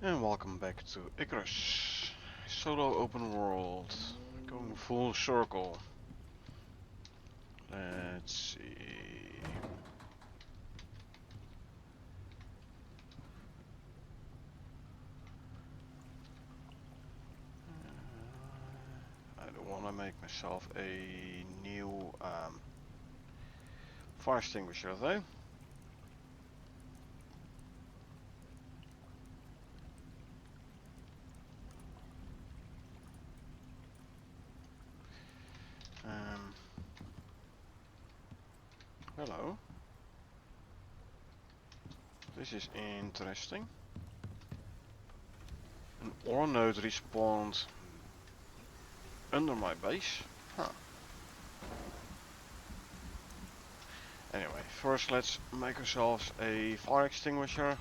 And welcome back to Icarus. Solo open world. Going full circle. Let's see. I don't want to make myself a new fire extinguisher though. Um, Hello. This is interesting. An ore node respawned under my base. Huh. Anyway, first let's make ourselves a fire extinguisher.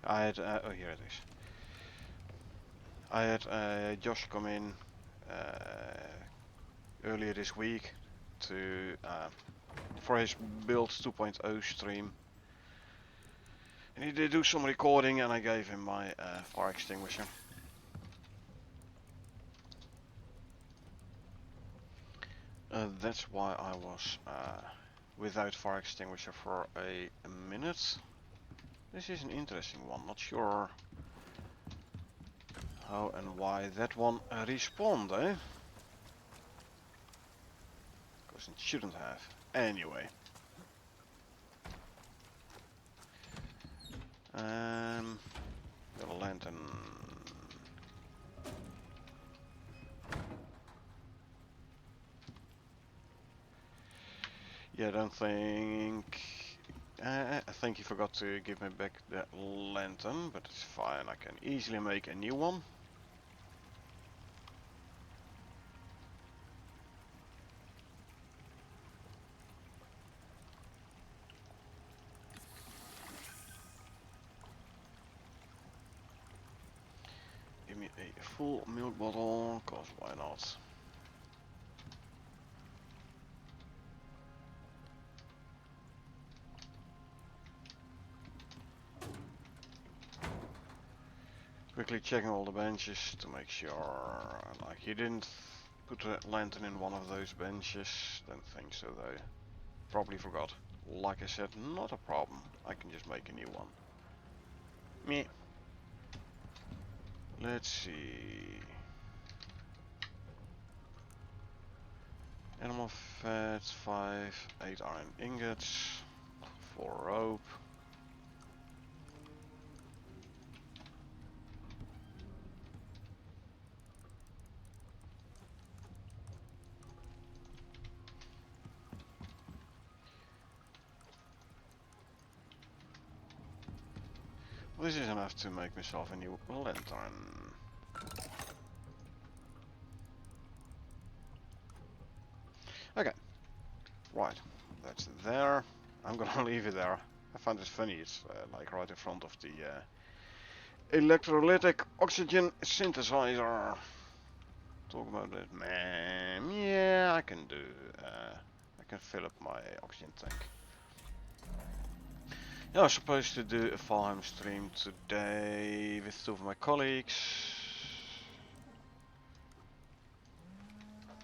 I had, oh here it is. I had Josh come in earlier this week to for his build 2.0 stream, and he did do some recording, and I gave him my fire extinguisher. That's why I was without fire extinguisher for a minute. This is an interesting one. Not sure how and why that one respawned, eh? Because it shouldn't have. Anyway. The lantern. Yeah, I don't think. I think he forgot to give me back the lantern, but it's fine. I can easily make a new one. Give me a full milk bottle, cause why not? Quickly checking all the benches to make sure, like he didn't put a lantern in one of those benches. Don't think so though. Probably forgot. Like I said, not a problem. I can just make a new one. Meh. Let's see. Animal fat, 5, 8 iron ingots, 4 rope. This is enough to make myself a new lantern. Okay, right, that's there. I'm gonna leave it there. I find it funny, it's like right in front of the electrolytic oxygen synthesizer. Talk about it, man. Yeah, I can do. I can fill up my oxygen tank. Yeah, I was supposed to do a Valheim stream today with 2 of my colleagues.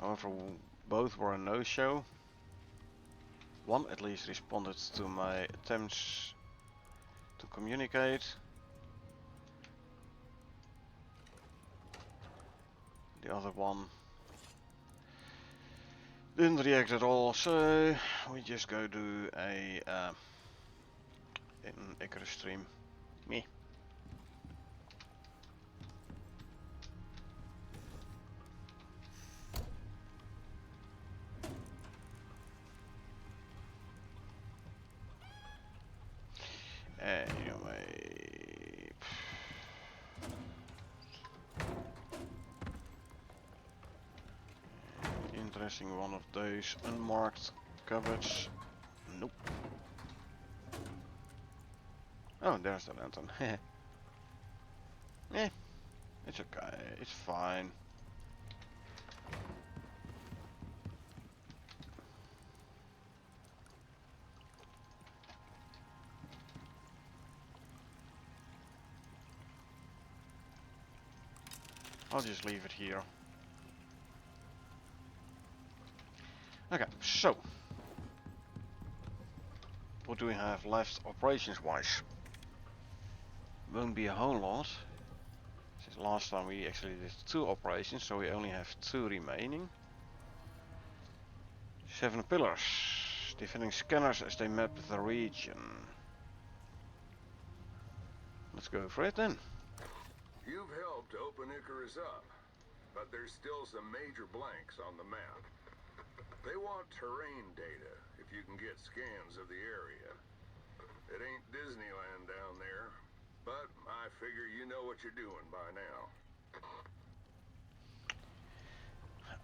However, both were a no-show. One at least responded to my attempts to communicate. The other one didn't react at all, so we just go do a an Icarus stream. Me. Anyway. Interesting one of those unmarked cupboards. Nope. Oh, there's the lantern. Eh, it's okay, it's fine. I'll just leave it here. Okay, so what do we have left operations wise? Won't be a whole lot. Since last time we actually did 2 operations, so we only have 2 remaining. 7 pillars. Defending scanners as they map the region. Let's go for it then. You've helped open Icarus up, but there's still some major blanks on the map. They want terrain data if you can get scans of the area. It ain't Disneyland down there, but I figure you know what you're doing by now.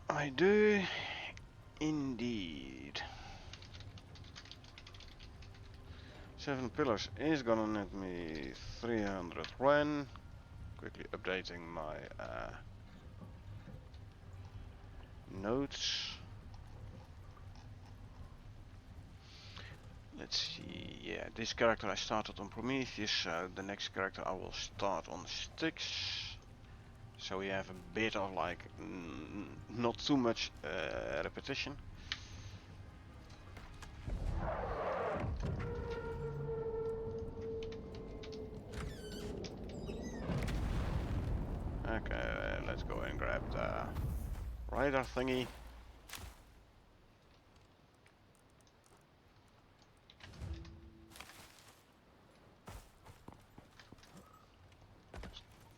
I do indeed. 7 pillars is gonna net me 300 Ren. Quickly updating my notes. Let's see, yeah, this character I started on Prometheus, so the next character I will start on Styx. So we have a bit of like, not too much repetition. Okay, let's go and grab the rider thingy.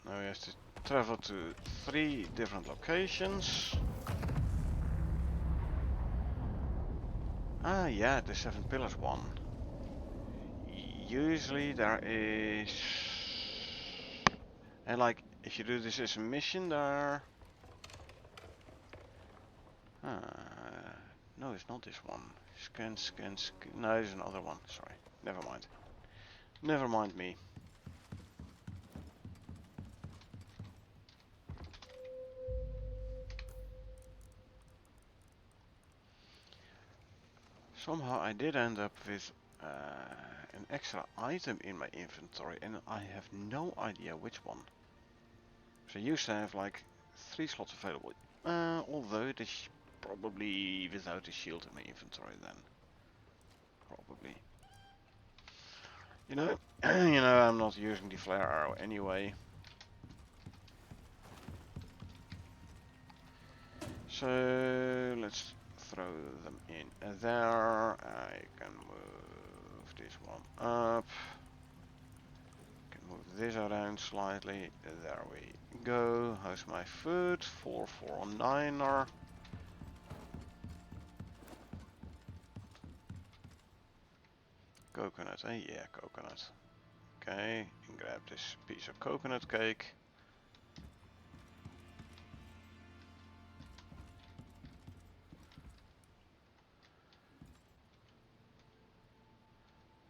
Now we have to travel to 3 different locations. Ah, yeah, the 7 pillars one. Usually there is, and like if you do this as a mission, there. No, it's not this one. Scan. No, it's another one. Sorry, never mind. Never mind me. Somehow I did end up with an extra item in my inventory, and I have no idea which one. So I used to have like 3 slots available, although this probably without a shield in my inventory then. Probably. You know, you know, I'm not using the flare arrow anyway. So let's throw them in there. I can move this one up. Can move this around slightly. There we go. How's my food? 449er. Coconut, eh? Yeah, coconut. Okay, and grab this piece of coconut cake.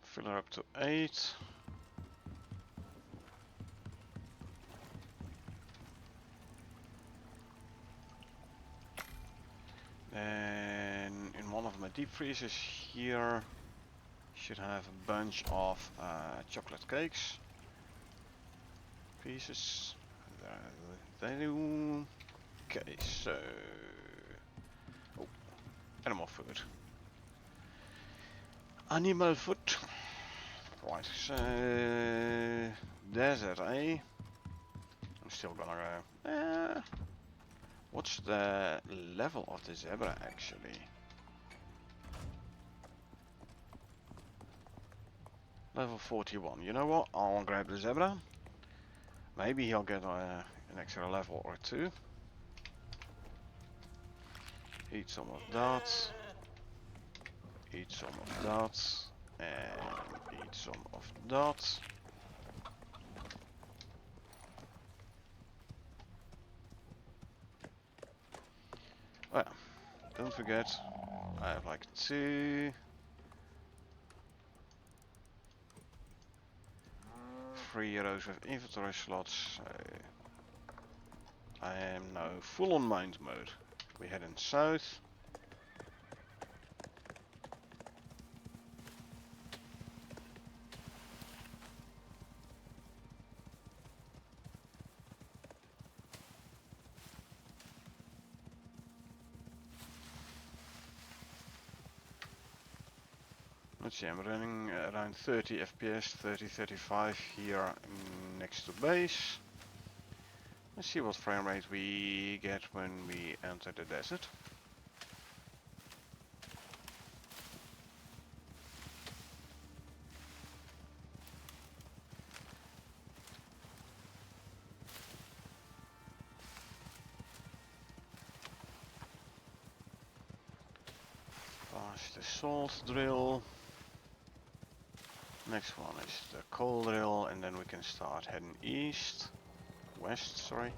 Fill her up to 8. Then in one of my deep freezers here should have a bunch of chocolate cakes pieces. There they do. Okay, so animal food. Animal food. Right, so desert, eh? I'm still gonna go. What's the level of the zebra actually? Level 41. You know what? I'll grab the zebra. Maybe he'll get an extra level or 2. Eat some of that. Eat some of that. And eat some of that. Well, don't forget, I have like 2. 3 rows with inventory slots, so I am now full on mines mode. We head in south. Let's see, I'm running around 30 FPS, 30-35 here next to base. Let's see what frame rate we get when we enter the desert. Pass the salt drill. Next one is the coal drill, and then we can start heading west, sorry.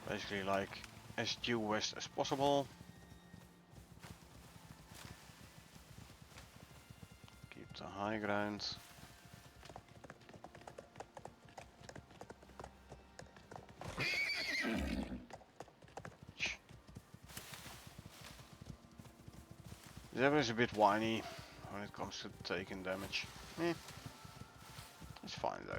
Basically like as due west as possible. Keep the high ground. Zebra is a bit whiny when it comes to taking damage. It's fine though.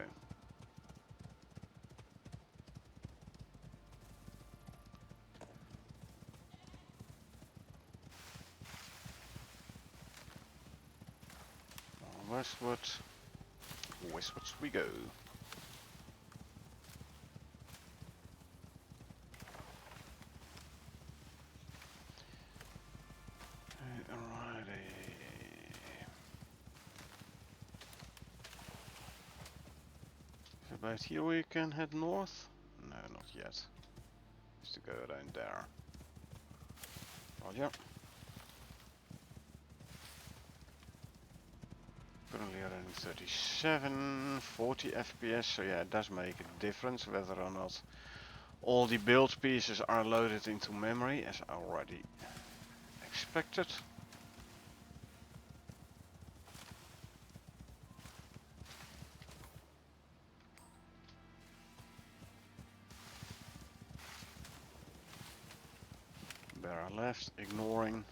Westwards we go. Alrighty. About here we can head north? No, not yet. Just to go around there. Roger. Currently running 37, 40 FPS, so yeah, it does make a difference whether or not all the build pieces are loaded into memory, as I already expected. Bear left, ignoring.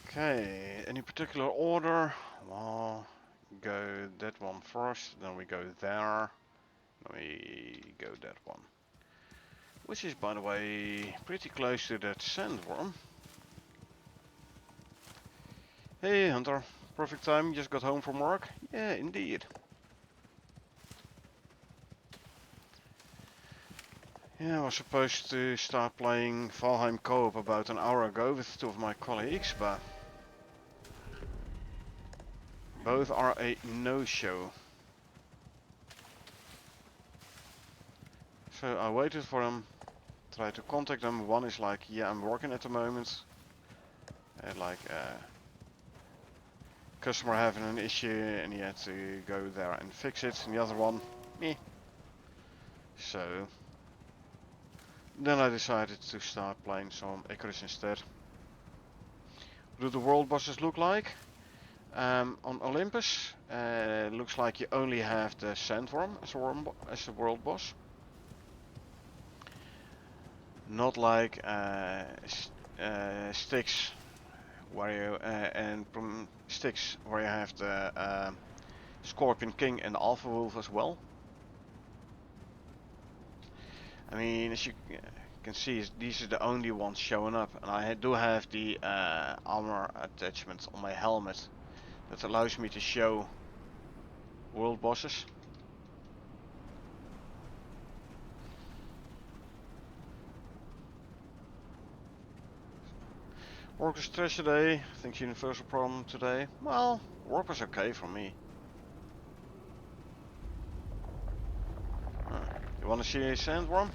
Okay, any particular order? Well, go that one first, then we go there, then we go that one. Which is, by the way, pretty close to that sandworm. Hey Hunter, perfect time, just got home from work? Yeah, indeed. Yeah, I was supposed to start playing Valheim co-op about an hour ago with two of my colleagues, but both are a no-show. So I waited for them, tried to contact them. One is like, yeah, I'm working at the moment. Customer having an issue and he had to go there and fix it. And the other one, meh. So then I decided to start playing some Icarus instead. What do the world bosses look like? On Olympus, looks like you only have the sandworm as a world boss. Not like Styx, where you Styx, where you have the Scorpion King and the Alpha Wolf as well. I mean, as you can see, these are the only ones showing up, and I do have the armor attachment on my helmet that allows me to show world bosses. Work was stress today, I think universal problem today. Well, work was okay for me. You wanna see a sandworm?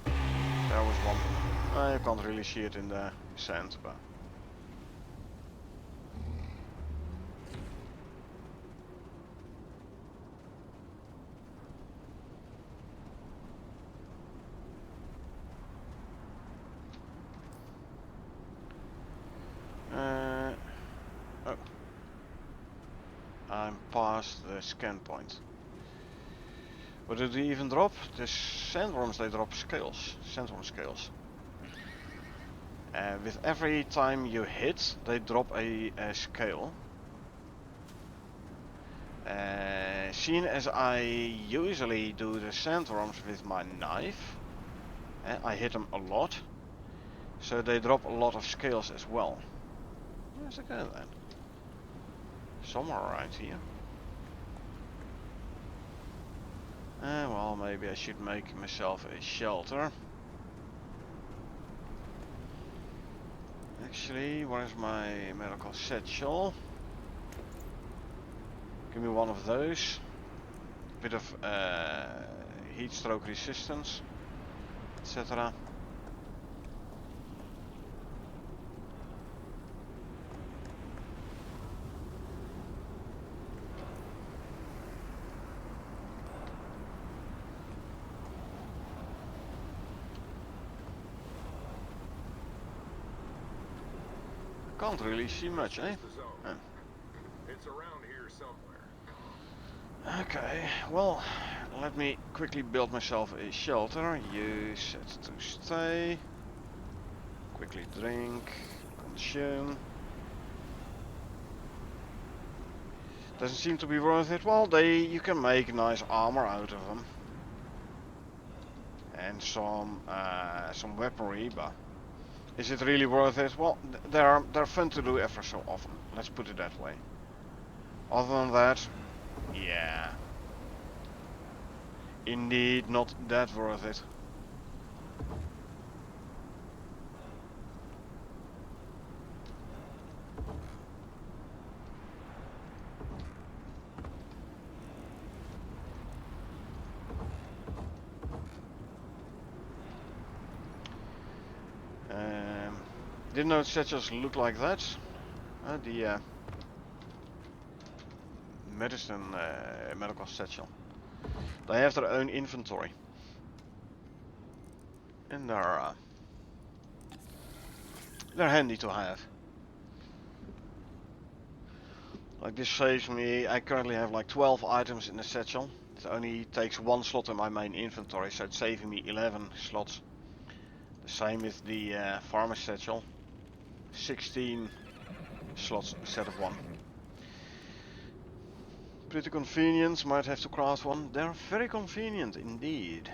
There was one. You can't really see it in the sand, but... oh. I'm past the scan point. What did they even drop? The sandworms, they drop scales, sandworm scales. With every time you hit, they drop a scale. Seeing as I usually do the sandworms with my knife, I hit them a lot, so they drop a lot of scales as well. Where's it go then? Somewhere around here. Well, maybe I should make myself a shelter. Actually, where's my medical satchel? Give me one of those. Bit of heat stroke resistance, etc. Can't really see much, eh? Oh. It's around here somewhere. Okay, well, let me quickly build myself a shelter. Use set to stay. Quickly drink, consume. Doesn't seem to be worth it. Well, you can make nice armor out of them. And some weaponry, but is it really worth it? Well, they're fun to do ever so often. Let's put it that way. Other than that, yeah, indeed not that worth it. Didn't know satchels look like that. The medical satchel. They have their own inventory, and they're handy to have. Like this saves me. I currently have like 12 items in the satchel. It only takes one slot in my main inventory, so it's saving me 11 slots. The same with the farmer satchel. 16 slots instead of one. Pretty convenient, might have to craft one. They're very convenient indeed.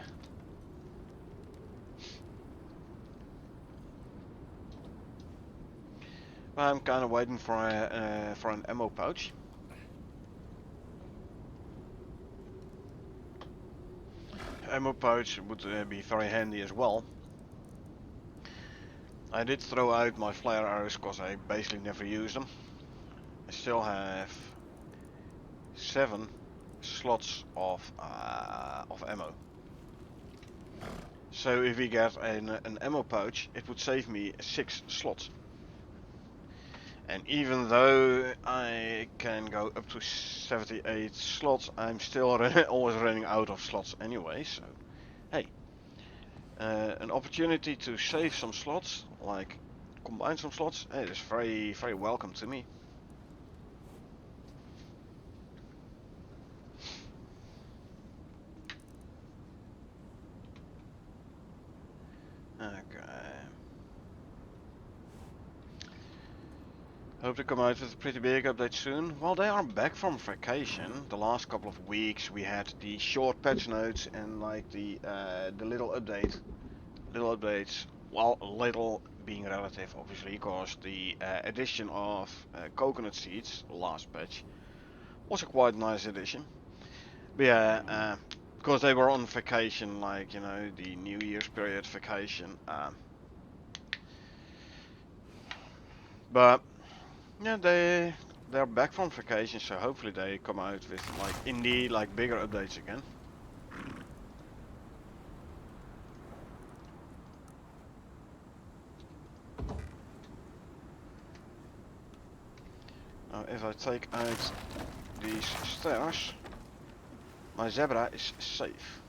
I'm kind of waiting for an ammo pouch. Ammo pouch would be very handy as well. I did throw out my flare arrows because I basically never use them. I still have 7 slots of ammo. So if we get an ammo pouch, it would save me 6 slots. And even though I can go up to 78 slots, I'm still always running out of slots anyway, so hey. An opportunity to save some slots, like combine some slots, hey, is very, very welcome to me. Okay. Hope to come out with a pretty big update soon. Well, they are back from vacation. The last couple of weeks we had the short patch notes and like the little update. Little updates. Well, little being relative, obviously, because the addition of coconut seeds, last patch, was a quite nice addition. But yeah, because they were on vacation, like, you know, the New Year's period vacation. But yeah, they're back from vacation, so hopefully they come out with like indeed like bigger updates again. Now, if I take out these stairs, my zebra is safe.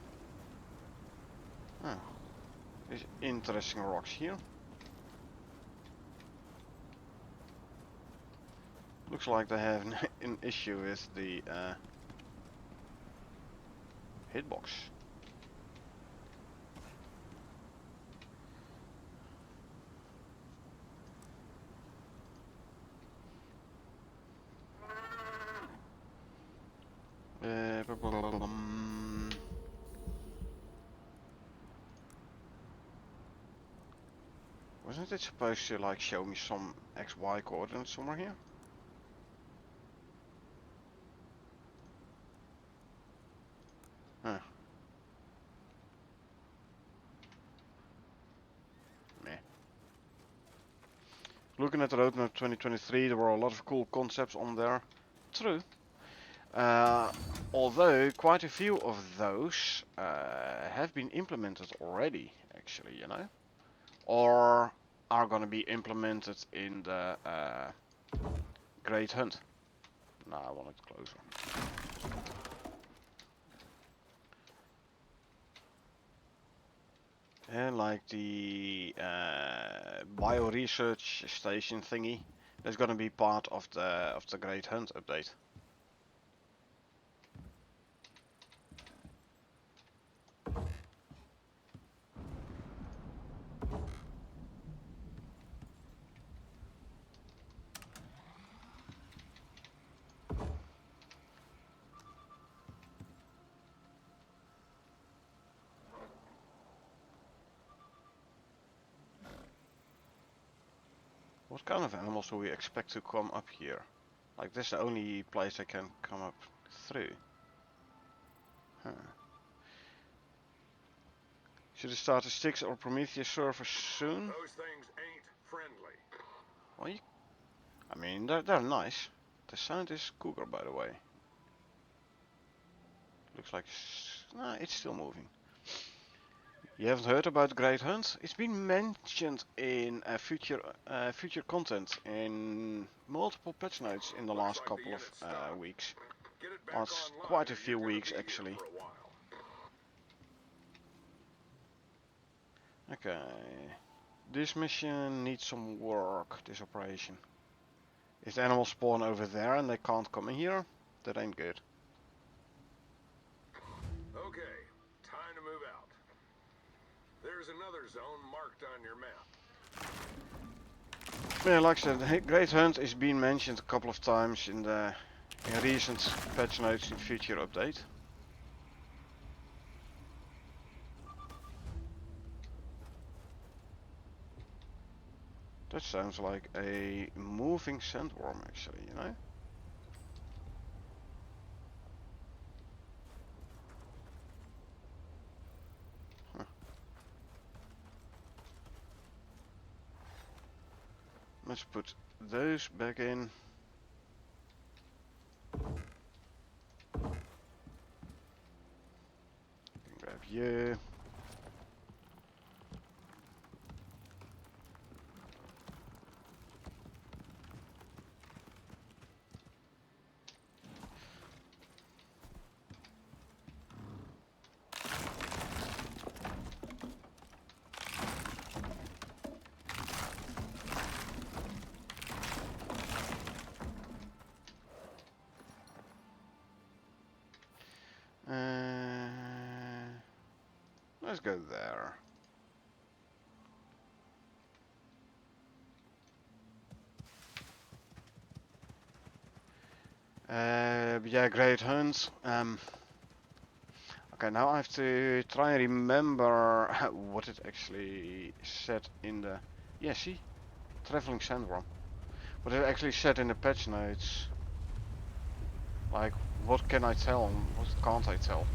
Oh, there's interesting rocks here. Looks like they have an issue with the hitbox. Wasn't it supposed to like show me some XY coordinates somewhere here? Huh. Meh. Looking at the roadmap 2023, there were a lot of cool concepts on there. True. Although quite a few of those have been implemented already, actually, you know, or are gonna be implemented in the Great Hunt. No, I want it closer. And like the bio-research station thingy, that's gonna be part of the Great Hunt update. What kind of animals do we expect to come up here? Like this is the only place I can come up through. Huh. Should I start a Styx or Prometheus server soon? Those things ain't friendly. Well, I mean, they're nice. The sound is cougar, by the way. Looks like nah, it's still moving. You haven't heard about Great Hunt? It's been mentioned in future content in multiple patch notes in the Looks last like couple the of unit stopped. weeks. Get it back Well, it's online quite a or few you're gonna weeks be here actually. for a while. Okay. This mission needs some work, this operation. If the animals spawn over there and they can't come in here, that ain't good. Okay, time to move out. There's another zone marked on your map. Yeah, like I said, Great Hunt is being mentioned a couple of times in recent patch notes in future update. That sounds like a moving sandworm actually, you know? Huh. Let's put those back in. Grab you. Let's go there. Yeah, Great Hunt. Okay, now I have to try and remember what it actually said in the... Yeah, see? Traveling sandworm. What it actually said in the patch notes. Like, what can I tell and what can't I tell?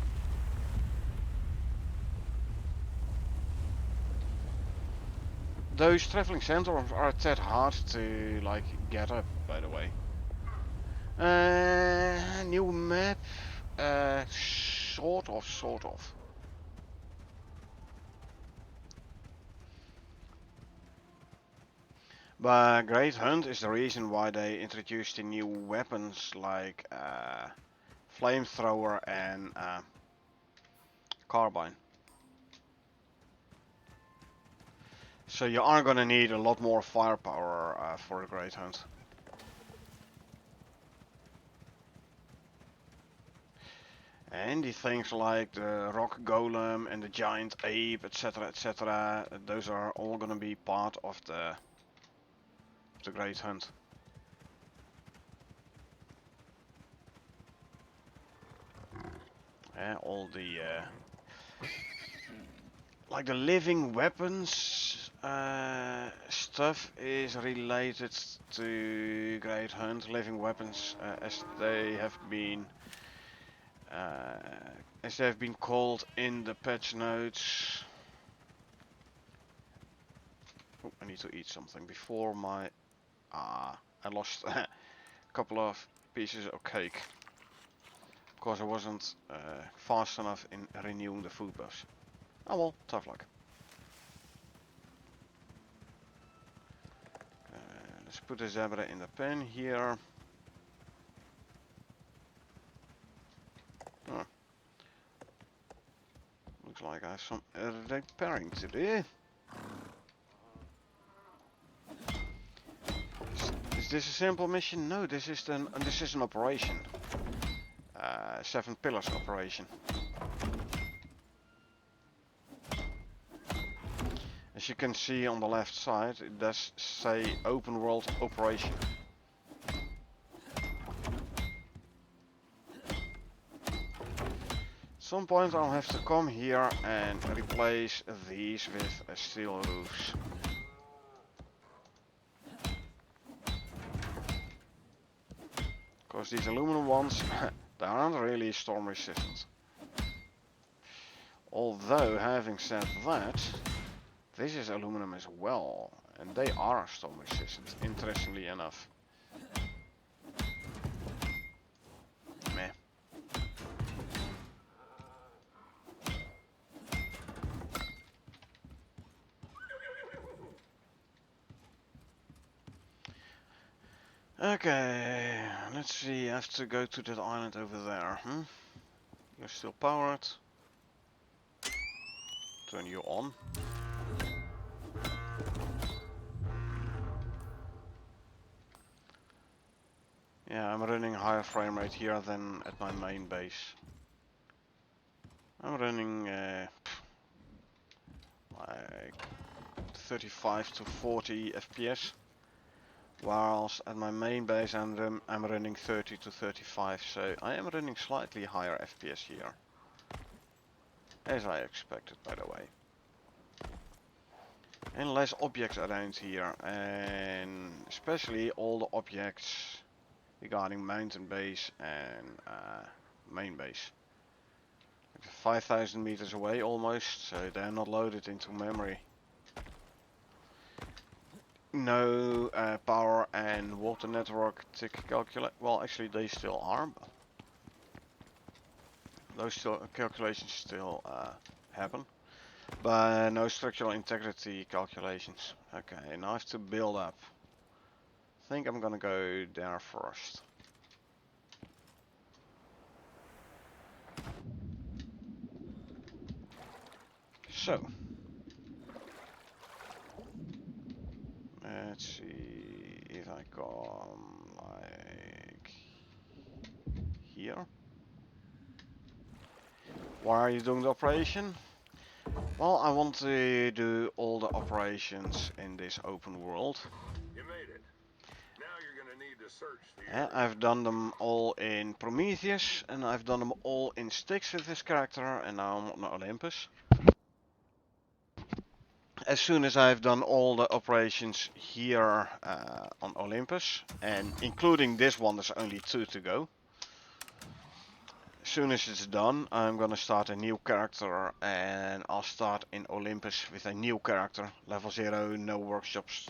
Those traveling sandworms are a tad hard to, like, get up, by the way. New map? Sort of. But Great Hunt is the reason why they introduced the new weapons like flamethrower and carbine. So you are gonna need a lot more firepower for the Great Hunt. And the things like the rock golem and the giant ape, etc., those are all gonna be part of the Great Hunt. All the like the living weapons stuff is related to Great Hunt. Living weapons, as they have been called in the patch notes. Oh, I need to eat something before my I lost a couple of pieces of cake because I wasn't fast enough in renewing the food buffs. Oh well, tough luck. Let's put the zebra in the pen here. Oh. Looks like I have some repairing to do. Is this a simple mission? No, this is an operation. 7 pillars operation. As you can see on the left side, it does say open world operation. At some point I'll have to come here and replace these with steel roofs. Because these aluminum ones, they aren't really storm resistant. Although, having said that, this is aluminum as well, and they are storm resistant, interestingly enough. Meh. Okay, let's see, I have to go to that island over there, You're still powered. Turn you on. Yeah, I'm running higher frame rate here than at my main base. I'm running like 35 to 40 FPS, whilst at my main base I'm running 30 to 35, so I am running slightly higher FPS here. As I expected, by the way. And less objects around here, and especially all the objects regarding mountain base and main base. 5,000 meters away almost, so they're not loaded into memory. No power and water network tick calculate. Well, actually they still are. But those calculations still happen. But no structural integrity calculations. Okay, now I have to build up. I think I'm gonna go there first. So, let's see if I come like here. Why are you doing the operation? Well, I want to do all the operations in this open world. You made it. Now you're gonna need to search the area. I've done them all in Prometheus, and I've done them all in Styx with this character, and now I'm on Olympus. As soon as I've done all the operations here on Olympus, and including this one, there's only 2 to go. As soon as it's done, I'm gonna start a new character, and I'll start in Olympus with a new character, level 0, no workshops,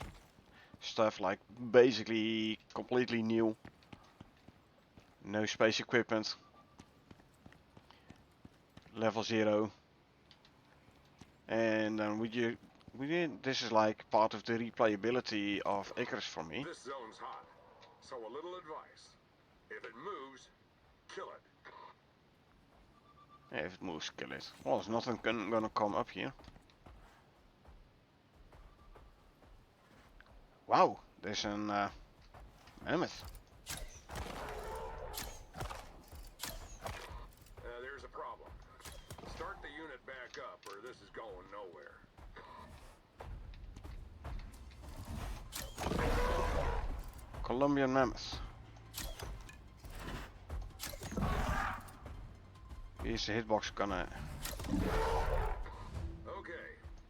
stuff like basically completely new, no space equipment, level 0, and then this is like part of the replayability of Icarus for me. This zone's hot, so a little advice. If it moves, kill it. Yeah, if it moves, kill it. Well, there's nothing gonna come up here. Wow, there's an mammoth. There's a problem. Start the unit back up, or this is going nowhere. Colombian mammoth. Is the hitbox gonna... Okay,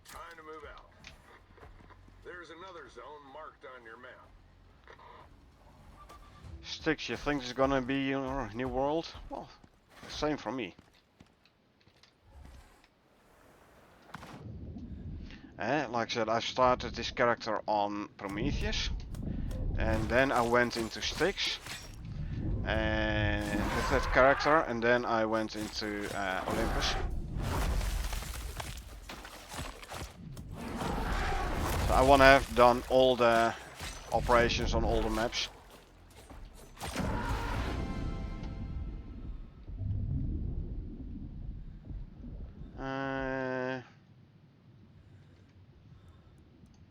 time to move out. There's another zone marked on your map. Sticks, you think it's gonna be your new world? Well, same for me. Like I said, I started this character on Prometheus. And then I went into Styx. And with that character, and then I went into Olympus. So I want to have done all the operations on all the maps.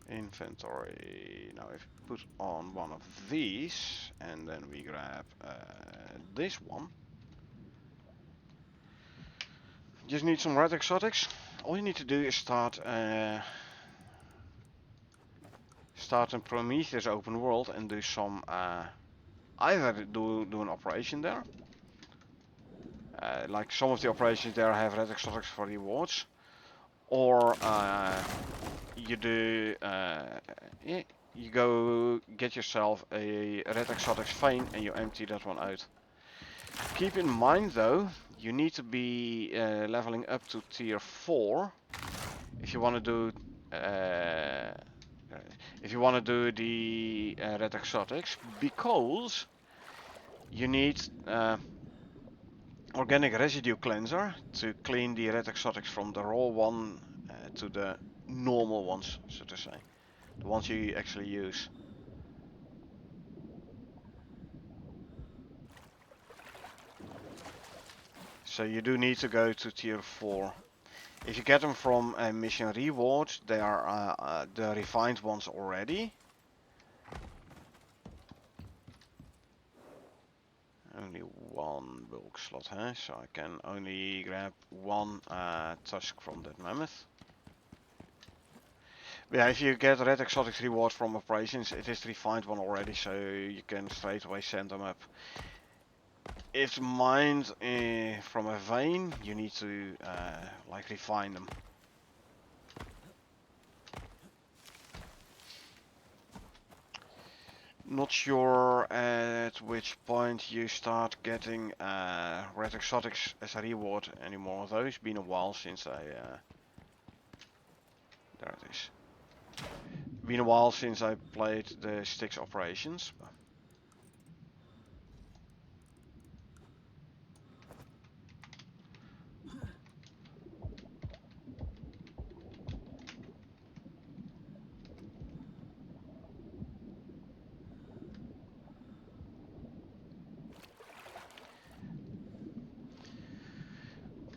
Inventory. Now if we put on one of these, and then we grab this one. Just need some red exotics. All you need to do is start in Prometheus open world and do some either do an operation there. Like some of the operations there have red exotics for rewards, or you do you go get yourself a red exotics vein and you empty that one out. Keep in mind though, you need to be leveling up to tier 4 if you want to do the red exotics, because you need organic residue cleanser to clean the red exotics from the raw one to the normal ones, so to say, the ones you actually use. So you do need to go to tier 4. If you get them from a mission reward, they are the refined ones already. Only one bulk slot, huh? So I can only grab one tusk from that mammoth. But yeah, if you get red exotic reward from operations, it is the refined one already, so you can straight away send them up. If mined from a vein, you need to like refine them. Not sure at which point you start getting red exotics as a reward anymore though. It's been a while since I there it is. Been a while since I played the Styx operations.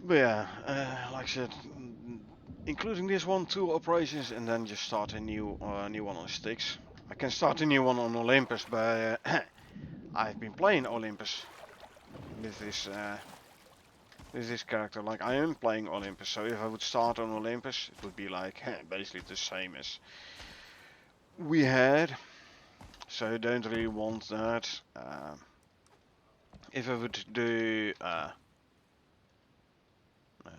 But yeah, like I said, including this one, 2 operations, and then just start a new one on Styx. I can start a new one on Olympus, but I've been playing Olympus with this character. Like I am playing Olympus, so if I would start on Olympus, it would be like basically the same as we had. So I don't really want that. If I would do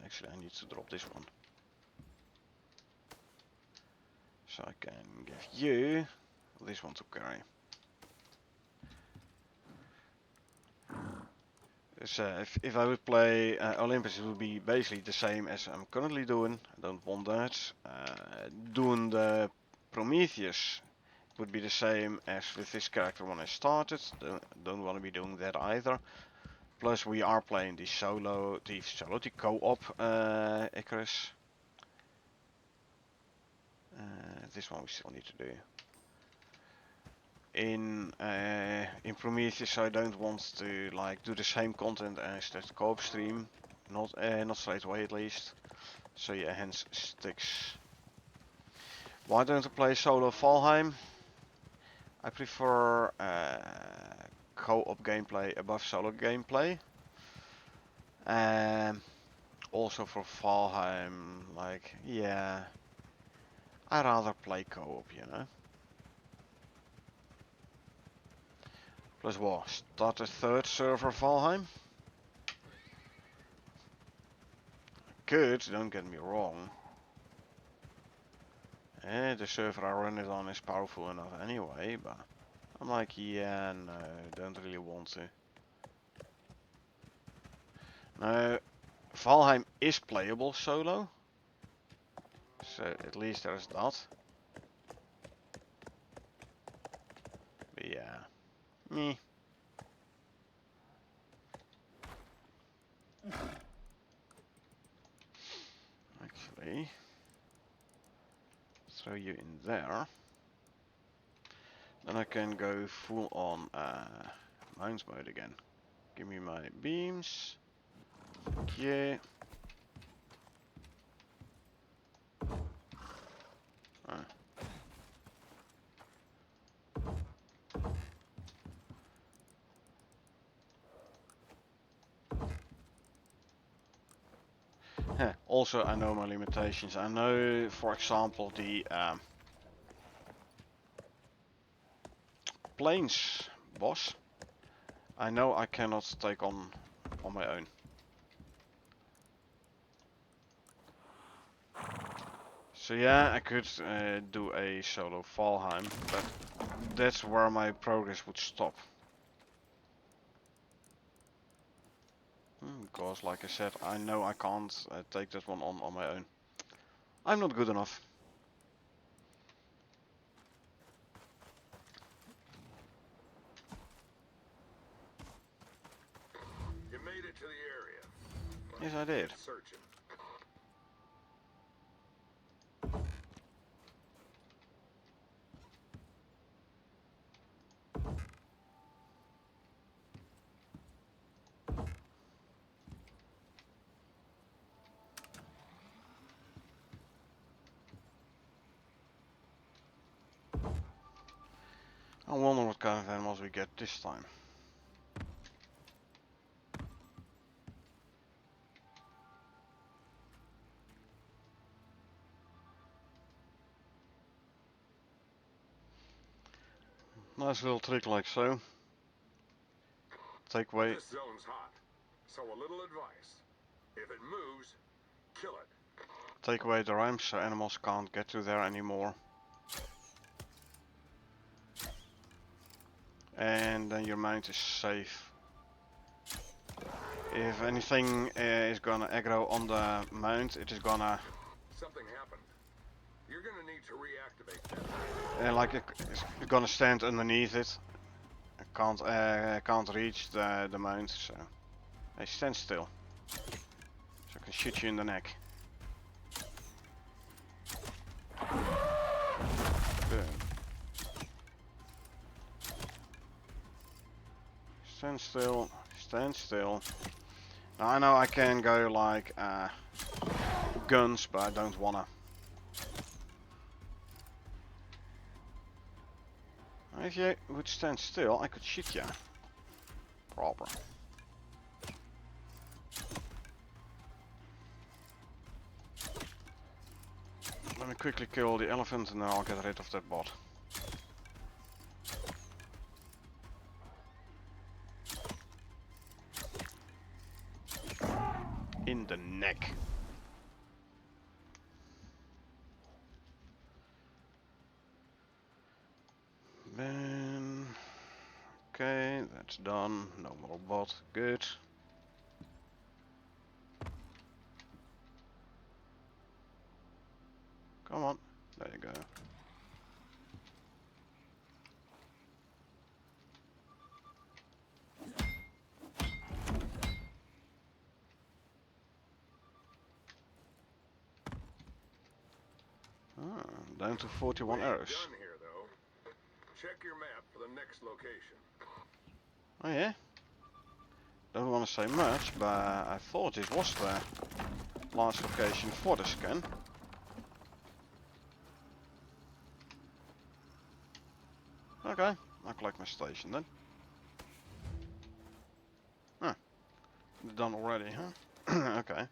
actually I need to drop this one. So I can give you this one to carry. So if I would play Olympus, it would be basically the same as I'm currently doing. I don't want that. Doing the Prometheus would be the same as with this character when I started. Don't want to be doing that either. Plus we are playing the co-op Icarus. This one we still need to do. In Prometheus, I don't want to like do the same content as that co-op stream, not straight away at least. So yeah, hence Styx. Why don't I play solo Valheim? I prefer co-op gameplay above solo gameplay. Also for Valheim, like yeah, I rather play co-op, you know. Plus what? Start a 3rd server Valheim? could, don't get me wrong. The server I run it on is powerful enough anyway, but I'm like, yeah, no, don't really want to. No, Valheim is playable solo, so at least there's that. But yeah, me. Actually, throw you in there. Then I can go full on mines mode again. Give me my beams. Yeah. Also, I know my limitations. I know, for example, the plains boss. I know I cannot take on my own. So yeah, I could do a solo Valheim, but that's where my progress would stop. Because, like I said, I know I can't take that one on my own. I'm not good enough. You made it to the area. Yes, I did. Get searching. I wonder what kind of animals we get this time. Nice little trick like so. Take away. This zone's hot, so a little advice. If it moves, kill it. Take away the ramps so animals can't get to there anymore. And then your mount is safe. If anything is gonna aggro on the mount, it is gonna... Something happened. You're gonna need to reactivate that. like it's gonna stand underneath it. Can't reach the mount, so... Hey, stand still. So I can shoot you in the neck. Good. Stand still, stand still. Now I know I can go like guns, but I don't wanna. If you would stand still, I could shoot you. Proper. Let me quickly kill the elephant and then I'll get rid of that bot. In the neck. Then... Okay, that's done. No more bot. Good. Come on. There you go. Down to 41 arrows. Done here, though. Check your map for the next location. Oh yeah? Don't want to say much, but I thought it was the last location for the scan. Okay, I'll collect my station then. Huh. Done already, huh? Okay.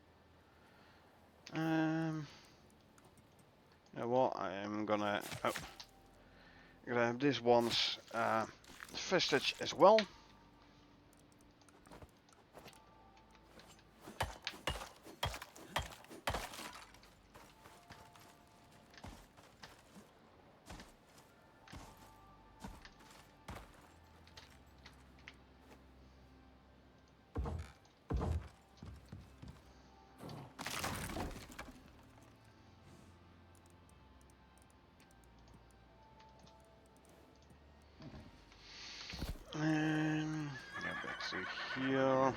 Yeah, well, I am gonna grab this one's vestige as well. to here.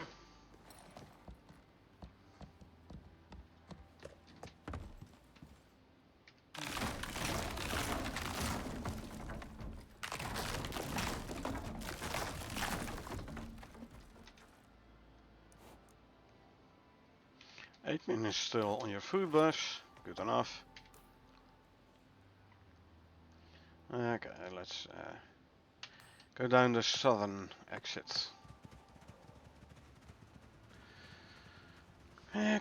Eight minutes still on your food bus. Good enough. Okay, let's go down the southern exit.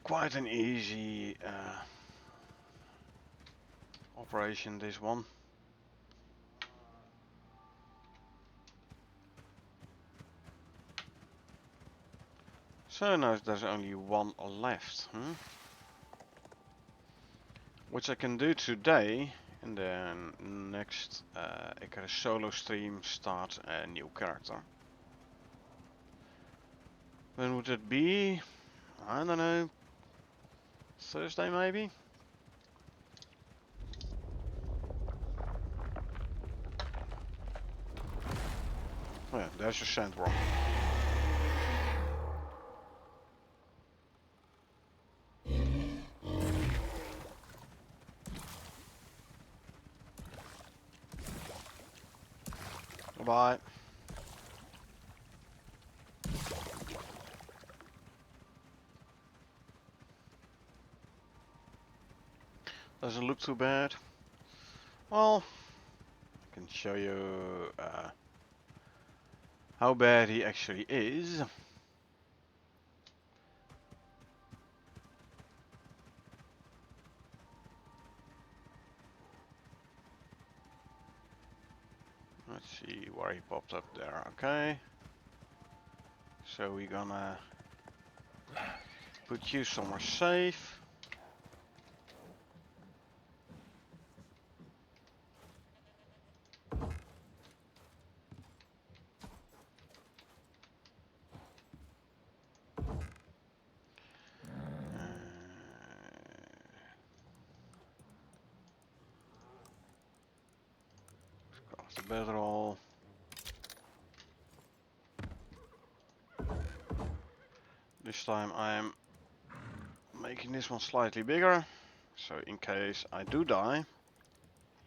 Quite an easy operation, this one. So now there's only one left, which I can do today, and then next Icarus solo stream start a new character. When would it be? I don't know. Thursday maybe? Oh yeah, there's your sandworm. Bye. Doesn't look too bad. Well, I can show you how bad he actually is. Let's see where he popped up there. Okay. So we're gonna put you somewhere safe. The bedroll. This time I am making this one slightly bigger, so in case I do die,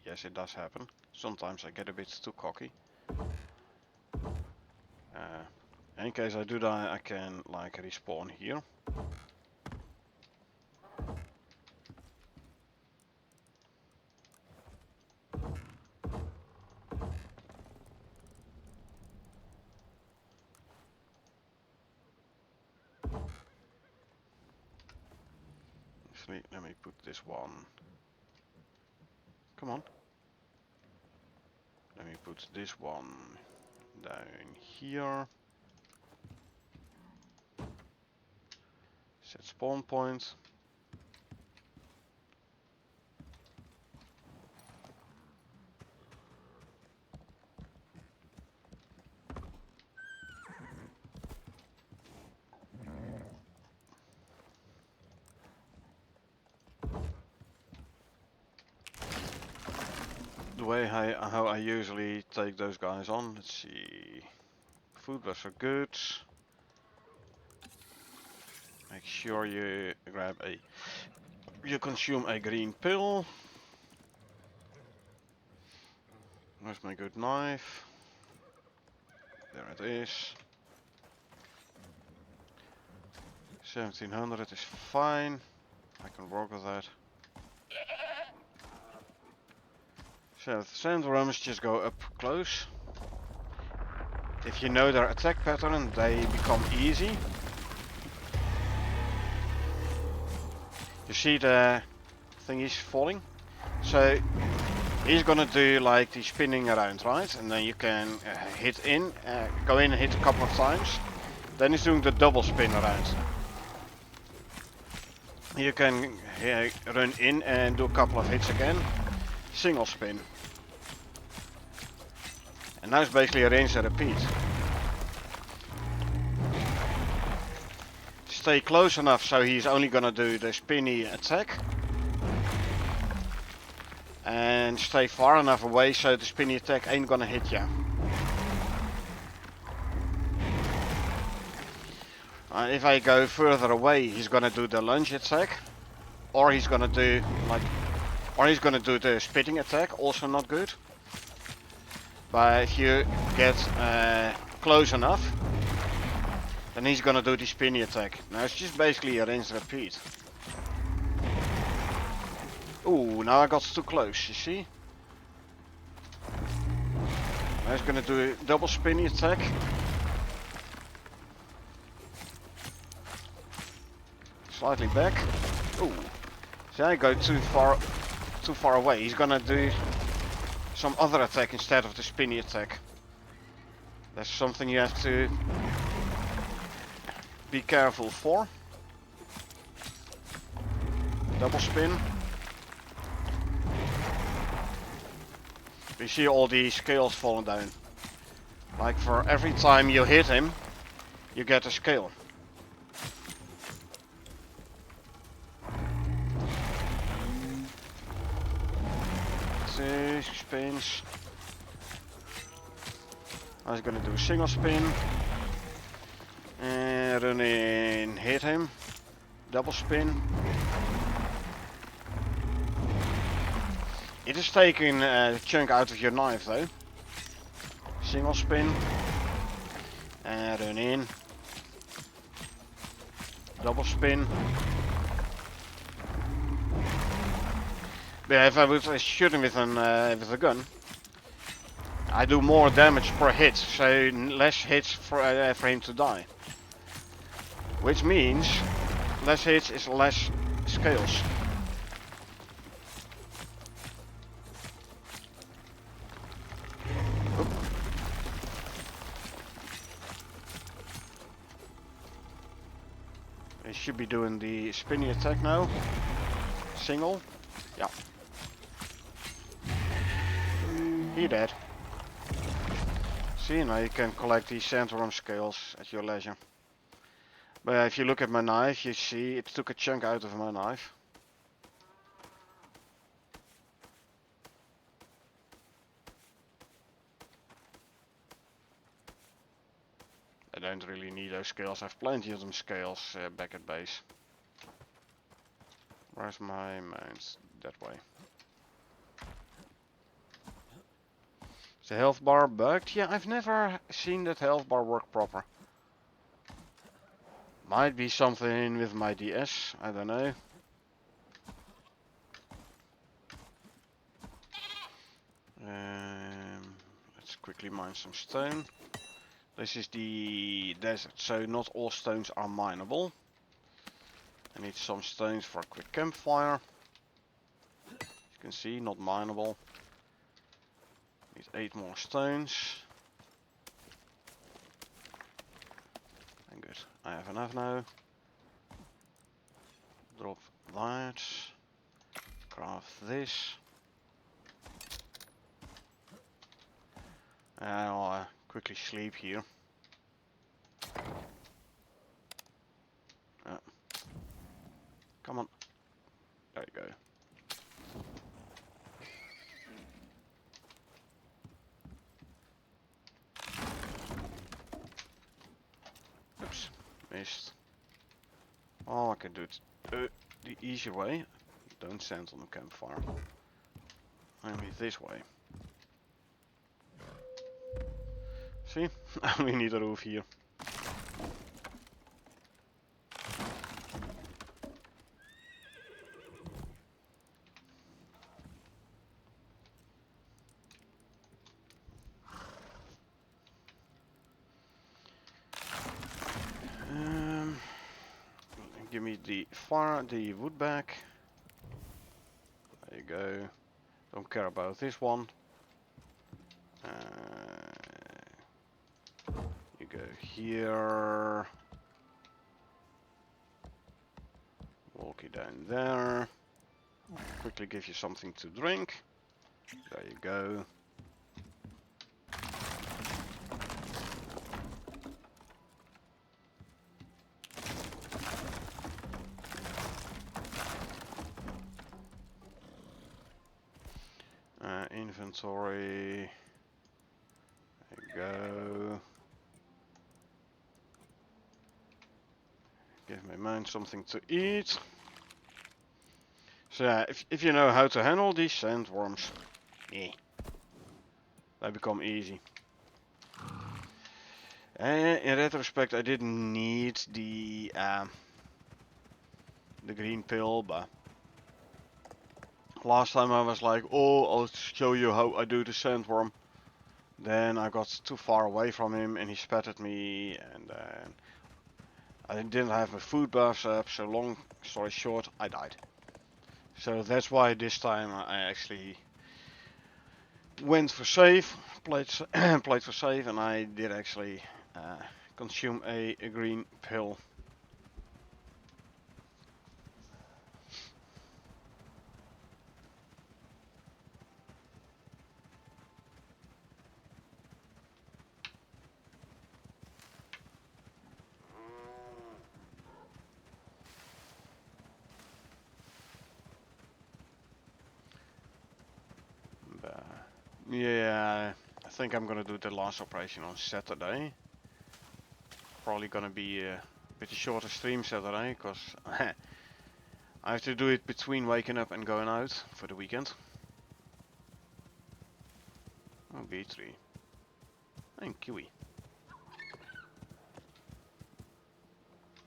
yes it does happen, sometimes I get a bit too cocky. In case I do die I can like respawn here. Let me put this one. Come on. Let me put this one down here. Set spawn point. The way how I usually take those guys on. Let's see. Food bus are good. Make sure you consume a green pill. Where's my good knife? There it is. 1700 is fine. I can work with that. So the sandworms just go up close. If you know their attack pattern, they become easy. You see the thing is falling? So he's gonna do like the spinning around, right? And then you can go in and hit a couple of times. Then he's doing the double spin around. You can run in and do a couple of hits again. Single spin. And now it's basically a rinse and repeat. Stay close enough so he's only gonna do the spinny attack. And stay far enough away so the spinny attack ain't gonna hit you. If I go further away, he's gonna do the lunge attack, or he's gonna do the spitting attack. Also not good. But if you get close enough, then he's gonna do the spinny attack. Now it's just basically a rinse repeat. Ooh, now I got too close. You see? Now he's gonna do a double spinny attack. Slightly back. Ooh. See, I go too far away. He's gonna do some other attack instead of the spinny attack. That's something you have to be careful for. Double spin. You see all the scales falling down. Like for every time you hit him, you get a scale. 6 spins. I was gonna do a single spin. And run in, hit him. Double spin. It is taking a chunk out of your knife though. Single spin. And run in. Double spin. But yeah, if I would shoot him with a gun, I do more damage per hit, so less hits for him to die. Which means less hits is less scales. Oop. He should be doing the spinny attack now. Single. Yeah. He dead. See, now you can collect these sandworm scales at your leisure. But if you look at my knife, you see it took a chunk out of my knife. I don't really need those scales, I have plenty of them scales back at base. Where's my mount? That way. Is the health bar bugged? Yeah, I've never seen that health bar work proper. Might be something with my DS, I don't know. Let's quickly mine some stone. This is the desert, so not all stones are mineable. I need some stones for a quick campfire. As you can see, not mineable. Need 8 more stones. And good, I have enough now. Drop that. Craft this. And I'll quickly sleep here. Come on. There you go. Oops, missed. Oh, I can do it the easy way. Don't stand on the campfire. Only this way. See? I only need a roof here. Give me the wood back. There you go. Don't care about this one. You go here. Walk you down there. Quickly give you something to drink. There you go. Inventory. There you go. demand something to eat. So yeah, if you know how to handle these sandworms, yeah, they become easy. And in retrospect, I didn't need the green pill, but last time I was like, oh, I'll show you how I do the sandworm. Then I got too far away from him and he spat at me, and I didn't have my food buffs up, so long story short, I died. So that's why this time I actually went for save, played for save, and I did actually consume a green pill. But, yeah, I think I'm gonna do the last operation on Saturday. Probably gonna be a bit shorter stream Saturday, because I have to do it between waking up and going out for the weekend. Oh, B3. And Kiwi.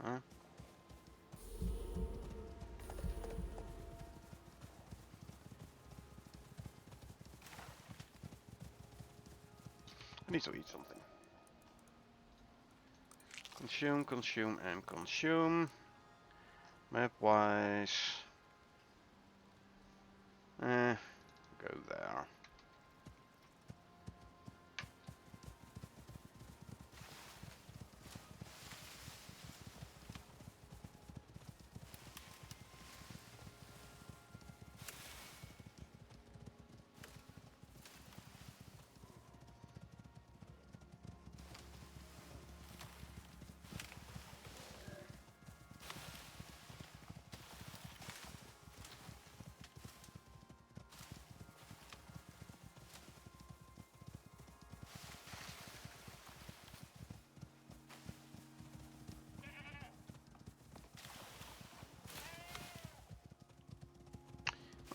Huh? I need to eat something. Consume, consume, and consume. Map-wise. Go there.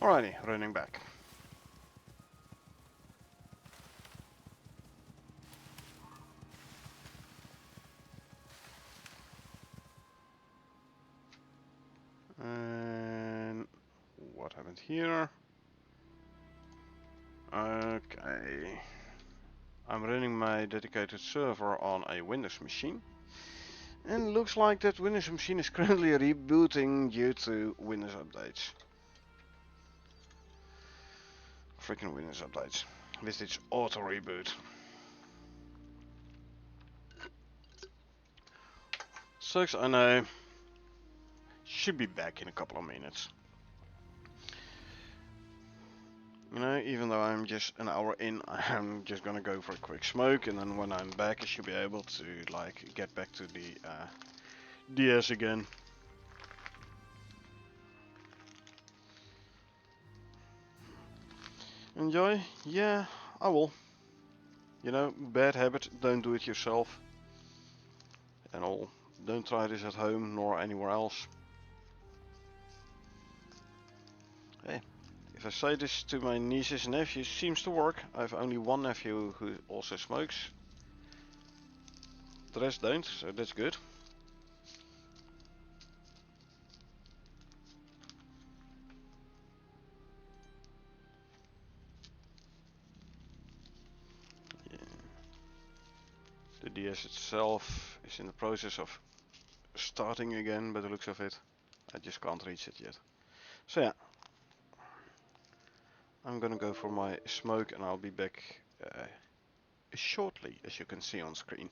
Alrighty, running back. And what happened here? Okay. I'm running my dedicated server on a Windows machine. And looks like that Windows machine is currently rebooting due to Windows updates. Freaking Windows updates. With its auto reboot. Sucks, I know. Should be back in a couple of minutes. You know, even though I'm just an hour in, I'm just gonna go for a quick smoke, and then when I'm back I should be able to like get back to the DS again. Enjoy? Yeah, I will. You know, bad habit, don't do it yourself. And all. Don't try this at home nor anywhere else. Hey, if I say this to my nieces and nephews, seems to work. I have only one nephew who also smokes. The rest don't, so that's good. Yeah. The DS itself is in the process of starting again by the looks of it. I just can't reach it yet. So yeah, I'm gonna go for my smoke and I'll be back shortly, as you can see on screen.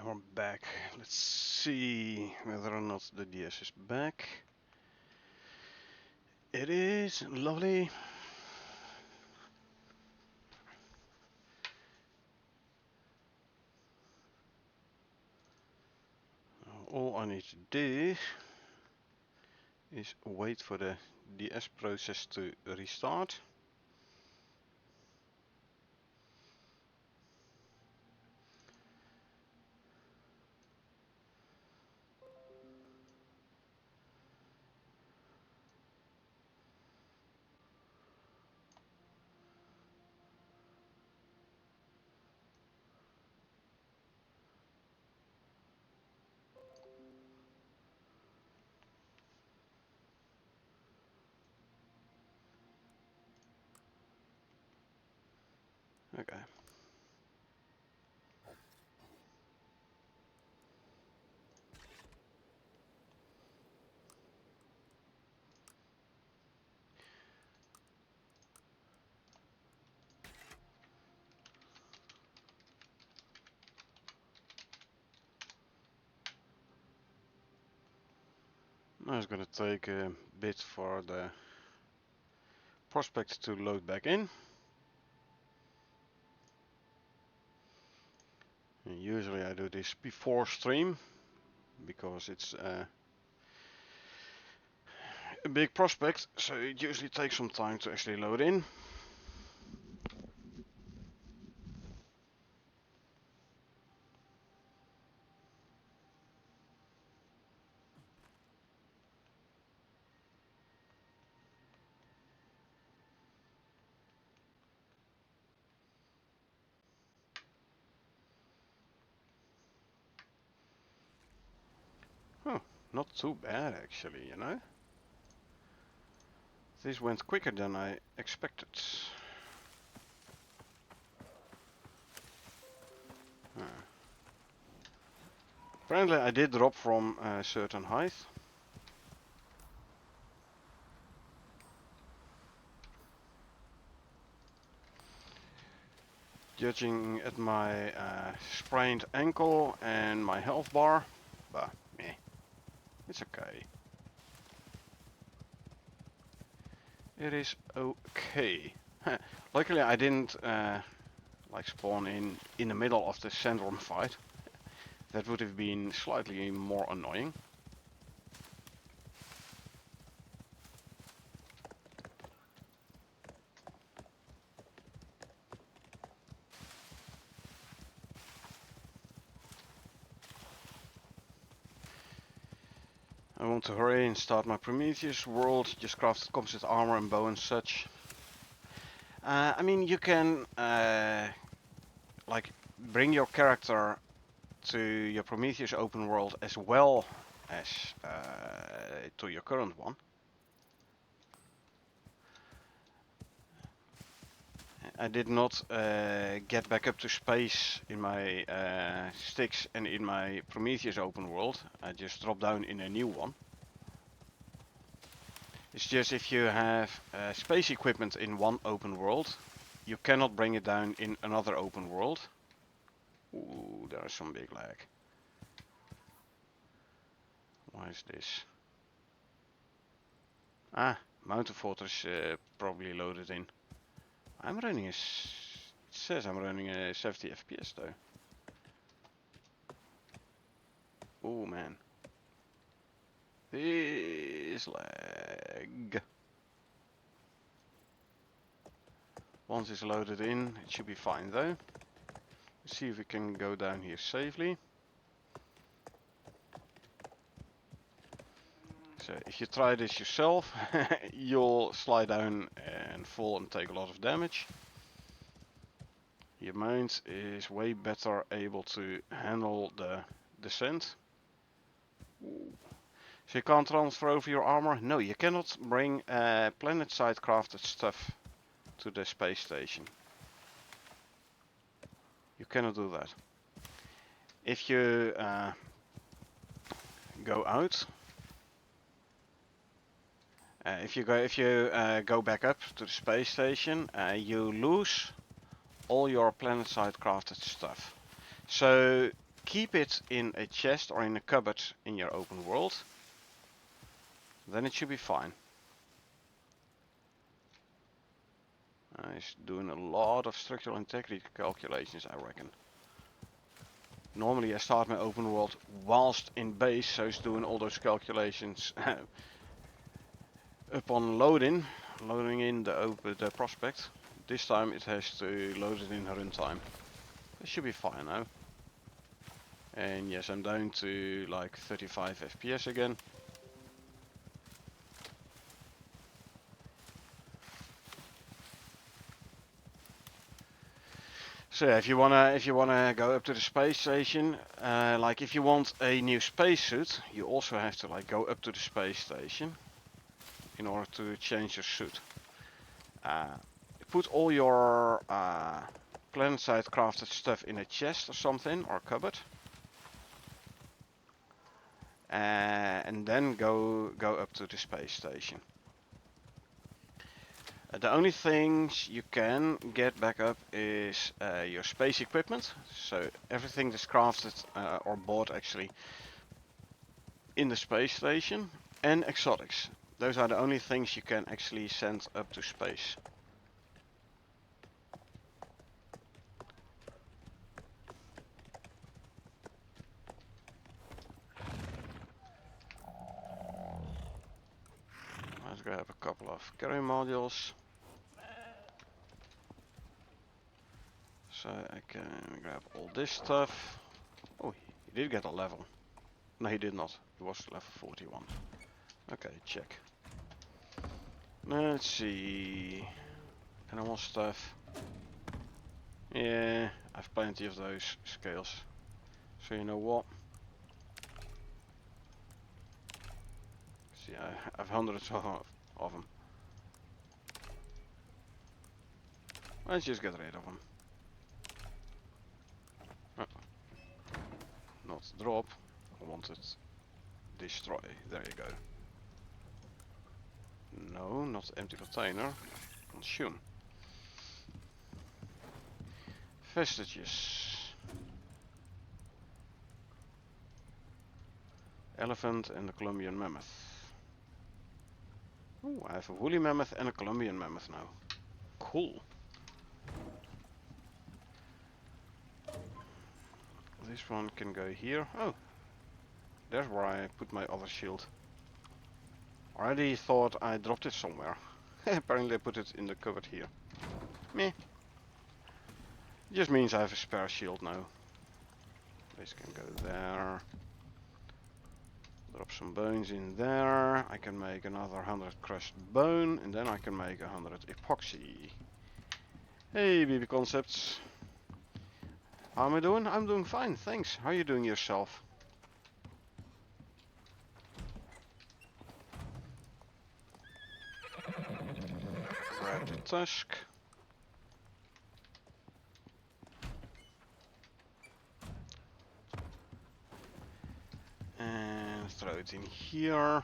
We're back. Let's see whether or not the DS is back. It is. Lovely. All I need to do is wait for the DS process to restart. Okay. Now it's gonna take a bit for the prospect to load back in. And usually I do this before stream because it's a big prospect, so it usually takes some time to actually load in. Oh, not too bad actually, you know. This went quicker than I expected. Uh, Apparently I did drop from a certain height. Judging at my sprained ankle and my health bar, but meh, it's okay. It is okay. Luckily I didn't like spawn in the middle of the Sandworm fight. That would have been slightly more annoying. I want to hurry and start my Prometheus world, just crafted composite armor and bow and such. I mean, you can like bring your character to your Prometheus open world as well as to your current one. I did not get back up to space in my sticks and in my Prometheus open world. I just dropped down in a new one. It's just if you have space equipment in one open world, you cannot bring it down in another open world. Ooh, there is some big lag. Why is this? Ah, Mountain Fortress probably loaded in. I'm running a... It says I'm running a 70 FPS though. Oh man. This lag. Once it's loaded in, it should be fine though. Let's see if we can go down here safely. So if you try this yourself, you'll slide down and fall and take a lot of damage. Your mount is way better able to handle the descent. Ooh. So you can't transfer over your armor? No, you cannot bring planet side crafted stuff to the space station. You cannot do that. If you go out, if you go back up to the space station, you lose all your planet side crafted stuff. So keep it in a chest or in a cupboard in your open world, then it should be fine. He's doing a lot of structural integrity calculations, I reckon. Normally I start my open world whilst in base, so he's doing all those calculations upon loading in the prospect. This time it has to load it in runtime. It should be fine now. And yes, I'm down to like 35 FPS again. So yeah, if you wanna go up to the space station, like if you want a new spacesuit, you also have to like go up to the space station in order to change your suit. Put all your planet-side crafted stuff in a chest or something, or cupboard, and then go up to the space station. The only things you can get back up is your space equipment, so everything that's crafted or bought actually in the space station, and exotics. Those are the only things you can actually send up to space. Let's grab a couple of carry modules. So I can grab all this stuff. Oh, he did get a level. No, he did not. He was level 41. Okay, check. Let's see. Animal stuff. Yeah, I've plenty of those scales. So you know what? See, I have hundreds of them. Let's just get rid of them. Not drop. I wanted destroy. There you go. No, not empty container. Consume. Vestiges. Elephant and the Colombian mammoth. Oh, I have a woolly mammoth and a Colombian mammoth now. Cool. This one can go here. Oh, there's where I put my other shield. Already thought I dropped it somewhere. Apparently I put it in the cupboard here. Meh. It just means I have a spare shield now. This can go there. Drop some bones in there. I can make another 100 crushed bone, and then I can make 100 epoxy. Hey, BB Concepts. How am I doing? I'm doing fine, thanks. How are you doing yourself? Grab the tusk. And throw it in here.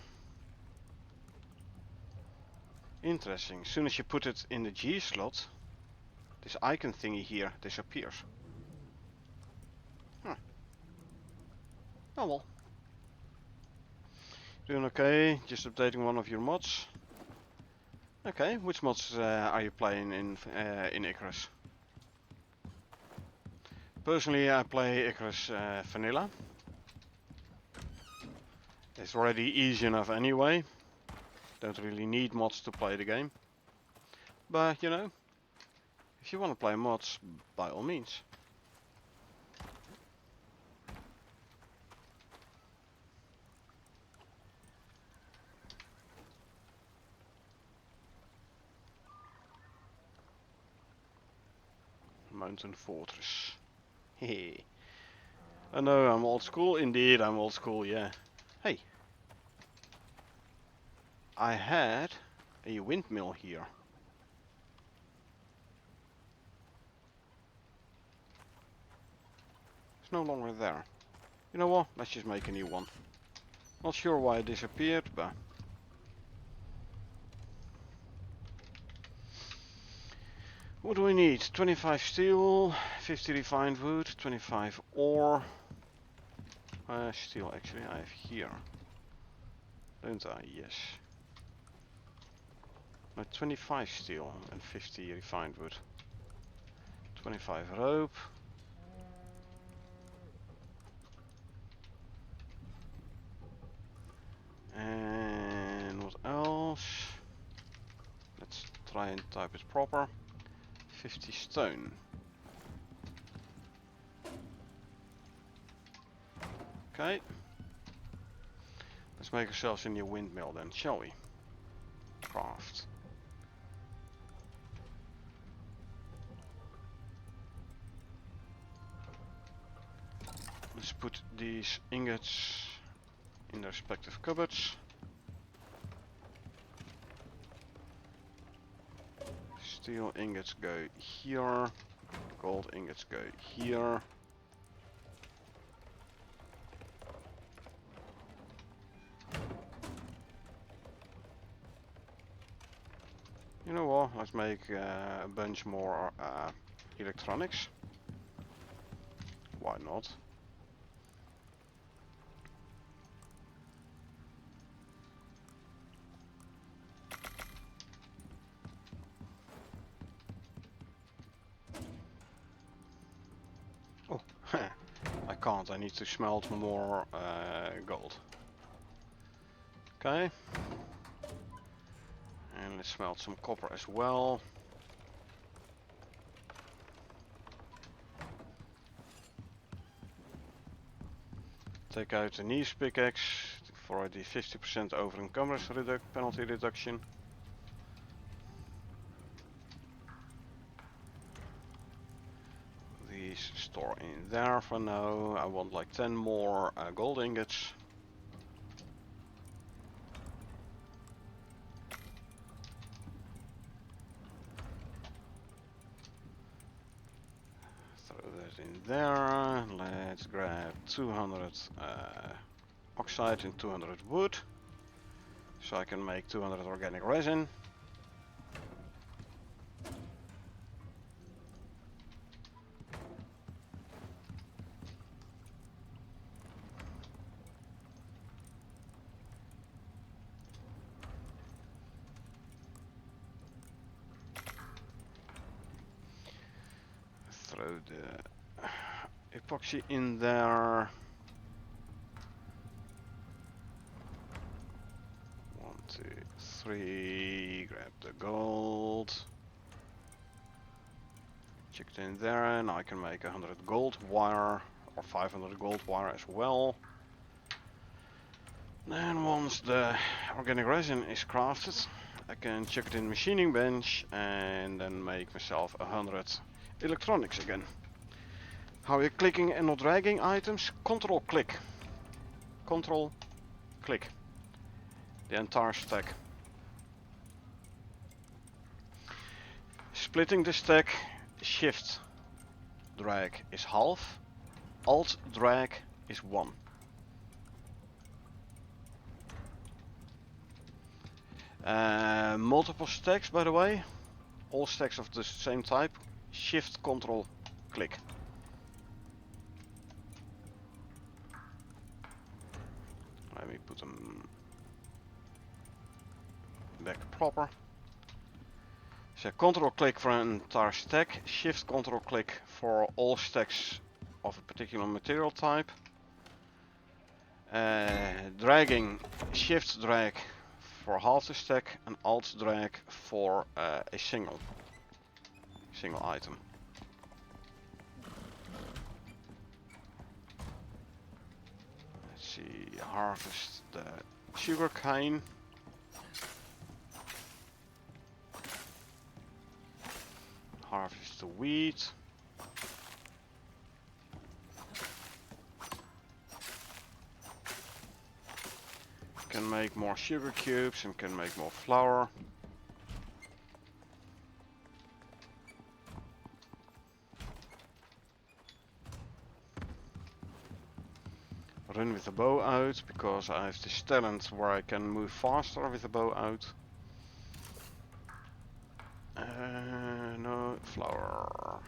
Interesting. As soon as you put it in the G slot, this icon thingy here disappears. Huh. Oh well. Doing okay, just updating one of your mods. Okay, which mods are you playing in Icarus? Personally, I play Icarus vanilla. It's already easy enough anyway. Don't really need mods to play the game. But you know, if you want to play mods, by all means. Mountain Fortress. Hehe. I know I'm old school. Indeed, I'm old school, yeah. Hey. I had a windmill here. It's no longer there. You know what? Let's just make a new one. Not sure why it disappeared, but... What do we need? 25 steel, 50 refined wood, 25 ore, Steel actually I have here. Don't I? Yes. No, 25 steel and 50 refined wood. 25 rope. And what else? Let's try and type it proper. 50 stone. Okay. Let's make ourselves a new windmill then, shall we? Craft. Let's put these ingots in their respective cupboards. Steel ingots go here. Gold ingots go here. You know what? Let's make a bunch more electronics. Why not? Oh, I can't. I need to smelt more gold. Okay. And let's smelt some copper as well. Take out the niche pickaxe for the 50% over encumbrance penalty reduction. These store in there for now. I want like 10 more gold ingots. Throw that in there. Let's grab 200 oxide and 200 wood. So I can make 200 organic resin. Throw the epoxy in there. 1, 2, 3. Grab the gold. Check it in there, and I can make 100 gold wire or 500 gold wire as well. Then once the organic resin is crafted, I can chuck it in machining bench and then make myself 100 electronics again. How are you clicking and not dragging items? Control click. Control click. The entire stack. Splitting the stack, shift drag is half, alt drag is 1. Multiple stacks, by the way, all stacks of the same type, shift control click. Let me put them back proper. So control click for an entire stack, shift control click for all stacks of a particular material type. Dragging, shift drag for half the stack and alt drag for a single item. Let's see, harvest the sugar cane. Harvest the wheat. Can make more sugar cubes and can make more flour. Run with the bow out because I have this talent where I can move faster with the bow out. No flour.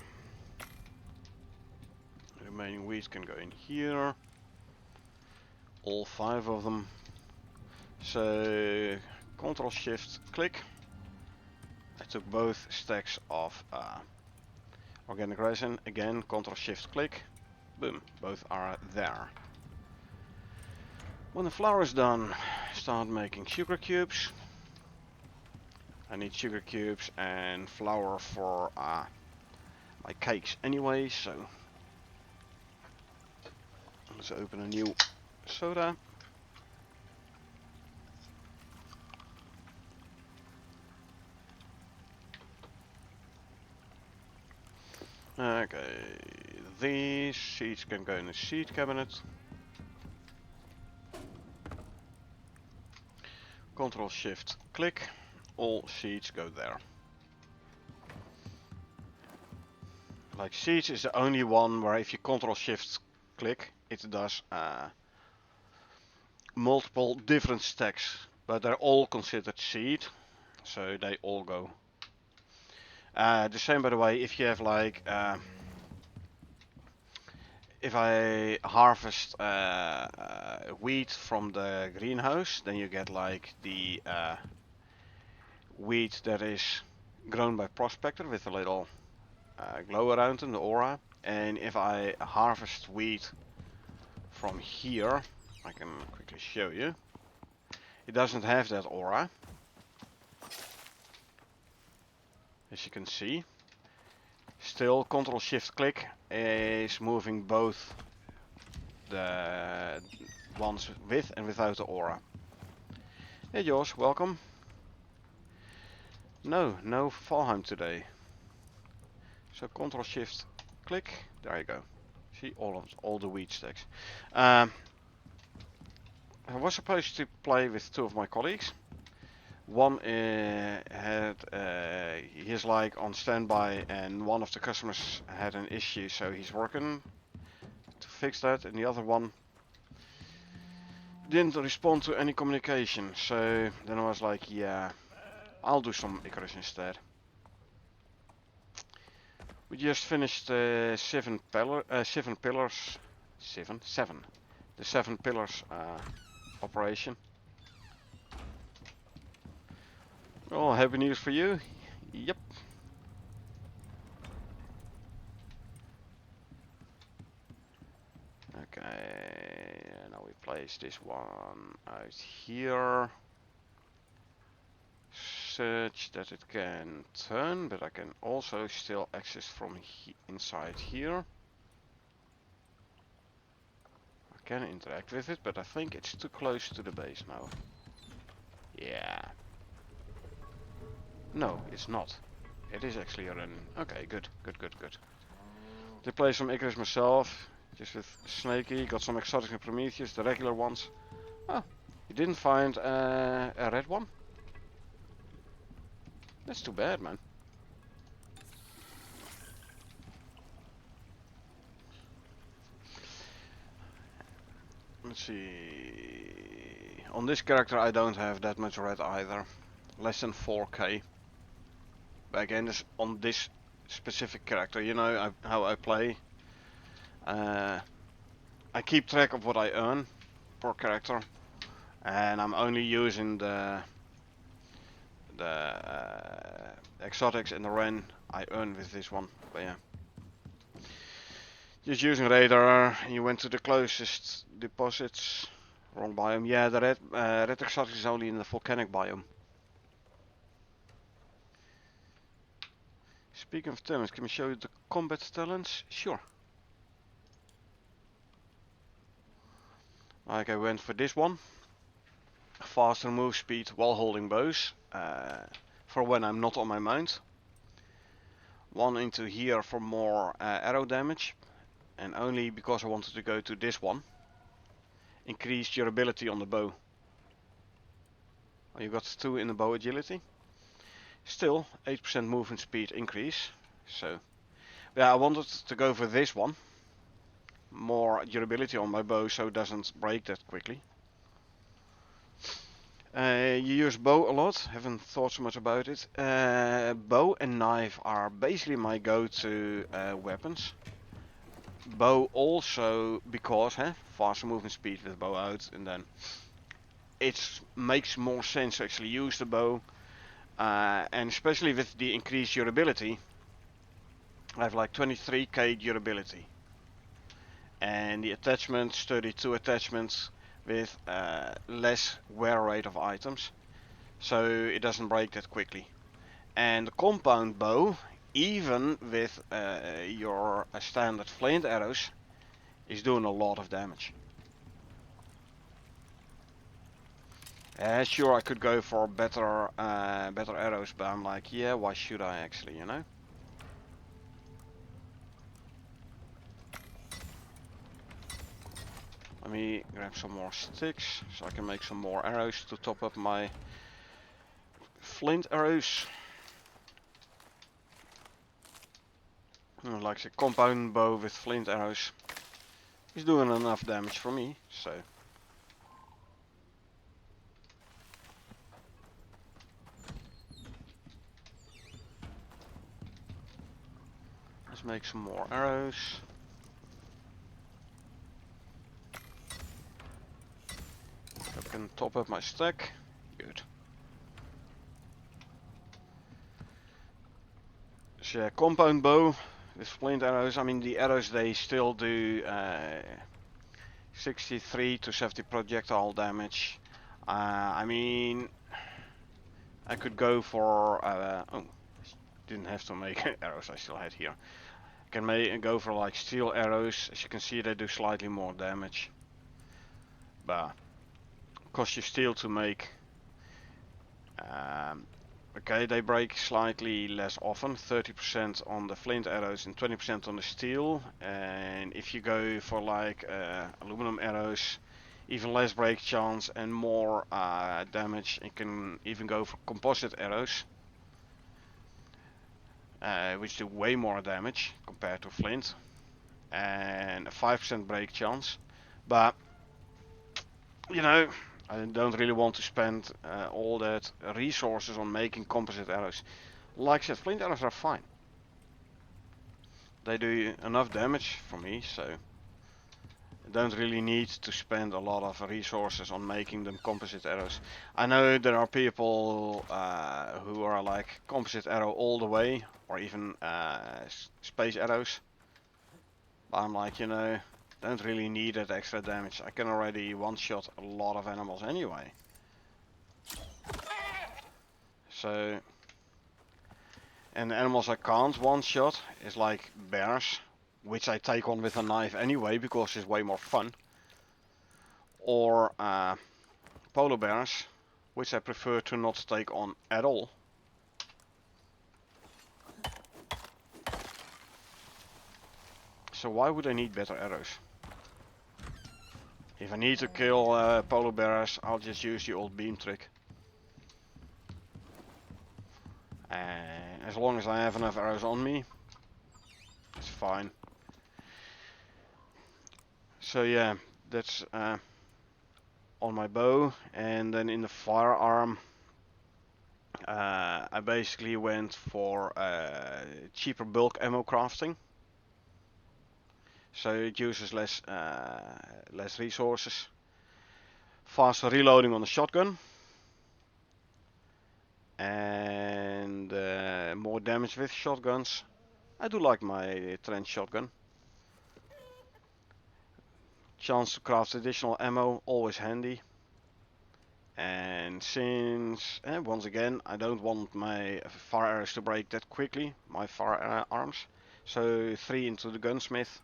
Remaining wheat can go in here. all 5 of them. So Control Shift click. I took both stacks of organic resin. Again, Control Shift click. Boom, both are there. When the flour is done, start making sugar cubes. I need sugar cubes and flour for my cakes anyway, so let's open a new soda. Okay, these seeds can go in the seed cabinet. Control Shift click, all seeds go there. Like seeds is the only one where if you Control Shift click, it does multiple different stacks, but they're all considered seed, so they all go. The same, by the way, if you have like if I harvest wheat from the greenhouse, then you get like the wheat that is grown by Prospector with a little glow around them, the aura. And if I harvest wheat from here, I can quickly show you. It doesn't have that aura, as you can see. Still, Control Shift click is moving both the ones with and without the aura. Hey Josh, welcome. No Valheim today. So Control Shift click, there you go. See all the wheat stacks. I was supposed to play with 2 of my colleagues. One he's like on standby, and one of the customers had an issue, so he's working to fix that, and the other one didn't respond to any communication. So then I was like, yeah, I'll do some Icarus instead. We just finished the 7 pillars operation. Oh, happy news for you. Yep. Okay, now we place this one out here, such that it can turn, but I can also still access from inside here. I can interact with it, but I think it's too close to the base now. Yeah. No, it's not. It is actually running. Okay, good. Did play some Icarus myself, just with Snakey. Got some exotics and Prometheus, the regular ones. Oh, you didn't find a red one? That's too bad, man. Let's see. On this character I don't have that much red either. Less than 4k. But again, on this specific character, you know how I play. I keep track of what I earn per character, and I'm only using the exotics and the Ren I earn with this one. But yeah, just using radar. You went to the closest deposits. Wrong biome. Yeah, the red exotic is only in the volcanic biome. Speaking of talents, can we show you the combat talents? Sure. Like I went for this one. Faster move speed while holding bows. For when I'm not on my mount. One into here for more arrow damage. And only because I wanted to go to this one. Increased durability on the bow. Oh, you got 2 in the bow agility. Still 8% movement speed increase. So yeah, I wanted to go for this one. More durability on my bow so it doesn't break that quickly. You use bow a lot, haven't thought so much about it. Bow and knife are basically my go-to weapons. bow also because faster movement speed with bow out, and then it makes more sense to actually use the bow, and especially with the increased durability. I have like 23k durability, and the attachments 32 attachments with less wear rate of items, so it doesn't break that quickly. And the compound bow, even with your standard flint arrows, is doing a lot of damage. Sure, I could go for better arrows, but I'm like, yeah, why should I actually, you know? Let me grab some more sticks so I can make some more arrows to top up my flint arrows. Like the compound bow with flint arrows is doing enough damage for me, so. Let's make some more arrows. I can top up my stack. Good. So yeah, compound bow with flint arrows. I mean, the arrows, they still do 63 to 70 projectile damage. I mean, I could go for oh, didn't have to make arrows I still had here. I can go for like steel arrows. As you can see, they do slightly more damage, but cost you steel to make. Okay, they break slightly less often, 30% on the flint arrows and 20% on the steel. And if you go for like aluminum arrows, even less break chance and more damage. You can even go for composite arrows, which do way more damage compared to flint, and a 5% break chance. But you know, I don't really want to spend all that resources on making composite arrows. Like I said, flint arrows are fine. They do enough damage for me, so I don't really need to spend a lot of resources on making them composite arrows. I know there are people who are like composite arrow all the way, or even space arrows. But I'm like, you know, don't really need that extra damage. I can already one-shot a lot of animals anyway. So, and the animals I can't one-shot is like bears, which I take on with a knife anyway because it's way more fun. Or polar bears, which I prefer to not take on at all. So why would I need better arrows? If I need to kill polar bears, I'll just use the old beam trick. And as long as I have enough arrows on me, it's fine. So yeah, that's on my bow. And then in the firearm, I basically went for cheaper bulk ammo crafting. So it uses less resources. Faster reloading on the shotgun. And more damage with shotguns. I do like my trench shotgun. Chance to craft additional ammo, always handy. And since, once again, I don't want my fire arrows to break that quickly, my firearms. So 3 into the gunsmith.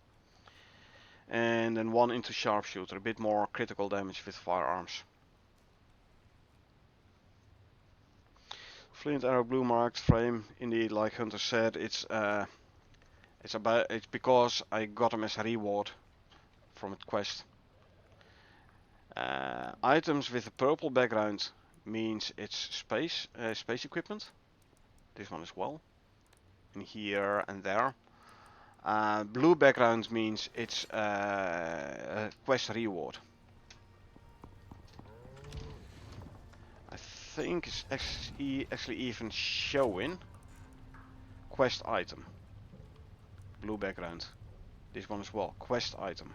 And then 1 into sharpshooter, a bit more critical damage with firearms. Flint arrow blue marked frame, indeed, like Hunter said, it's because I got them as a reward from a quest. Items with a purple background means it's space equipment. This one as well, in here and there. Blue background means it's a quest reward. I think it's actually even showing quest item. Blue background. this one as well. Quest item.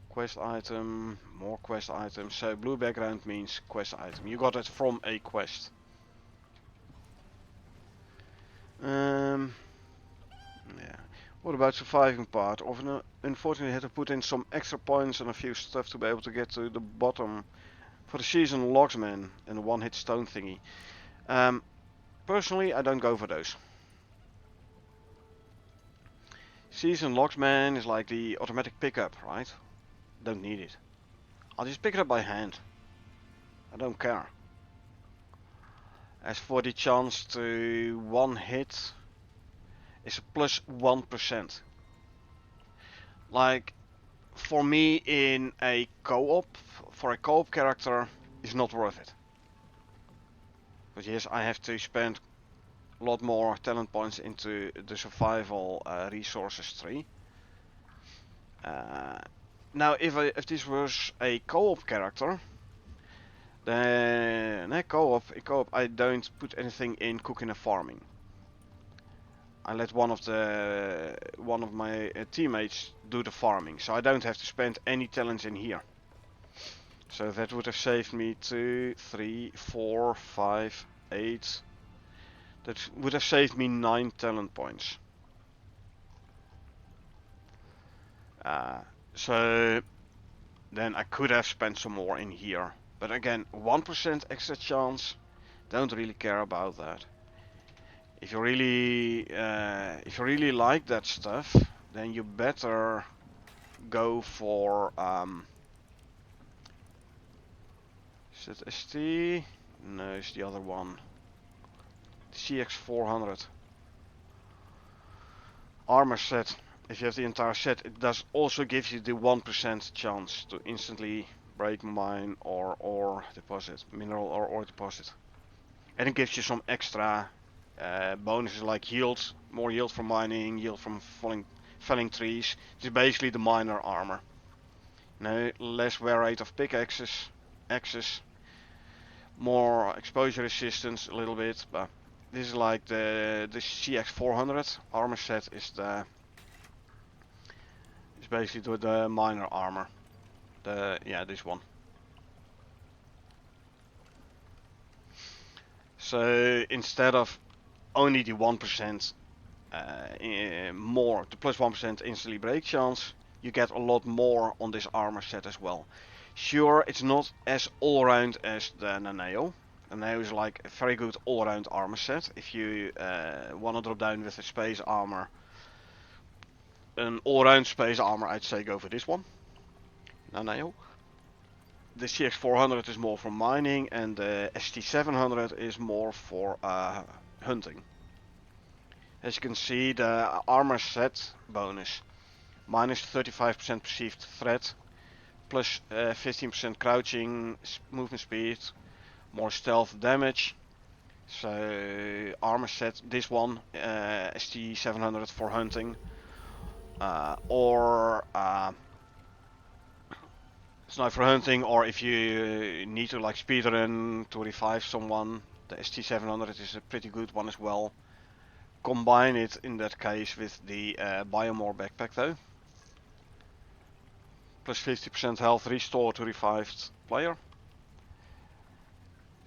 Quest item, more quest items. So blue background means quest item. You got it from a quest. Yeah. What about surviving part? Unfortunately, had to put in some extra points and a few stuff to be able to get to the bottom for the season logsman and the one-hit stone thingy. Personally, I don't go for those. Season logsman is like the automatic pickup, right? Don't need it. I'll just pick it up by hand. I don't care. As for the chance to one hit, it's a plus 1%. Like, for me in a co-op, for a co-op character, it's not worth it. But yes, I have to spend a lot more talent points into the survival resources tree. Now, if this was a co-op character, then in co-op I don't put anything in cooking and farming. I let one of my teammates do the farming, so I don't have to spend any talents in here. So that would have saved me 2, 3, 4, 5, 8. That would have saved me 9 talent points. So then I could have spent some more in here. But again, 1% extra chance, don't really care about that. If you really like that stuff, then you better go for is it ST? No, it's the other one. CX400 armor set. If you have the entire set, it does also give you the 1% chance to instantly break mine or ore deposit, mineral or ore deposit, and it gives you some extra bonuses like yield, more yield from mining, yield from felling trees. It's basically the miner armor. No, less wear rate of pickaxes, axes, more exposure resistance a little bit, but this is like the CX400 armor set is basically the miner armor. This one. So instead of only the 1% more, the plus 1% instantly break chance, you get a lot more on this armor set as well. Sure, it's not as all-round as the Naneo. Naneo is like a very good all-round armor set. If you want to drop down with a space armor, an all-round space armor, I'd say go for this one, Naneo. The CX400 is more for mining, and the ST700 is more for hunting. As you can see, the armor set bonus minus 35% perceived threat, plus 15% crouching movement speed, more stealth damage. So armor set, this one, ST700 for hunting, or sniper hunting, or if you need to like speedrun to revive someone, the ST700 is a pretty good one as well. Combine it in that case with the Biomore backpack though. Plus 50% health restore to revived player.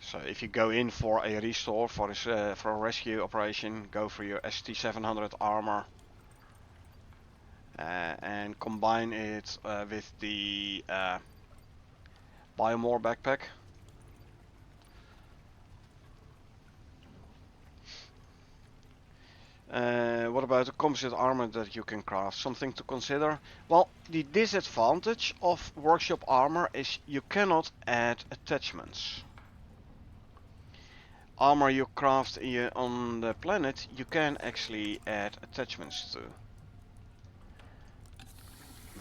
So if you go in for a restore for a rescue operation, go for your ST700 armor and combine it with the Biomore backpack. What about the composite armor that you can craft? Something to consider? Well, the disadvantage of workshop armor is you cannot add attachments. Armor you craft on the planet, you can actually add attachments to.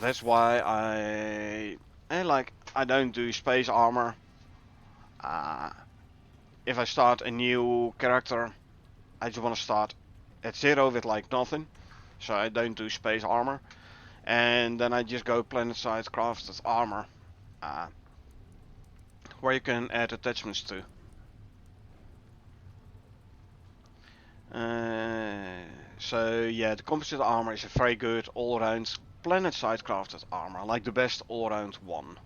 That's why I don't do space armor. If I start a new character, I just want to start at 0 with like nothing, so I don't do space armor, and then I just go planet side crafted armor, where you can add attachments to. So So yeah, the composite armor is a very good all-round planet-side crafted armor, like the best all-round one.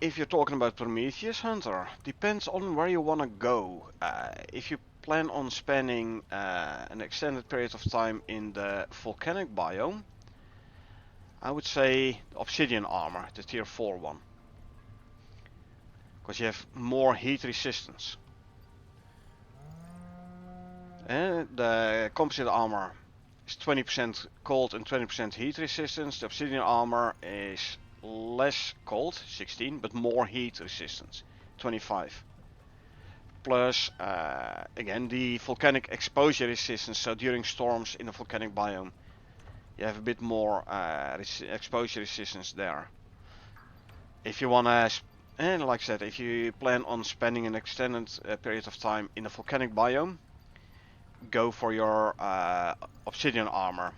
If you're talking about Prometheus Hunter, depends on where you want to go. If you plan on spending an extended period of time in the volcanic biome, I would say Obsidian armor, the tier 4 one. Because you have more heat resistance. The composite armor is 20% cold and 20% heat resistance. The obsidian armor is less cold, 16, but more heat resistance, 25. Plus, again, the volcanic exposure resistance, so during storms in the volcanic biome, you have a bit more exposure resistance there. If you want to, and like I said, if you plan on spending an extended period of time in the volcanic biome, go for your obsidian armor.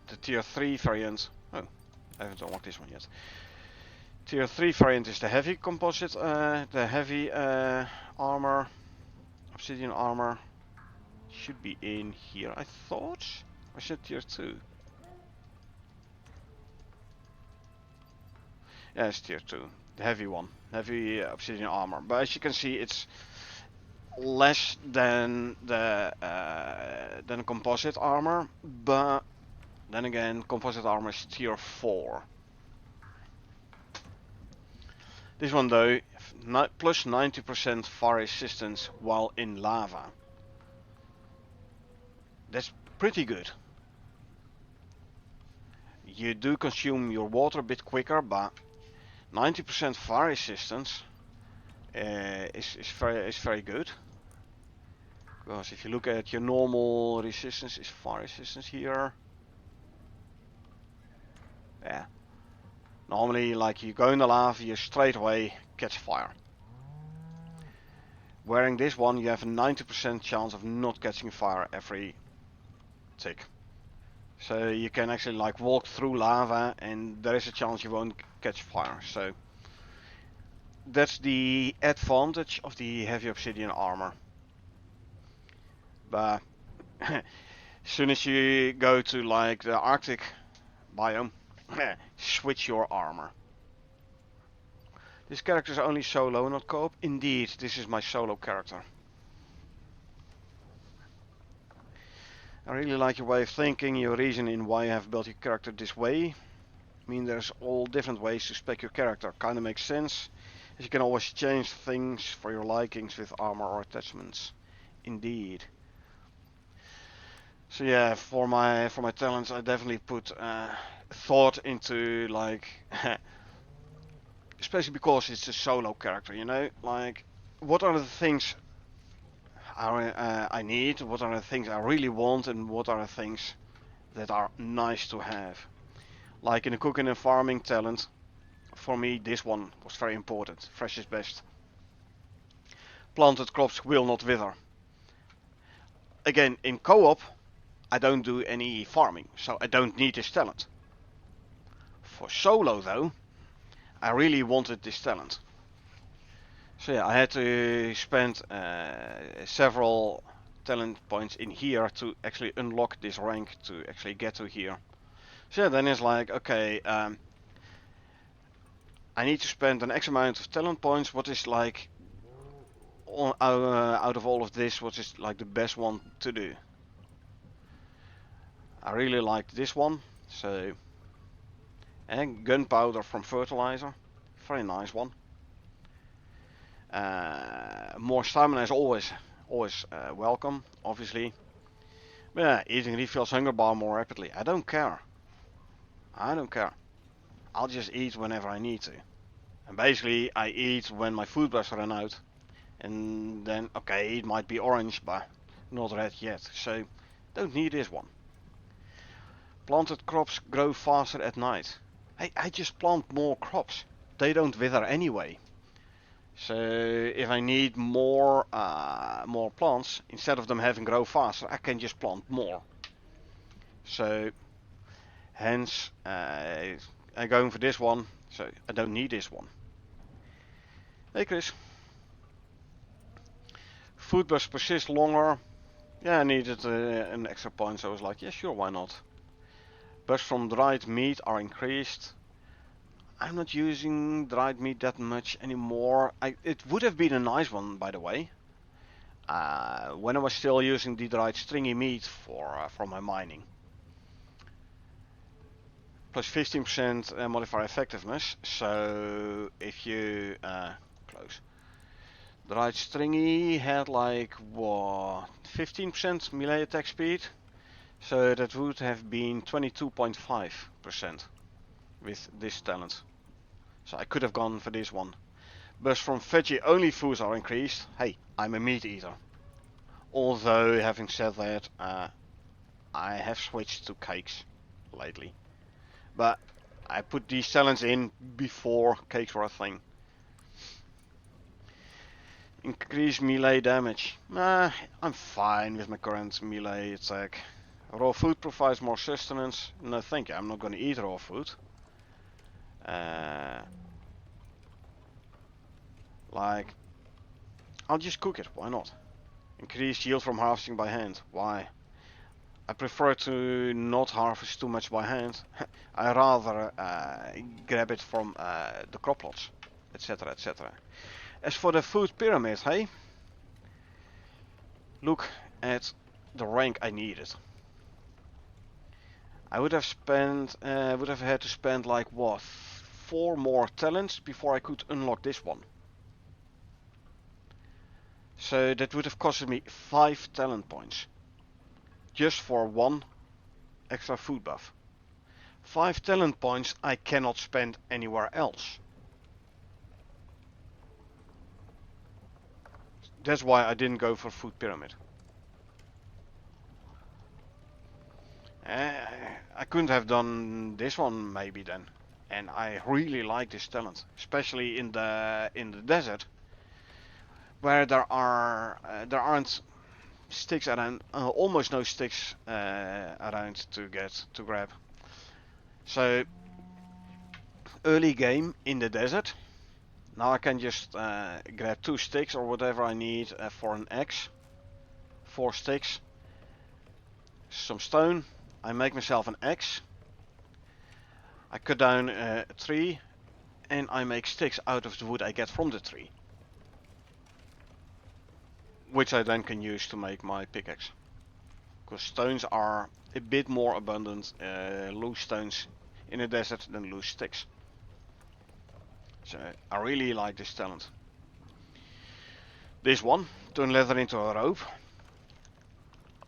The tier 3 variant. Oh, I haven't unlocked this one yet. Tier 3 variant is the heavy composite, the heavy armor. Obsidian armor should be in here, I thought. Or is it tier 2? Yeah, it's tier 2. The heavy one. Heavy obsidian armor. But as you can see, it's less than the composite armor, but then again, composite armor is tier 4. This one though, plus 90% fire resistance while in lava. That's pretty good. You do consume your water a bit quicker, but 90% fire resistance is very good. Because if you look at your normal resistance, is fire resistance here? Yeah. Normally, like you go in the lava, you straight away catch fire. Wearing this one, you have a 90% chance of not catching fire every tick. So you can actually like walk through lava and there is a chance you won't catch fire. So that's the advantage of the heavy obsidian armor. But as soon as you go to like the Arctic biome, switch your armor. This character is only solo, not co-op. Indeed, this is my solo character. I really like your way of thinking, your reasoning why you have built your character this way. I mean, there's all different ways to spec your character. Kinda makes sense, as you can always change things for your likings with armor or attachments. Indeed. So yeah, for my talents, I definitely put thought into like, especially because it's a solo character. You know, like what are the things I need? What are the things I really want, and what are the things that are nice to have? Like in the cooking and farming talent, for me this one was very important. Fresh is best. Planted crops will not wither. Again, in co-op, I don't do any farming, so I don't need this talent. For solo though, I really wanted this talent. So yeah, I had to spend several talent points in here to actually unlock this rank to actually get to here. So yeah, then it's like, okay, I need to spend an X amount of talent points. What is like, out of all of this, what is like the best one to do? I really liked this one, so, and gunpowder from fertilizer, very nice one. More stamina is always welcome, obviously. But yeah, eating refills hunger bar more rapidly. I don't care. I don't care. I'll just eat whenever I need to. And basically, I eat when my food buffs run out. And then, okay, it might be orange, but not red yet. So, don't need this one. Planted crops grow faster at night. Hey, I just plant more crops. They don't wither anyway. So if I need more plants, instead of them having grow faster, I can just plant more. So hence I'm going for this one. So I don't need this one. Hey Chris. Food buffs persist longer. Yeah, I needed an extra point, so I was like, yeah, sure, why not? Bursts from dried meat are increased. I'm not using dried meat that much anymore. It would have been a nice one, by the way. When I was still using the dried stringy meat for my mining. Plus 15% modifier effectiveness. So if you close. Dried stringy had like what 15% melee attack speed. So that would have been 22.5% with this talent. So I could have gone for this one. But from veggie only foods are increased. Hey, I'm a meat eater. Although having said that, I have switched to cakes lately. But I put these talents in before cakes were a thing. Increase melee damage. I'm fine with my current melee attack. Raw food provides more sustenance. No thank you, I'm not gonna eat raw food. Like, I'll just cook it, why not? Increase yield from harvesting by hand. Why? I prefer to not harvest too much by hand. I rather grab it from the crop plots, etc, etc. As for the food pyramid, hey? Look at the rank I needed. I would have had to spend like what, 4 more talents before I could unlock this one. So that would have costed me 5 talent points. Just for 1 extra food buff. 5 talent points I cannot spend anywhere else. That's why I didn't go for food pyramid. I couldn't have done this one maybe then. And I really like this talent, especially in the desert, where there aren't sticks around, almost no sticks around to grab. So early game in the desert. Now I can just grab 2 sticks or whatever I need for an axe. 4 sticks, some stone. I make myself an axe. I cut down a tree and I make sticks out of the wood I get from the tree, which I then can use to make my pickaxe. Because stones are a bit more abundant, loose stones in the desert than loose sticks. So I really like this talent. This one, turn leather into a rope.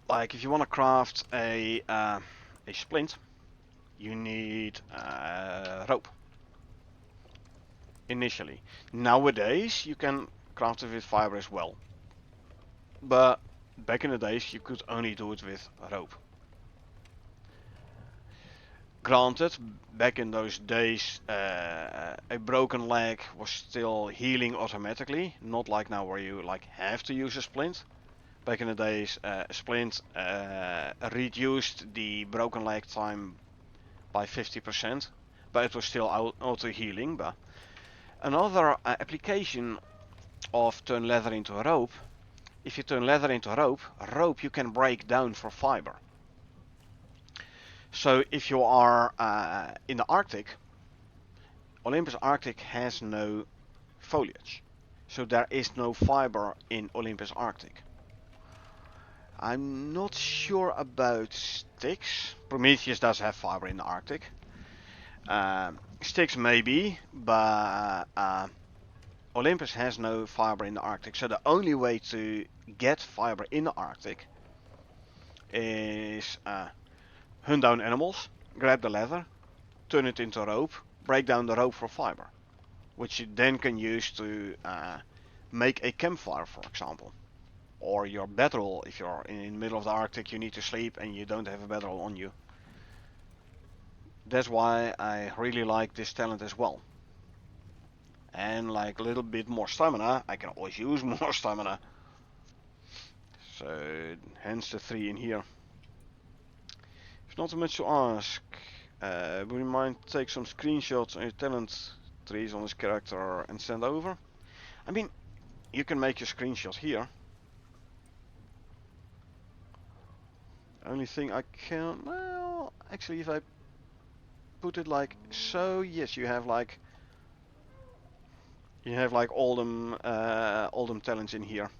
Like if you want to craft a splint, you need rope. Initially. Nowadays you can craft it with fiber as well. But back in the days you could only do it with rope. Granted, back in those days a broken leg was still healing automatically, not like now where you like have to use a splint. Back in the days a splint reduced the broken leg time by 50%, but it was still auto healing. But another application of turn leather into a rope, if you turn leather into a rope you can break down for fiber. So if you are in the Arctic, Olympus Arctic has no foliage. So there is no fiber in Olympus Arctic. I'm not sure about sticks. Prometheus does have fiber in the Arctic. Sticks maybe, but Olympus has no fiber in the Arctic. So the only way to get fiber in the Arctic is hunt down animals, grab the leather, turn it into rope, break down the rope for fiber, which you then can use to make a campfire, for example. Or your bedroll, if you're in the middle of the Arctic, you need to sleep and you don't have a bedroll on you. That's why I really like this talent as well. And like a little bit more stamina, I can always use more stamina. So hence the 3 in here. It's not too much to ask. Would you mind take some screenshots on your talent trees on this character and send over? I mean, you can make your screenshot here. Only thing I can, well, actually if I put it like so, yes, you have like all them talents in here.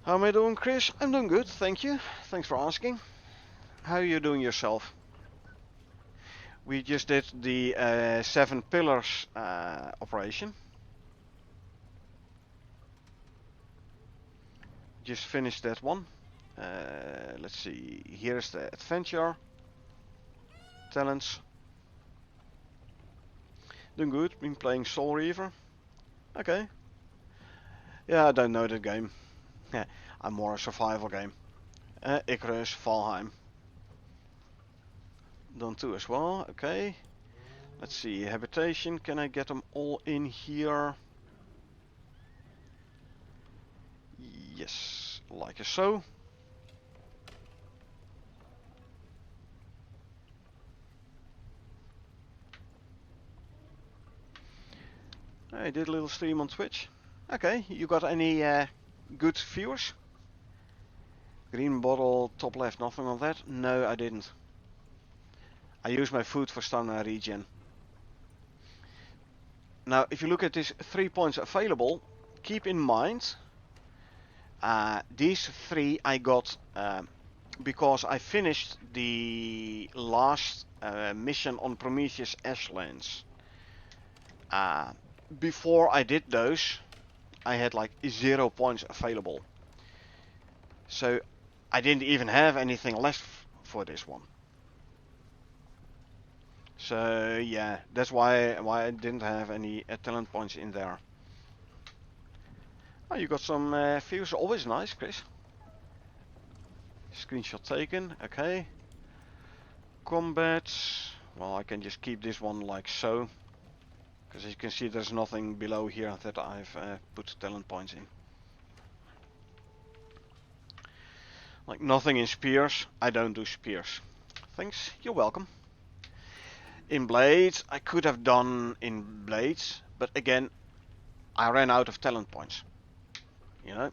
How am I doing, Chris? I'm doing good, thank you. Thanks for asking. How are you doing yourself? We just did the 7 pillars operation. Just finished that one. Let's see, here's the adventure talents. Doing good, been playing Soul Reaver. Okay. Yeah, I don't know that game. Yeah, I'm more a survival game. Icarus, Valheim. Done 2 as well, okay. Let's see, habitation, can I get them all in here? Yes, like so. I did a little stream on Twitch. Okay, you got any good viewers? Green bottle, top left, nothing on that? No, I didn't. I use my food for stamina regen. Now, if you look at these 3 points available, keep in mind, these 3 I got because I finished the last mission on Prometheus Ashlands. Before I did those, I had like 0 points available. So I didn't even have anything left for this one. So yeah, that's why I didn't have any talent points in there. Oh, you got some views, always nice, Chris. Screenshot taken, okay. Combat, well, I can just keep this one like so. Because as you can see, there's nothing below here that I've put talent points in. Like nothing in spears, I don't do spears. Thanks, you're welcome. In blades, I could have done in blades, but again, I ran out of talent points. You know?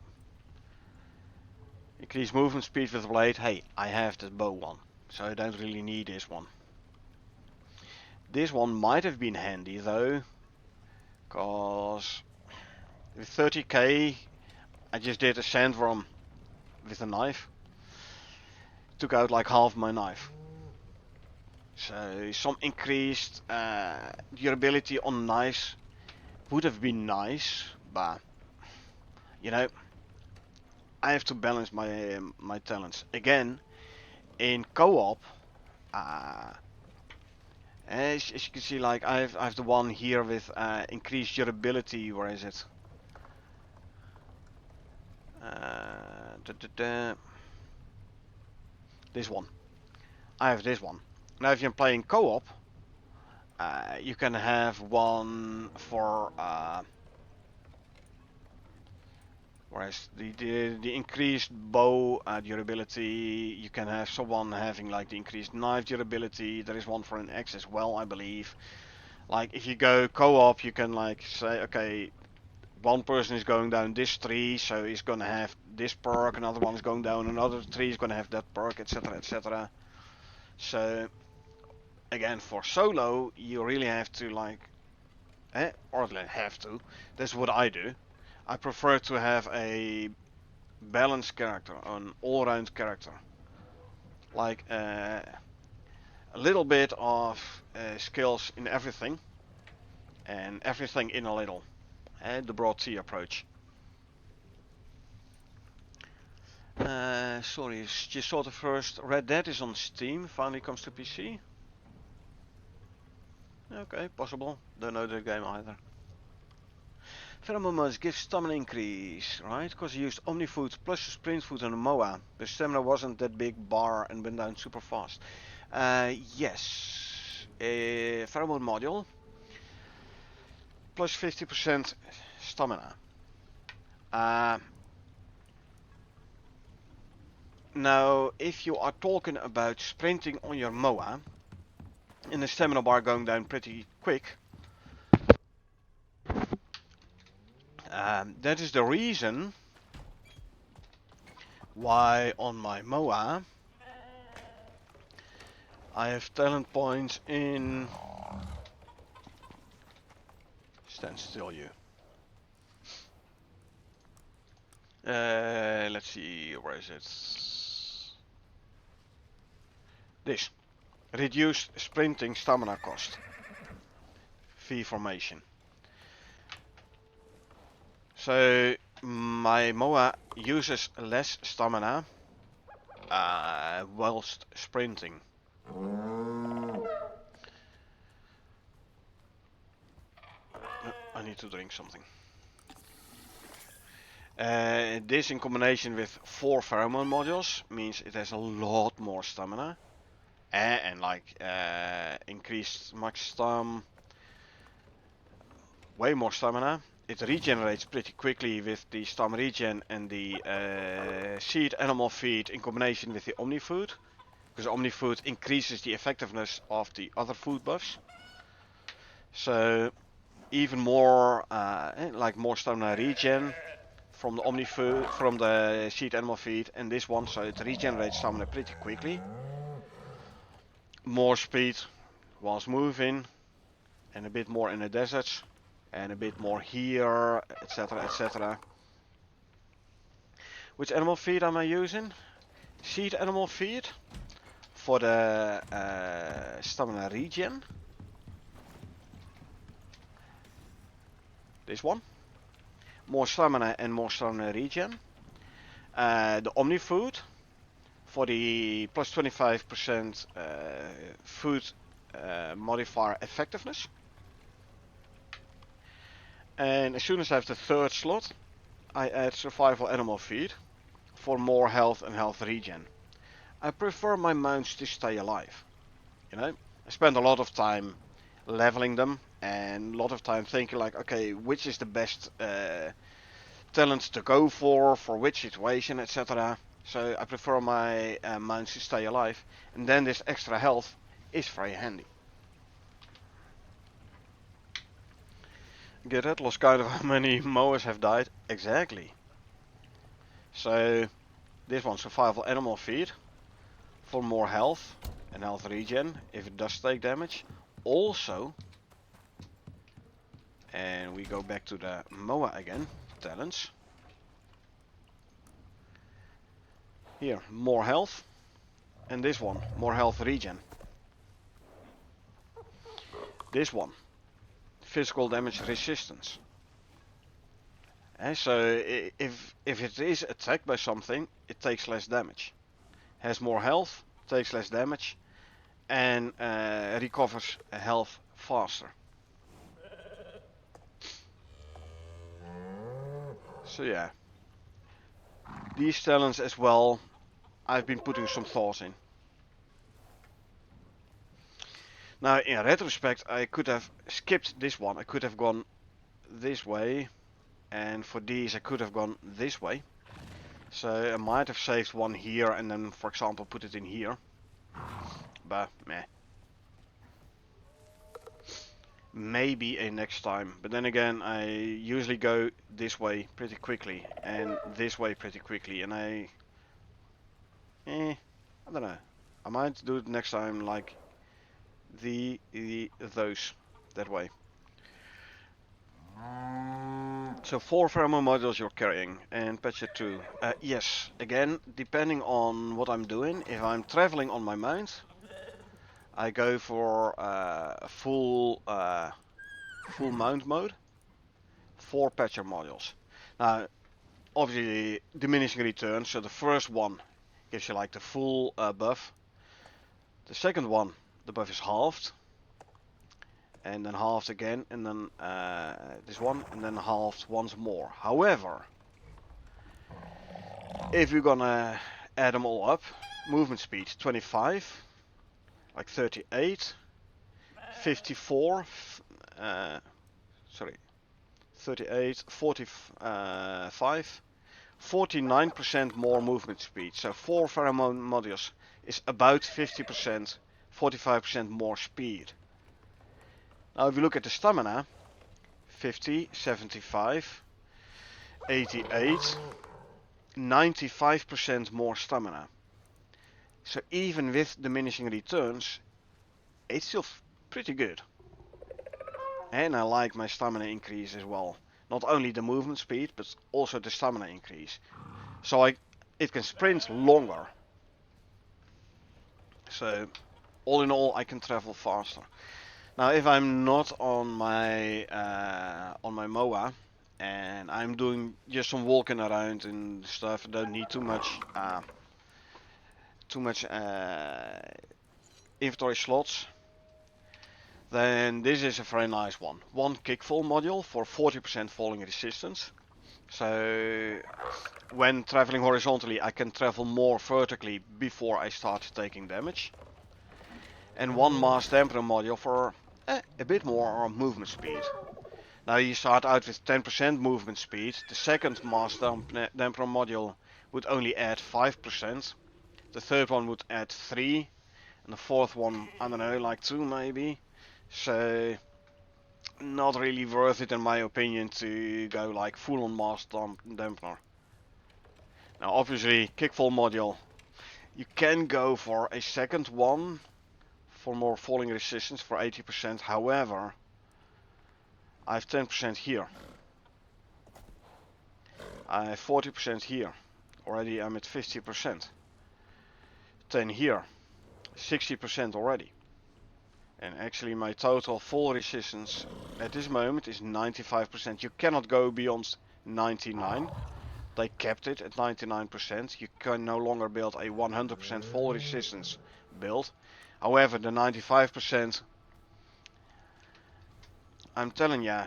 Increase movement speed with the blade, hey, I have the bow one, so I don't really need this one. This one might have been handy though, cause with 30k I just did a sandworm with a knife. Took out like half my knife. So some increased durability on knives would have been nice, but you know, I have to balance my my talents. Again, in co-op, as you can see, like I have the one here with increased durability. Where is it? This one. I have this one. Now, if you're playing co-op, you can have one for whereas the increased bow durability, you can have someone having like the increased knife durability. There is one for an axe as well, I believe. Like if you go co-op, you can like say, okay, one person is going down this tree, so he's gonna have this perk. Another one is going down another tree, is gonna have that perk, etc., etc. So again, for solo, you really have to like, or have to. That's what I do. I prefer to have a balanced character, an all-round character, like a little bit of skills in everything, and everything in a little. The broad T approach. Sorry, just saw the first Red Dead is on Steam. Finally comes to PC. Okay, possible. Don't know the game either. Pheromone must give stamina increase, right? Because he used Omnifood plus Sprint Food on the MOA. The stamina wasn't that big bar and went down super fast. Yes. Pheromone module. Plus 50% stamina. Now, if you are talking about sprinting on your MOA, and the stamina bar going down pretty quick, that is the reason Why on my MOA I have talent points in... Stand still, you. Let's see, where is it? This. Reduced sprinting stamina cost. V formation. So my MOA uses less stamina whilst sprinting. I need to drink something. This in combination with 4 pheromone modules means it has a lot more stamina and like increased max stam, way more stamina. It regenerates pretty quickly with the stam regen and the seed animal feed in combination with the omni food, because omni food increases the effectiveness of the other food buffs. So even more like more stamina regen from the omni food, from the seed animal feed, and this one, so it regenerates stamina pretty quickly. More speed whilst moving, and a bit more in the deserts, and a bit more here, etc, etc. Which animal feed am I using? Seed animal feed for the stamina regen. This one. More stamina and more stamina regen. The omni food for the plus 25% food modifier effectiveness. And as soon as I have the third slot, I add survival animal feed for more health and health regen. I prefer my mounts to stay alive. You know, I spend a lot of time leveling them and a lot of time thinking like, okay, which is the best talent to go for which situation, etc. So I prefer my mounts to stay alive, and then this extra health is very handy. Get it? Lost count of how many mowers have died? Exactly. So this one, survival animal feed for more health and health regen if it does take damage. Also, and we go back to the MOA again, talents. Here, more health, and this one, more health regen. This one, physical damage resistance. And so if it is attacked by something, it takes less damage. Has more health, takes less damage, and recovers health faster. So yeah, these talents as well, I've been putting some thought in. Now in retrospect, I could have skipped this one. I could have gone this way, and for these I could have gone this way. So I might have saved one here and then, for example, put it in here. But meh. Maybe a next time. But then again, I usually go this way pretty quickly and this way pretty quickly, and I don't know. I might do it next time like those that way. So 4 pheromone modules you're carrying, and patch 2. Yes, again, depending on what I'm doing. If I'm traveling on my mount, I go for full mount mode. 4 patcher modules. Now, obviously diminishing returns. So the first one gives you like the full buff. The second one, the buff is halved, and then halved again, and then this one, and then halved once more. However, if you're gonna add them all up, movement speed 25, like 38, 54, 38, 45, 49% more movement speed. So 4 pheromone modules is about 50%, 45% more speed. Now if you look at the stamina, 50, 75, 88, 95% more stamina. So even with diminishing returns, it's still pretty good. And I like my stamina increase as well. Not only the movement speed, but also the stamina increase. So it can sprint longer. So all in all, I can travel faster. Now, if I'm not on my MOA and I'm doing just some walking around and stuff, I don't need too much inventory slots, then this is a very nice one. One kickfall module for 40% falling resistance. So when traveling horizontally, I can travel more vertically before I start taking damage. And one mass dampener module for a bit more movement speed. Now you start out with 10% movement speed. The second mass dampener module would only add 5%. The third one would add 3. And the fourth one, I don't know, like 2 maybe. So not really worth it in my opinion to go like full on mass dampener. Now obviously kickfall module, you can go for a second one for more falling resistance for 80%. However, I have 10% here. I have 40% here. Already I'm at 50%. 10 here. 60% already. And actually my total fall resistance at this moment is 95%. You cannot go beyond 99. They kept it at 99%. You can no longer build a 100% fall resistance build. However, the 95%, I'm telling you,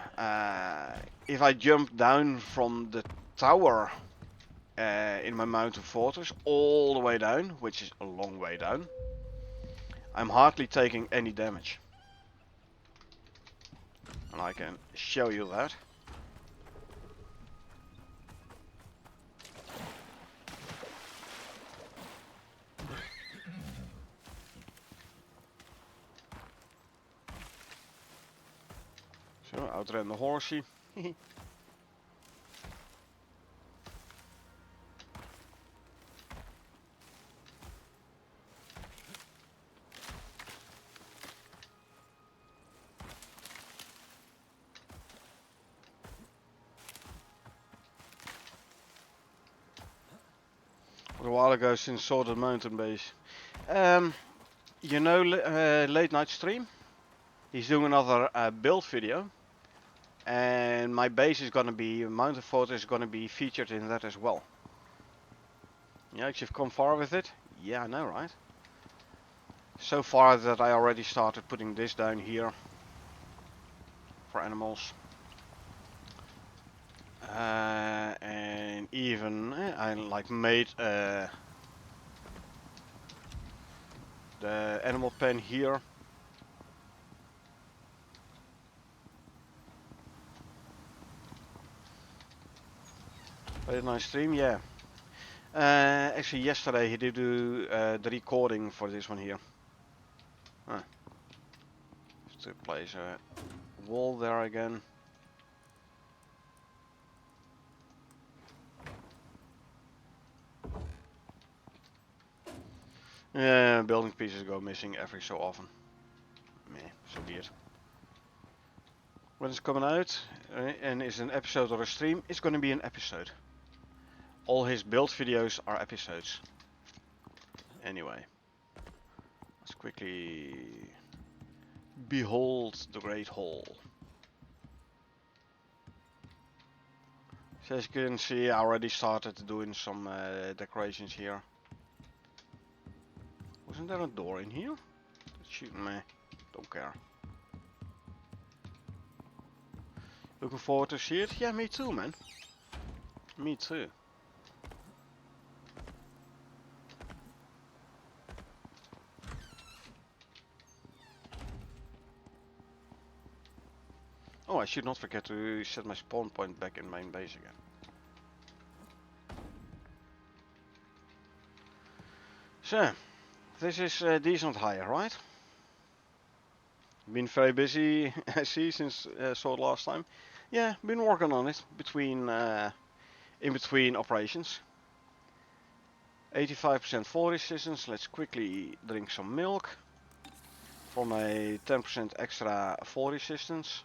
if I jump down from the tower in my mountain fortress all the way down, which is a long way down, I'm hardly taking any damage. And I can show you that. Zo, outran de horsey. A while ago since saw the mountain base. You know Late Night Stream? He's doing another build video. And my base is gonna be, mountain fortress is gonna be featured in that as well. Yeah, you've come far with it? Yeah, I know, right? So far that I already started putting this down here for animals. And even I like made the animal pen here. Very nice stream, yeah. Actually, yesterday he did do the recording for this one here. Just to place a wall there again. Yeah, building pieces go missing every so often. Meh, so be it. When it's coming out and is an episode or a stream, it's going to be an episode. All his build videos are episodes. Anyway, let's quickly behold the Great Hall. So as you can see, I already started doing some decorations here. Wasn't there a door in here? Shooting me. Don't care. Looking forward to see it? Yeah, me too, man. Me too. Oh, I should not forget to set my spawn point back in main base again. So, this is decent higher, right? Been very busy, I see, since saw it last time. Yeah, been working on it between in between operations. 85% fall resistance. Let's quickly drink some milk from a 10% extra fall resistance.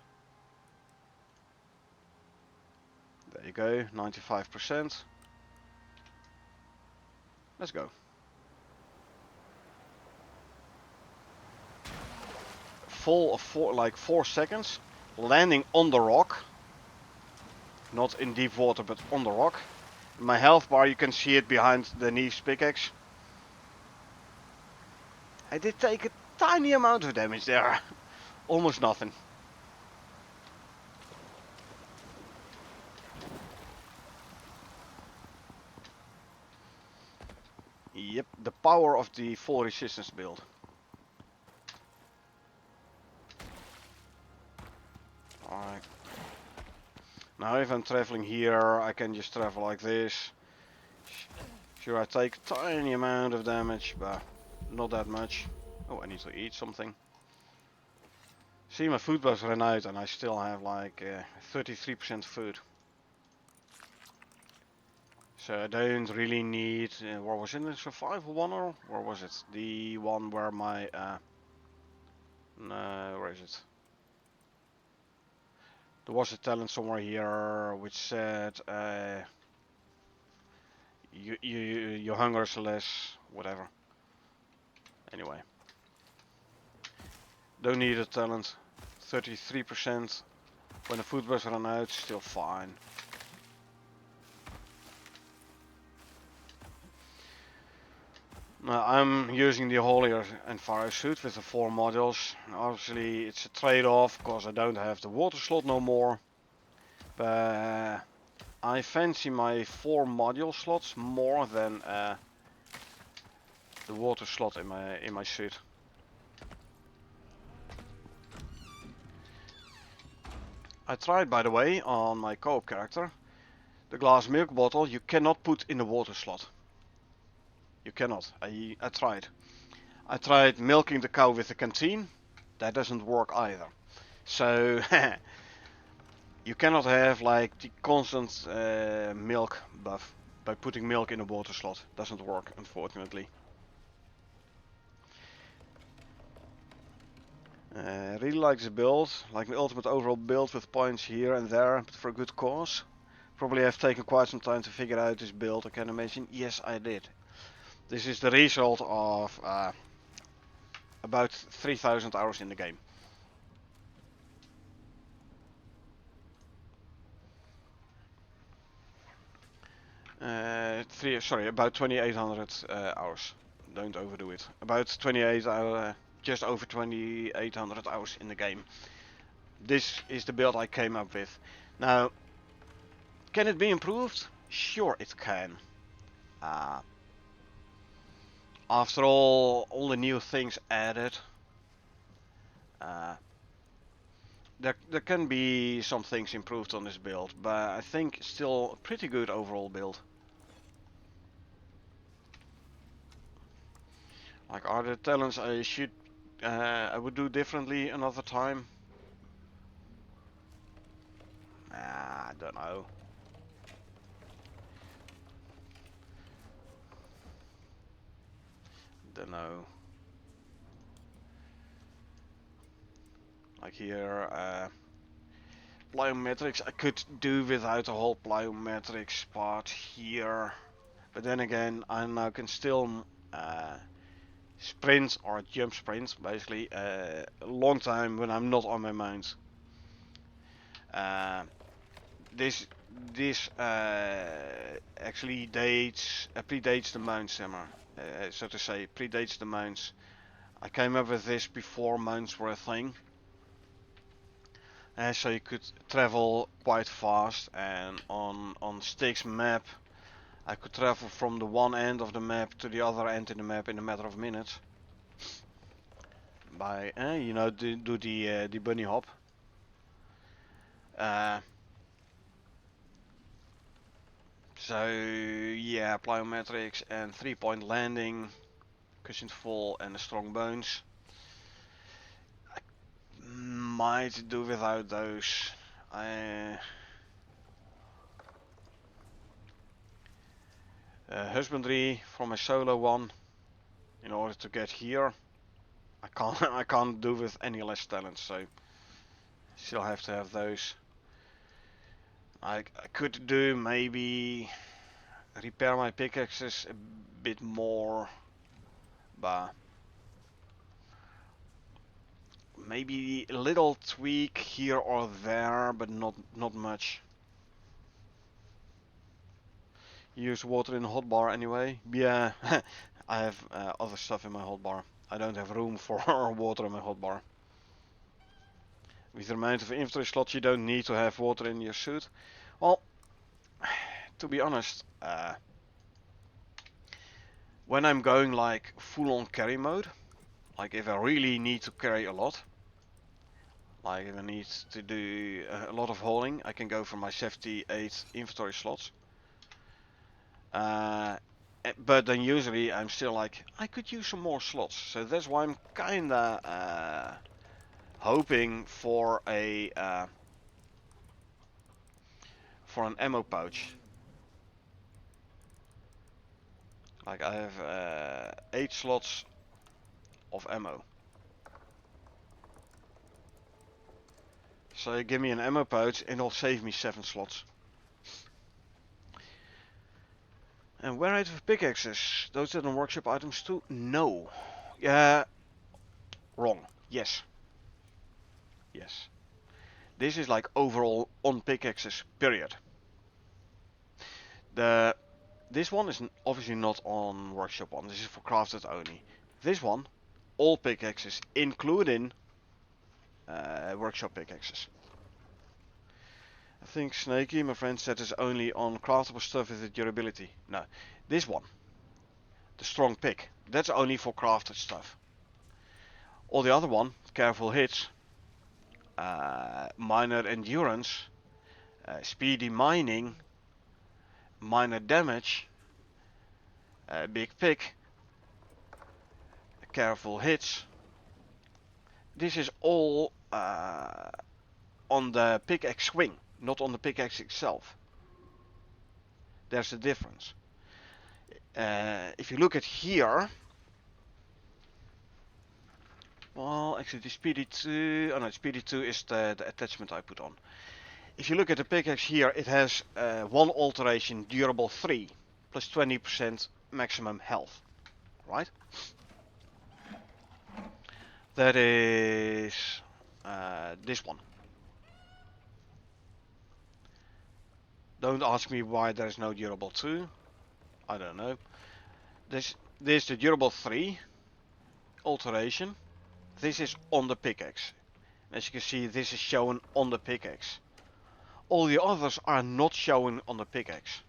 There you go, 95%. Let's go. Fall of like 4 seconds. Landing on the rock. Not in deep water, but on the rock. My health bar, you can see it behind the Neve's pickaxe. I did take a tiny amount of damage there. Almost nothing. Yep, the power of the fall resistance build. Alright. Now if I'm traveling here, I can just travel like this. Sure, I take a tiny amount of damage, but not that much. Oh, I need to eat something. See, my food was ran out and I still have like 33% food. So I don't really need, what was in the survival one, or was it? The one where my, no, where is it? There was a talent somewhere here which said, your hunger is less, whatever. Anyway. Don't need a talent. 33%. When the food was run out, still fine. I'm using the Holier and Fire suit with the 4 modules. Obviously it's a trade-off because I don't have the water slot no more. But I fancy my 4 module slots more than the water slot in my suit. I tried, by the way, on my co-op character. The glass milk bottle you cannot put in the water slot. You cannot. I tried. I tried milking the cow with the canteen. That doesn't work either. So you cannot have like the constant milk buff by putting milk in a water slot. Doesn't work, unfortunately. Really like the build, like the ultimate overall build with points here and there, but for a good cause. Probably have taken quite some time to figure out this build, I can imagine. Yes, I did. This is the result of about 3,000 hours in the game. About 2,800 hours. Don't overdo it. About 28 hours, just over 2,800 hours in the game. This is the build I came up with. Now, can it be improved? Sure, it can. After all the new things added, there can be some things improved on this build, but I think still a pretty good overall build. Like, are there talents I would do differently another time? I don't know. Don't know. Like here, plyometrics I could do without the whole plyometrics part here. But then again, I now can still sprint or jump sprint, basically, a long time when I'm not on my mount. This actually predates the mount simmer, so to say, predates the mounts. I came up with this before mounts were a thing. So you could travel quite fast, and on Styx map I could travel from the one end of the map to the other end in the map in a matter of minutes. By do the bunny hop. So yeah, plyometrics and 3-point landing, cushioned fall and the strong bones. I might do without those. Husbandry from a solo one in order to get here. I can't I can't do with any less talents, so still have to have those. I could do maybe repair my pickaxes a bit more, but maybe a little tweak here or there, but not much. Use water in the hotbar anyway. Yeah, I have other stuff in my hotbar. I don't have room for water in my hotbar. With the amount of inventory slots you don't need to have water in your suit. Well, to be honest, when I'm going like full on carry mode, like if I really need to carry a lot, like if I need to do a lot of hauling, I can go for my 78 inventory slots. But then usually I'm still like, I could use some more slots. So that's why I'm kinda hoping for an ammo pouch. Like I have 8 slots of ammo. So give me an ammo pouch and it'll save me 7 slots. And where I have pickaxes? Those are the workshop items too? No. Yeah. Wrong. Yes. Yes. This is like overall on pickaxes, period. This one is obviously not on workshop one. This is for crafted only. This one, all pickaxes, including workshop pickaxes. I think Snaky, my friend, said is only on craftable stuff with the durability. No, this one, the strong pick, that's only for crafted stuff. All the other one, careful hits, minor endurance, speedy mining, minor damage, big pick, careful hits. This is all on the pickaxe swing, not on the pickaxe itself. There's a difference. If you look at here, well, actually the speedy 2, oh no, speedy 2 is the attachment I put on. If you look at the pickaxe here, it has one alteration, durable 3, plus 20% maximum health, right? That is this one. Don't ask me why there is no durable 2. I don't know. This is the durable 3 alteration. This is on the pickaxe. As you can see, this is shown on the pickaxe. All the others are not shown on the pickaxe.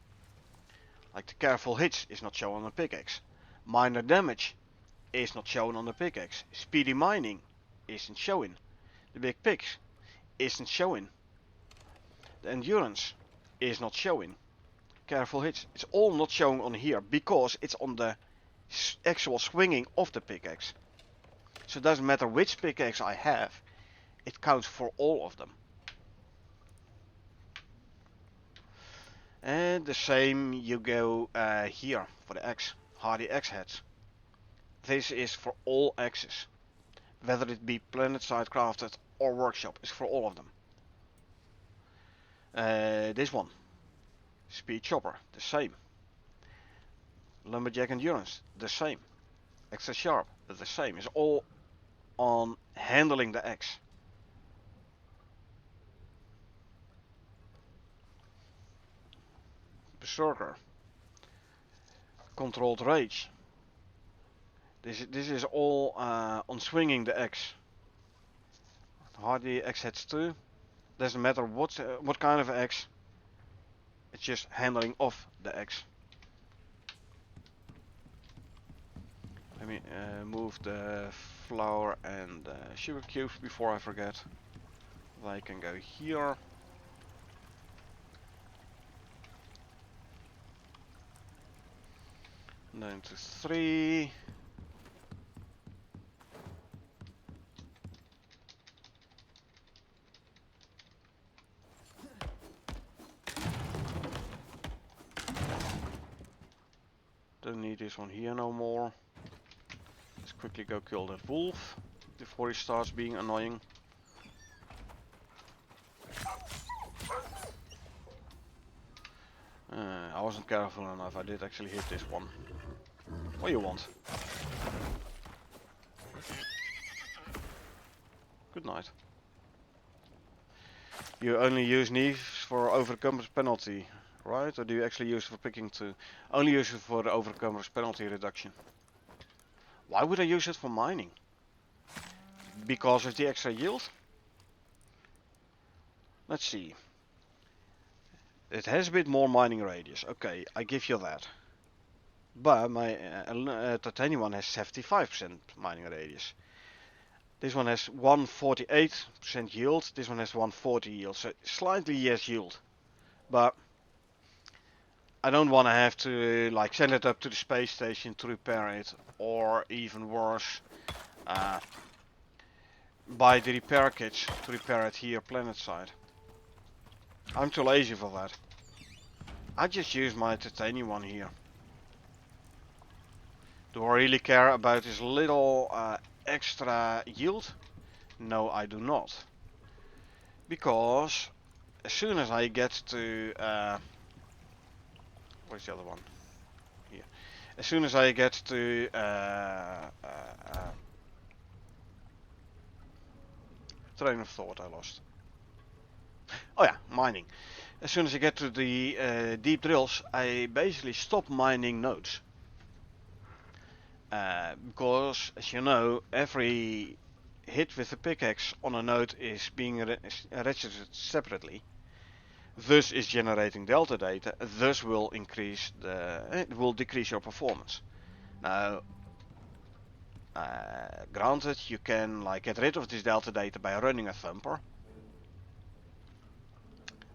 Like the careful hits is not shown on the pickaxe. Minor damage is not shown on the pickaxe. Speedy mining isn't showing. The big picks isn't showing. The endurance is not showing. Careful hits, it's all not showing on here because it's on the actual swinging of the pickaxe. So it doesn't matter which pickaxe I have, it counts for all of them. And the same you go here for the axe, hardy axe heads. This is for all axes, whether it be planet side crafted or workshop, is for all of them. This one, speed chopper, the same. Lumberjack endurance, the same. Extra sharp, the same. It's all on handling the axe. Berserker, controlled rage. This is all on swinging the axe. Hardy axe heads too. Doesn't matter what kind of axe. It's just handling of the axe. Let me move the flour and sugar cubes before I forget. They can go here. Down to 3. Don't need this one here no more. Let's quickly go kill that wolf before he starts being annoying. I wasn't careful enough. I did actually hit this one. What do you want? Good night. You only use knives for overcomer's penalty, right? Or do you actually use it for picking too? Only use it for the overcomer's penalty reduction. Why would I use it for mining? Because of the extra yield? Let's see. It has a bit more mining radius. Okay, I give you that. But my titanium one has 75% mining radius. This one has 148% yield. This one has 140 yield. So slightly less yield. But I don't want to have to like send it up to the space station to repair it, or even worse, buy the repair kits to repair it here planet side. I'm too lazy for that. I just use my titanium one here. Do I really care about this little extra yield? No, I do not. Because as soon as I get to where's the other one? Here. As soon as I get to train of thought I lost. Oh yeah, mining. As soon as I get to the deep drills, I basically stop mining nodes. Because, as you know, every hit with a pickaxe on a node is being registered separately. Thus is generating delta data. Thus will increase will decrease your performance. Now, granted, you can like get rid of this delta data by running a thumper,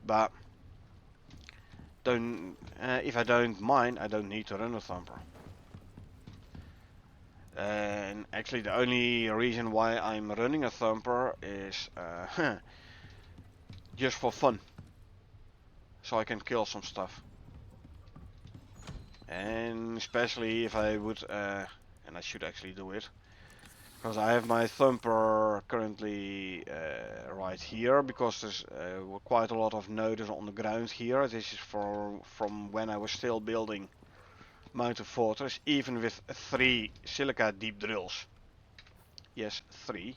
but if I don't mine, I don't need to run a thumper. And actually the only reason why I'm running a thumper is just for fun. So I can kill some stuff. And especially if I would, and I should actually do it. Because I have my thumper currently right here, because there's quite a lot of nodes on the ground here. This is from when I was still building Mountain Fortress, even with 3 silica deep drills. Yes, 3.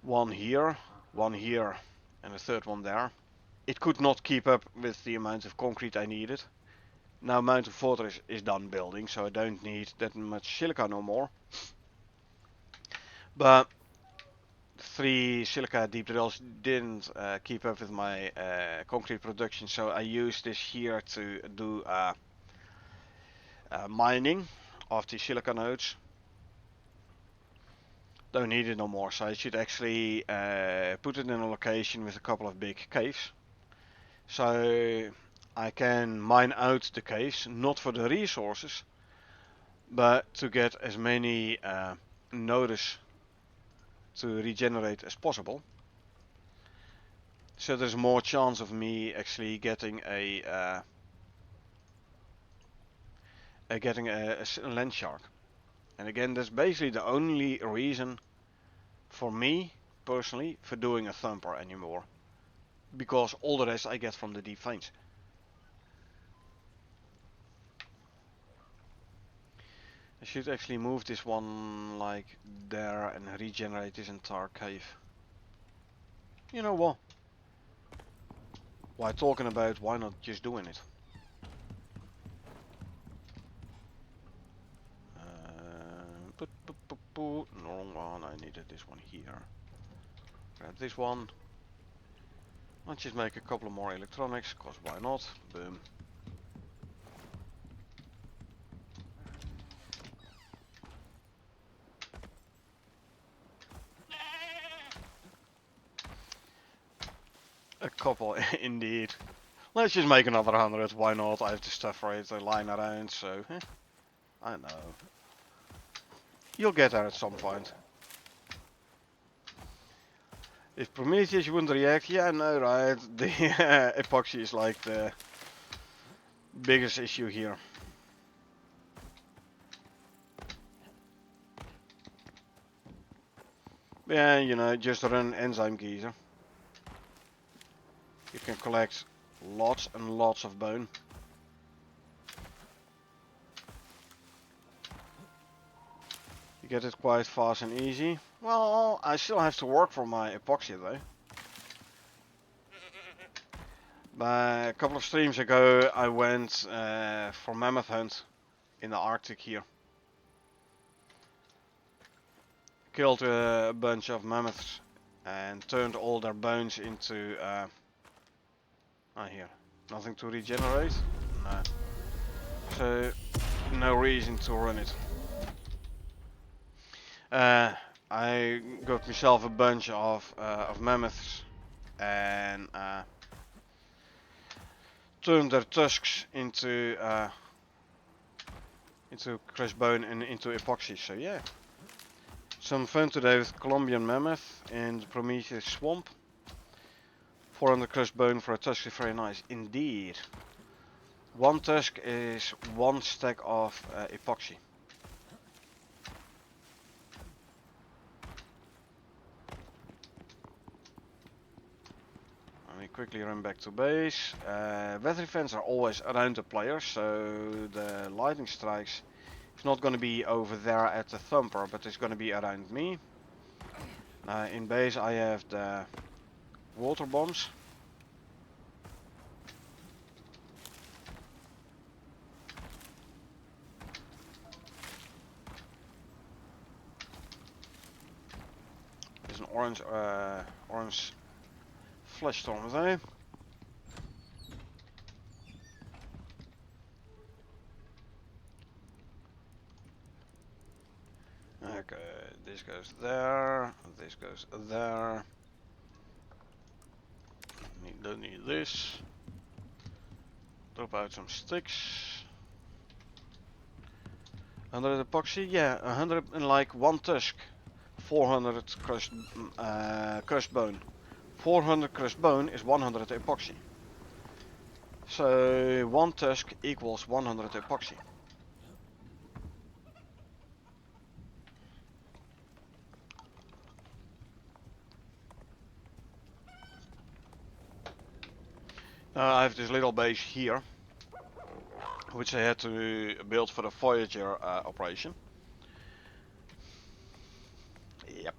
One here, and a third one there. It could not keep up with the amount of concrete I needed. Now Mountain Fortress is done building, so I don't need that much silica no more. But 3 silica deep drills didn't keep up with my concrete production, so I used this here to do mining of the silica nodes. Don't need it no more, so I should actually put it in a location with a couple of big caves. So I can mine out the caves, not for the resources, but to get as many nodes to regenerate as possible. So there's more chance of me actually getting a land shark. And again, that's basically the only reason for me personally for doing a thumper anymore, because all the rest I get from the deep veins. I should actually move this one like there and regenerate this entire cave. You know what? Why talking about, why not just doing it? Wrong one, I needed this one here. Grab this one. Let's just make a couple of more electronics, cause why not? Boom. A couple, indeed. Let's just make another 100, why not? I have the stuff right lying around, so I know. You'll get there at some point. If Prometheus wouldn't react, yeah, no, right. The epoxy is like the biggest issue here. Yeah, you know, just run enzyme geyser. You can collect lots and lots of bone. You get it quite fast and easy. Well, I still have to work for my epoxy though. A couple of streams ago I went for mammoth hunt in the Arctic here. Killed a bunch of mammoths and turned all their bones into here. Nothing to regenerate? No. So no reason to run it. I got myself a bunch of mammoths and turned their tusks into crushed bone and into epoxy. So yeah, some fun today with Colombian mammoth in the Prometheus swamp. 400 crushed bone for a tusk is very nice indeed. One tusk is one stack of epoxy. Let me quickly run back to base. Weather events are always around the player, so the lightning strikes is not going to be over there at the thumper, but it's going to be around me. In base I have the water bombs. There's an orange flash storm there. Okay, this goes there, this goes there. Don't need this. Drop out some sticks. 100 epoxy, yeah, 100 and like one tusk. 400 crushed bone. 400 crushed bone is 100 epoxy. So one tusk equals 100 epoxy. I have this little base here, which I had to build for the Voyager operation. Yep.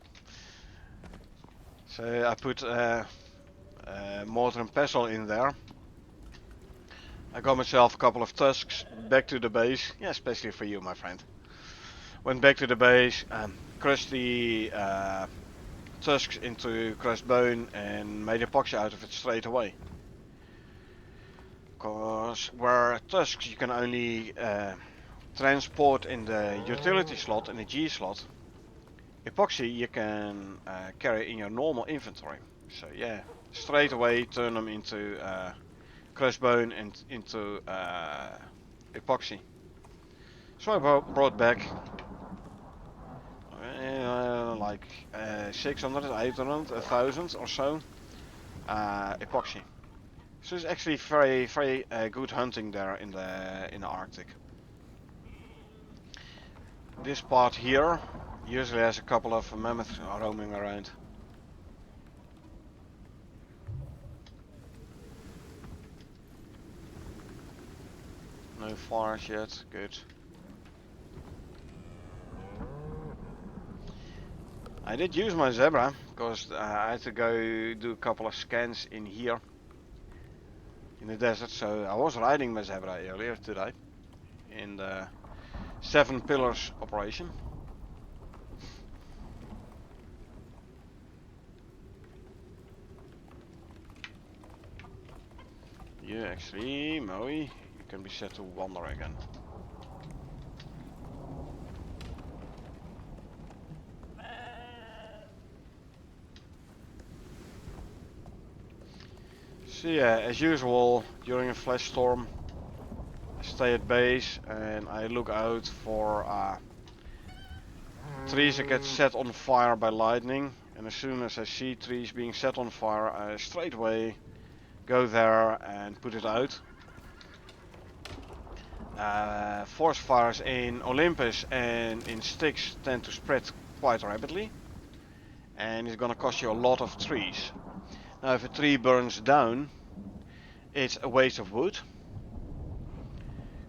So I put mortar and pestle in there. I got myself a couple of tusks back to the base. Yeah, especially for you, my friend. Went back to the base, crushed the tusks into crushed bone and made epoxy out of it straight away. Because where tusks you can only transport in the utility slot, in the G slot, epoxy you can carry in your normal inventory. So yeah, straight away turn them into crushed bone and into epoxy. So I brought back like 600, 800, 1000 or so epoxy. So it's actually very good hunting there in the Arctic. This part here usually has a couple of mammoths roaming around. No fires yet, good. I did use my zebra because I had to go do a couple of scans in here in the desert, so I was riding my zebra earlier today in the 7 Pillars operation. You actually, Moe, you can be set to wander again. So yeah, as usual, during a flash storm, I stay at base and I look out for trees that get set on fire by lightning. And as soon as I see trees being set on fire, I straight away go there and put it out. Forest fires in Olympus and in Styx tend to spread quite rapidly. and it's gonna cost you a lot of trees. Now if a tree burns down, it's a waste of wood,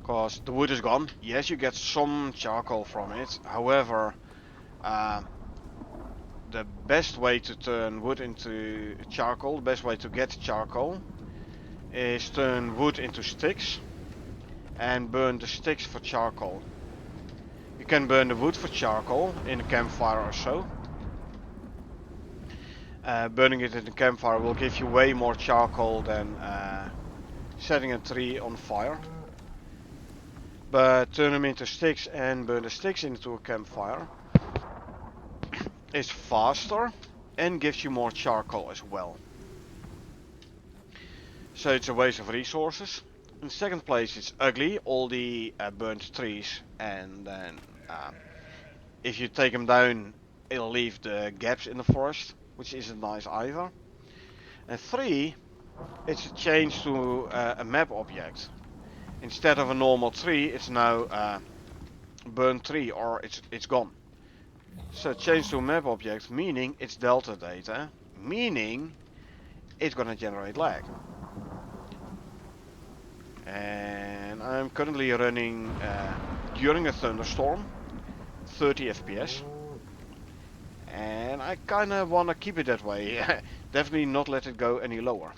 because the wood is gone. Yes, you get some charcoal from it, however, uh, the best way to turn wood into charcoal, the best way to get charcoal, is turn wood into sticks and burn the sticks for charcoal. You can burn the wood for charcoal in a campfire or so. Burning it in the campfire will give you way more charcoal than setting a tree on fire. But turn them into sticks and burn the sticks into a campfire is faster and gives you more charcoal as well. So it's a waste of resources. In second place, it's ugly, all the burnt trees, and then if you take them down, it'll leave the gaps in the forest, which isn't nice either. And 3, it's a change to a map object. Instead of a normal tree, it's now a burnt tree, or it's gone. So change to a map object, meaning it's delta data, meaning it's gonna generate lag. And I'm currently running during a thunderstorm, 30 FPS. And I kinda wanna keep it that way. Definitely not let it go any lower.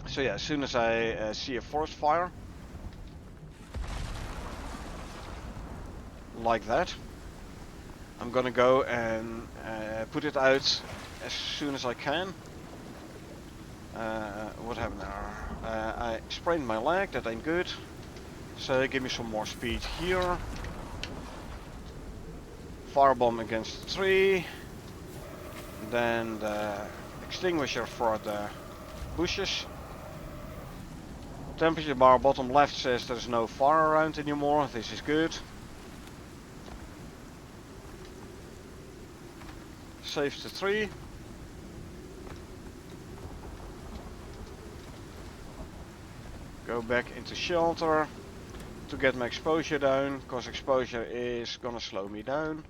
So yeah, as soon as I see a forest fire, like that, I'm gonna go and put it out as soon as I can. What happened there? I sprained my leg, that ain't good. So give me some more speed here. Firebomb against the tree. Then the extinguisher for the bushes. Temperature bar bottom left says there's no fire around anymore. This is good. Save the tree. Go back into shelter to get my exposure down, because exposure is gonna slow me down.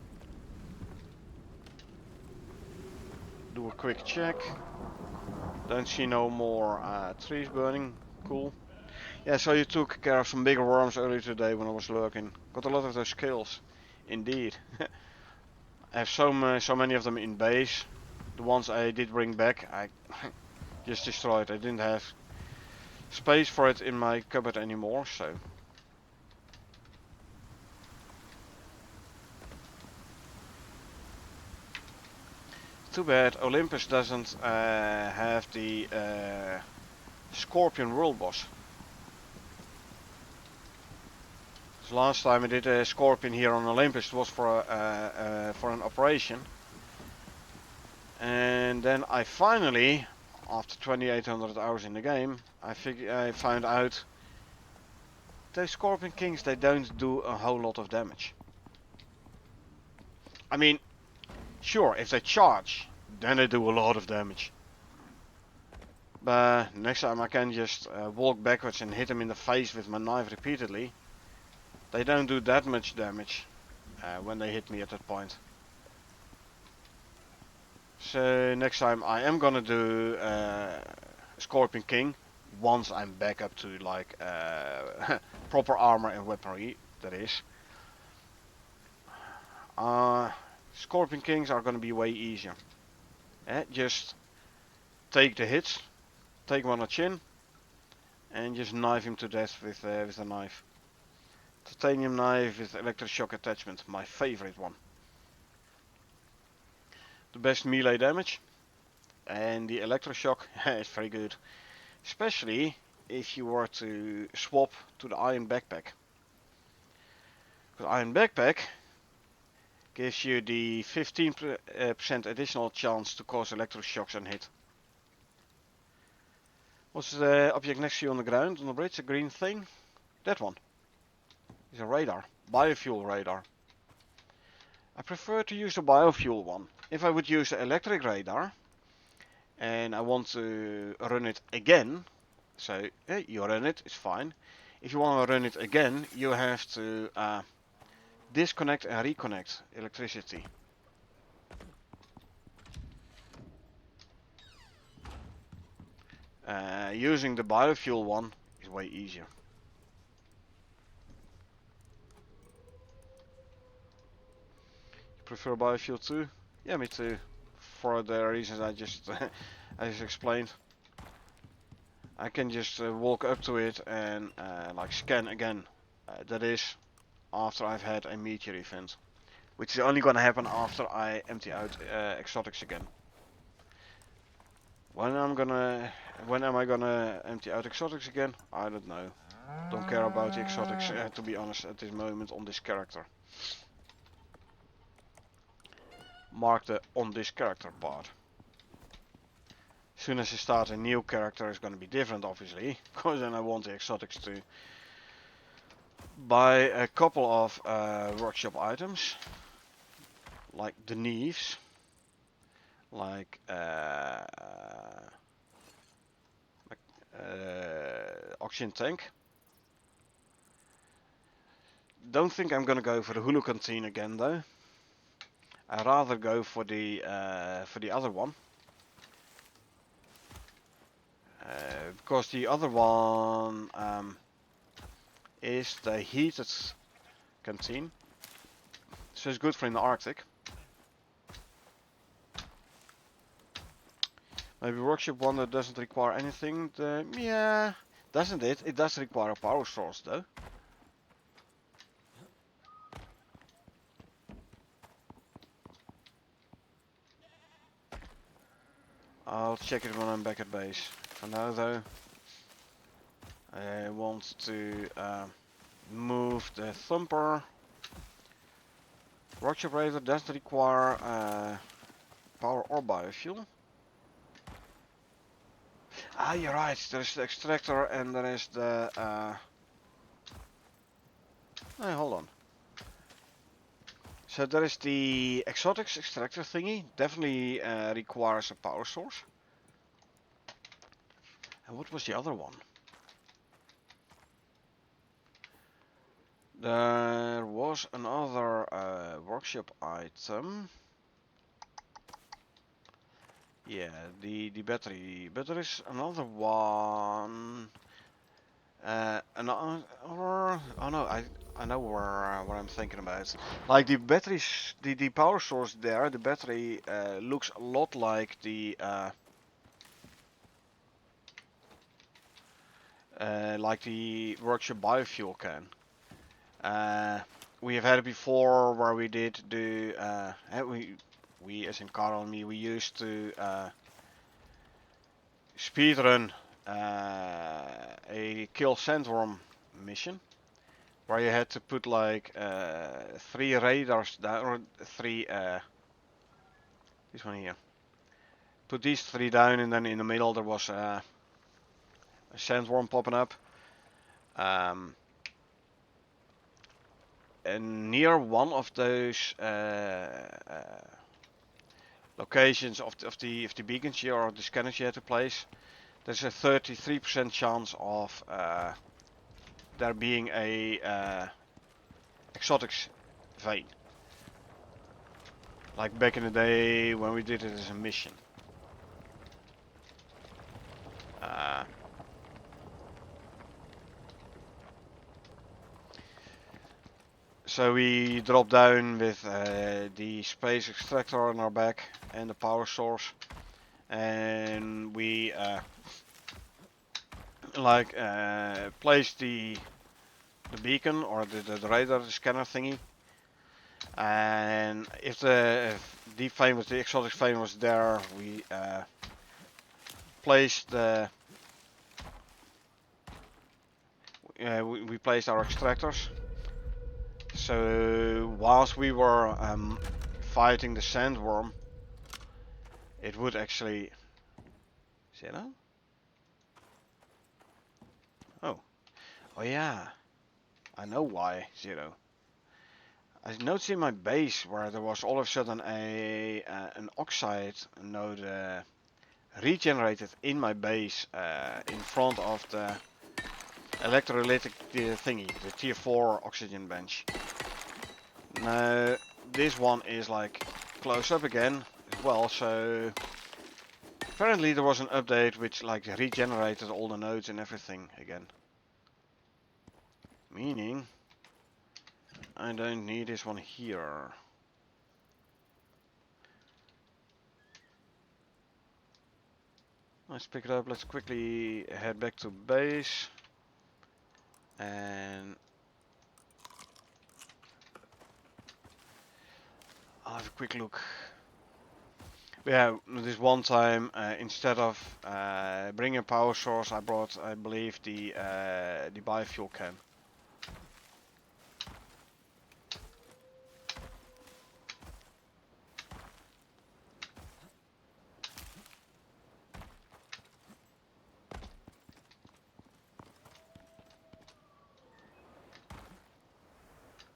Do a quick check. Don't see no more trees burning. Cool. Yeah, so you took care of some bigger worms earlier today when I was lurking. Got a lot of those kills. Indeed. I have so many of them in base. The ones I did bring back, I just destroyed. I didn't have space for it in my cupboard anymore, so. Too bad Olympus doesn't have the Scorpion World Boss. So last time I did a Scorpion here on Olympus, it was for an operation. And then I finally, after 2800 hours in the game, I found out those Scorpion Kings, they don't do a whole lot of damage. I mean, sure, if they charge, then they do a lot of damage. But next time I can just walk backwards and hit them in the face with my knife repeatedly. They don't do that much damage when they hit me at that point. So next time I am gonna do Scorpion King once I'm back up to like proper armor and weaponry, that is. Scorpion Kings are gonna be way easier. Just take the hits, take one on the chin, and just knife him to death with a knife. Titanium knife with electroshock attachment, my favorite one. The best melee damage, and the electroshock is very good, especially if you were to swap to the iron backpack. Because iron backpack gives you the 15% additional chance to cause electroshocks and hit. What's the object next to you on the ground, on the bridge, a green thing? That one. It's a radar, biofuel radar. I prefer to use the biofuel one. If I would use the electric radar, and I want to run it again, so you run it, it's fine. If you want to run it again, you have to disconnect and reconnect electricity. Using the biofuel one is way easier. You prefer biofuel too? Yeah, me too. For the reasons I just I just explained. I can just walk up to it and like scan again. That is after I've had a meteor event, which is only gonna happen after I empty out exotics again. When am I gonna empty out exotics again? I don't know. Don't care about the exotics to be honest at this moment on this character. Mark the on this character part. As soon as you start a new character, it's gonna be different, obviously, because then I want the exotics to buy a couple of workshop items, like the knives, like oxygen tank. Don't think I'm gonna go for the Hulu canteen again though. I'd rather go for the other one. Because the other one is the heated canteen, so it's good for in the Arctic. Maybe workshop one that doesn't require anything. Yeah, doesn't it? It does require a power source though. I'll check it when I'm back at base. For now though, I want to move the thumper. Workshop Raider doesn't require power or biofuel. Ah, you're right. There's the extractor and there is the. Hey, hold on. So there is the exotics extractor thingy. Definitely requires a power source. And what was the other one? There was another workshop item. Yeah, the battery. But there is another one. Another. Oh no, I know what I'm thinking about. Like the batteries, the power source there. The battery looks a lot like the workshop biofuel can. We have had it before where we did do we as in Carl and me, we used to speedrun a kill sandworm mission where you had to put like 3 radars down, or 3 this one here. Put these 3 down and then in the middle there was a sandworm popping up. And near one of those locations of the beacons here or the scanners you had to place, there's a 33% chance of there being a exotics vein. Like back in the day when we did it as a mission. So we dropped down with the space extractor on our back and the power source, and we placed the beacon or the radar scanner thingy. And if the deep vein was the exotic vein was there, we placed the we placed our extractors. So whilst we were fighting the sandworm, it would actually. See that? Oh yeah, I know why, Zero. I noticed in my base where there was all of a sudden an oxide node regenerated in my base in front of the electrolytic thingy, the tier 4 oxygen bench. Now this one is like close up again as well, so Apparently there was an update which like regenerated all the nodes and everything again. Meaning I don't need this one here. Let's pick it up. Let's quickly head back to base and I'll have a quick look. But yeah, this one time instead of bringing a power source, I brought, I believe, the biofuel can.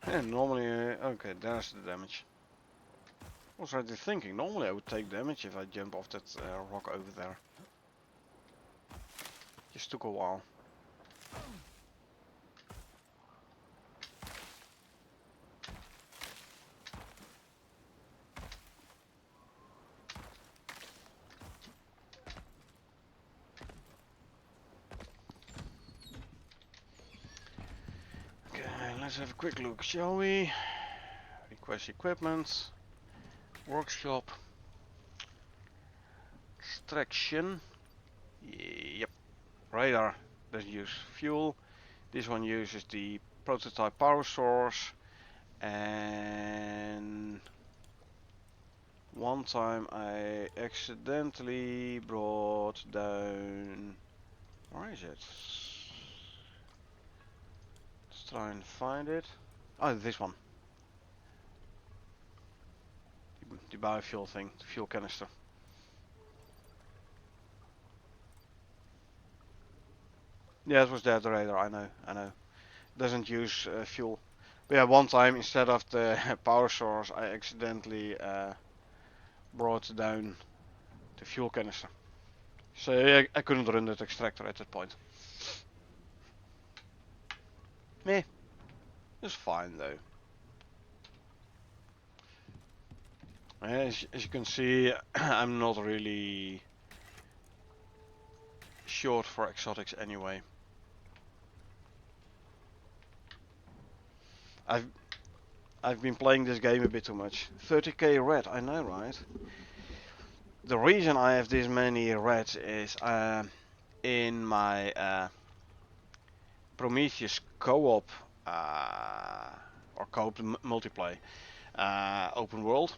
And normally, okay, there's the damage. I was already thinking, normally I would take damage if I jump off that rock over there. Just took a while. Okay, let's have a quick look, shall we? Request equipment. Workshop. Extraction. Yep. Radar doesn't use fuel. This one uses the prototype power source. And one time I accidentally brought down... Where is it? Let's try and find it. Oh, this one. The biofuel thing, the fuel canister. Yeah, it was there, the radar, I know. Doesn't use fuel. But yeah, one time instead of the power source, I accidentally brought down the fuel canister. So yeah, I couldn't run that extractor at that point. Meh. It's fine though. As you can see, I'm not really short for exotics anyway. I've been playing this game a bit too much. 30k red, I know, right? The reason I have this many reds is in my Prometheus co-op or co-op multiplayer open world.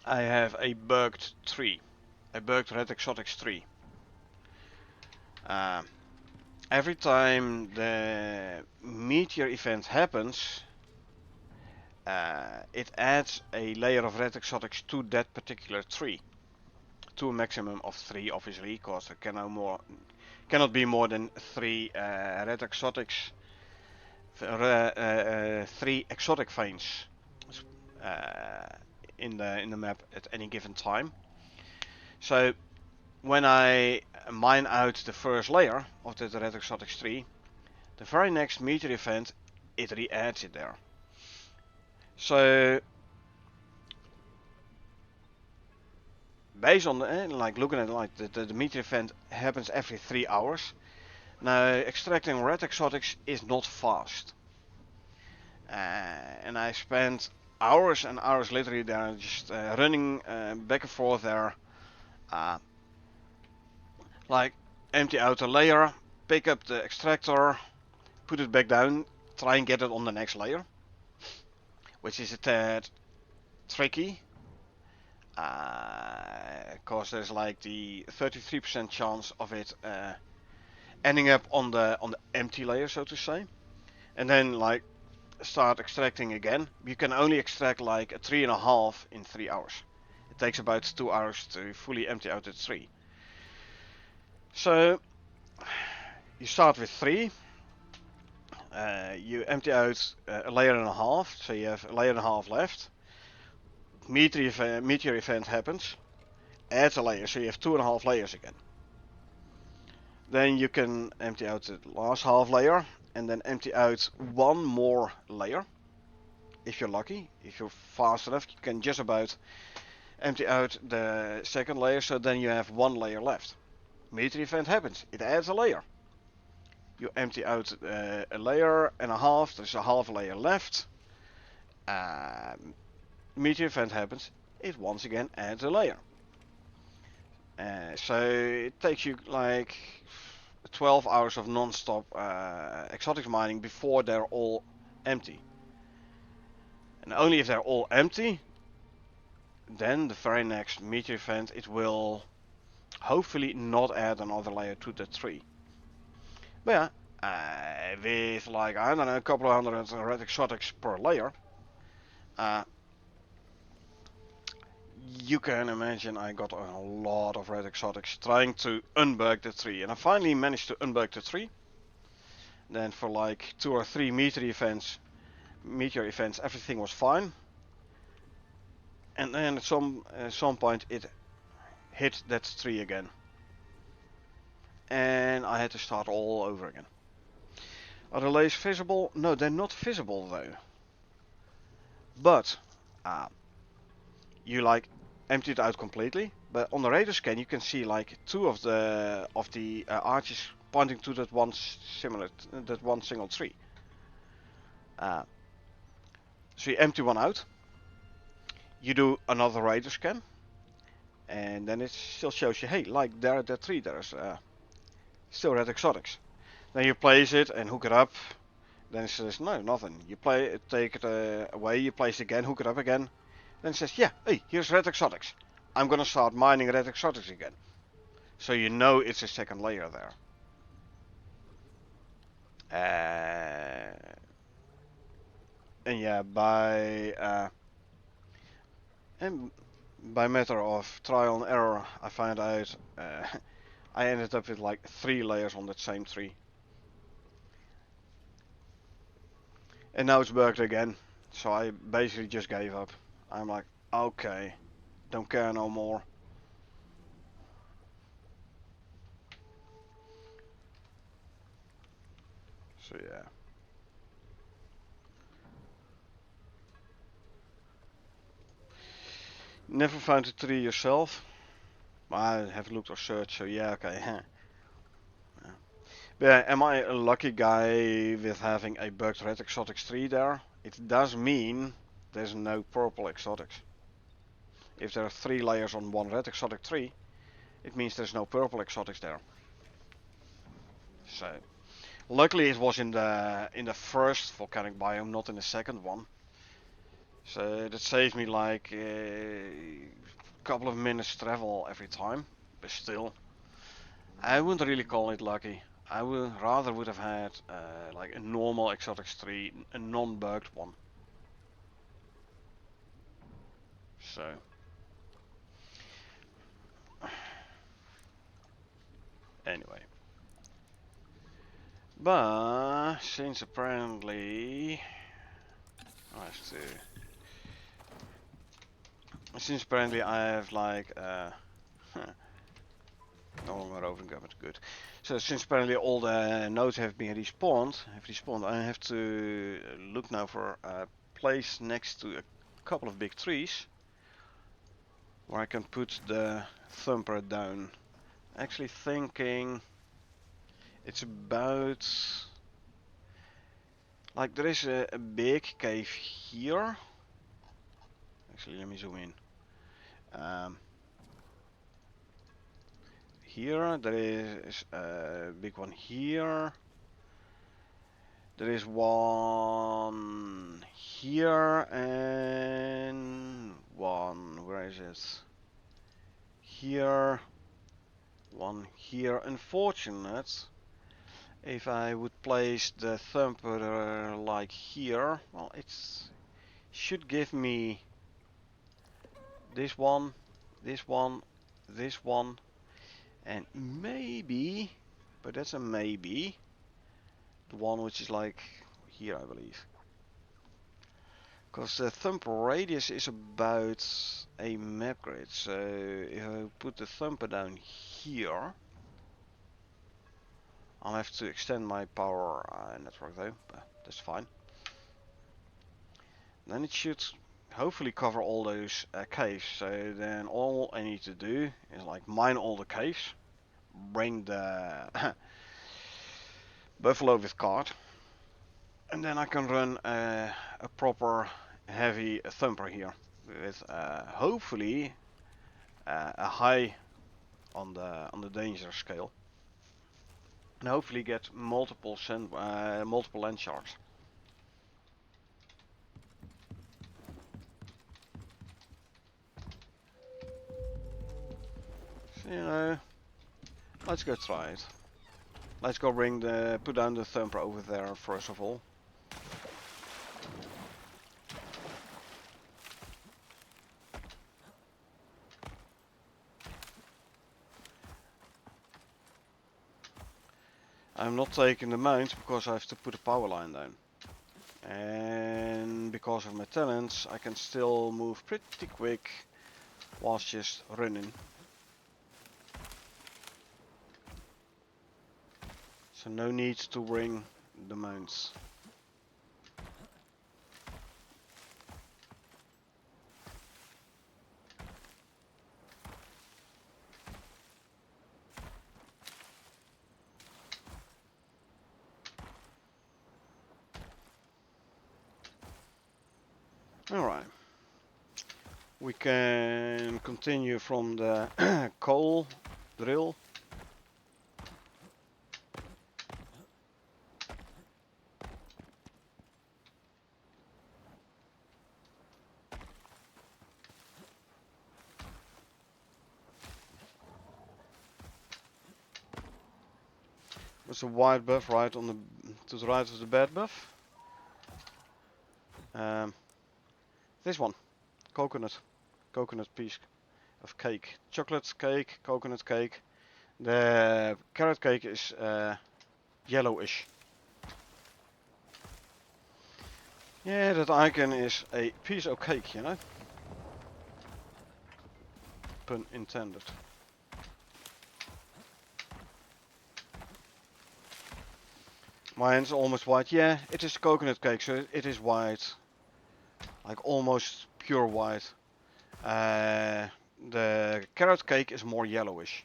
I have a bugged tree, a bugged red exotics tree. Every time the meteor event happens, it adds a layer of red exotics to that particular tree, to a maximum of 3, obviously, because there cannot be more than 3 red exotics, 3 exotic veins in the map at any given time. So when I mine out the first layer of the red exotics tree, the very next meteor event, it re-adds it there. So based on like looking at it, like the meteor event happens every 3 hours. Now extracting red exotics is not fast, and I spent hours and hours literally there, just running back and forth there, like empty out a layer, pick up the extractor, put it back down, try and get it on the next layer, which is a tad tricky, because there's like the 33% chance of it ending up on the empty layer, so to say, and then like start extracting again. You can only extract like a 3.5 in 3 hours. It takes about 2 hours to fully empty out the tree. So you start with 3. You empty out a layer and a half, so you have a layer and a half left. Meteor event happens, adds a layer, so you have 2.5 layers again. Then you can empty out the last half layer and then empty out 1 more layer. If you're lucky, if you're fast enough, you can just about empty out the second layer, so then you have one layer left. Meteor event happens, it adds a layer. You empty out a layer and a half, there's a half layer left. Meteor event happens, it once again adds a layer. So it takes you like 12 hours of non-stop exotics mining before they're all empty. And only if they're all empty, then the very next meteor event, it will hopefully not add another layer to the tree. But yeah, with like, I don't know, a couple of hundred red exotics per layer, you can imagine I got a lot of red exotics trying to unbug the tree. And I finally managed to unbug the tree. Then for like 2 or 3 meteor events, everything was fine. And then at some point it hit that tree again. And I had to start all over again. Are the layers visible? No, they're not visible though. But you like empty it out completely. But on the radar scan you can see like 2 of the arches pointing to that one single tree. So you empty one out. You do another radar scan. And then it still shows you, hey, like there at that tree, there's still red exotics. Then you place it and hook it up. Then it says, no, nothing. You take it away, you place it again, hook it up again. Then it says, yeah, hey, here's red exotics. I'm gonna start mining red exotics again. So you know it's a second layer there. And yeah, by matter of trial and error, I found out I ended up with like 3 layers on that same tree. And now it's bugged again. So I basically just gave up. I'm like, okay, don't care no more. So yeah. Never found a tree yourself? I have looked or searched, so yeah, okay. Yeah. But am I a lucky guy with having a bugged red exotics tree there? It does mean there's no purple exotics. If there are 3 layers on one red exotic tree, it means there's no purple exotics there. So, luckily it was in the first volcanic biome, not in the second one. So that saved me like a couple of minutes travel every time. But still, I wouldn't really call it lucky. I would have had like a normal exotic tree, a non-bugged one. So anyway, but since apparently I have like no longer open government, good. So since apparently all the nodes have respawned, I have to look now for a place next to a couple of big trees where I can put the thumper down. Actually thinking it's about like there is a big cave here. Actually, let me zoom in. Here there is a big one here. There is one here and one, where is it? Here, one here. Unfortunate. If I would place the thumper like here, well, it should give me this one, this one, this one, and maybe, but that's a maybe, the one which is like here, I believe. Because the thumper radius is about a map grid, so if I put the thumper down here, I'll have to extend my power network though, but that's fine. Then it should hopefully cover all those caves. So then all I need to do is like mine all the caves, bring the buffalo with cart, and then I can run a proper heavy thumper here with hopefully a high on the danger scale, and hopefully get multiple multiple land sharks. So, you know, let's go try it. Let's go put down the thumper over there first of all. I'm not taking the mount because I have to put a power line down. And because of my talents, I can still move pretty quick whilst just running. So no need to bring the mounts. Alright. We can continue from the coal drill. There's a white buff right on the to the right of the bad buff. This one, coconut piece of cake, chocolate cake, coconut cake. The carrot cake is yellowish. Yeah, that icon is a piece of cake, you know. Pun intended. Mine's almost white. Yeah, it is coconut cake, so it is white. Like almost pure white. The carrot cake is more yellowish.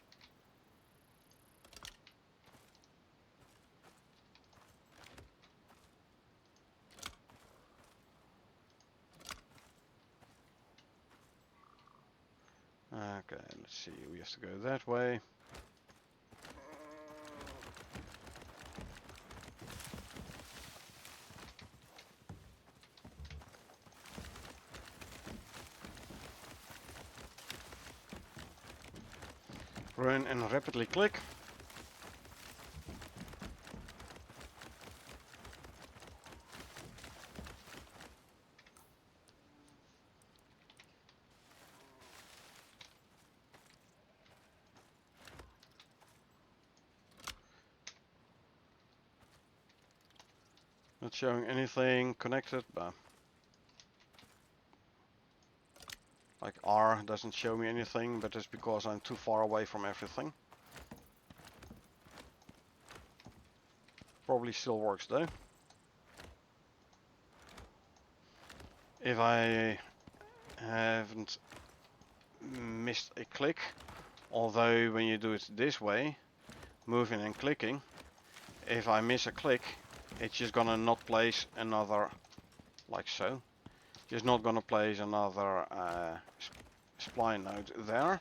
Okay, let's see. We have to go that way. Run and rapidly click. Not showing anything connected, but like R doesn't show me anything, but it's because I'm too far away from everything. Probably still works though. If I haven't missed a click, although when you do it this way, moving and clicking, if I miss a click, it's just gonna not place another, like so. Just not gonna place another spline node there.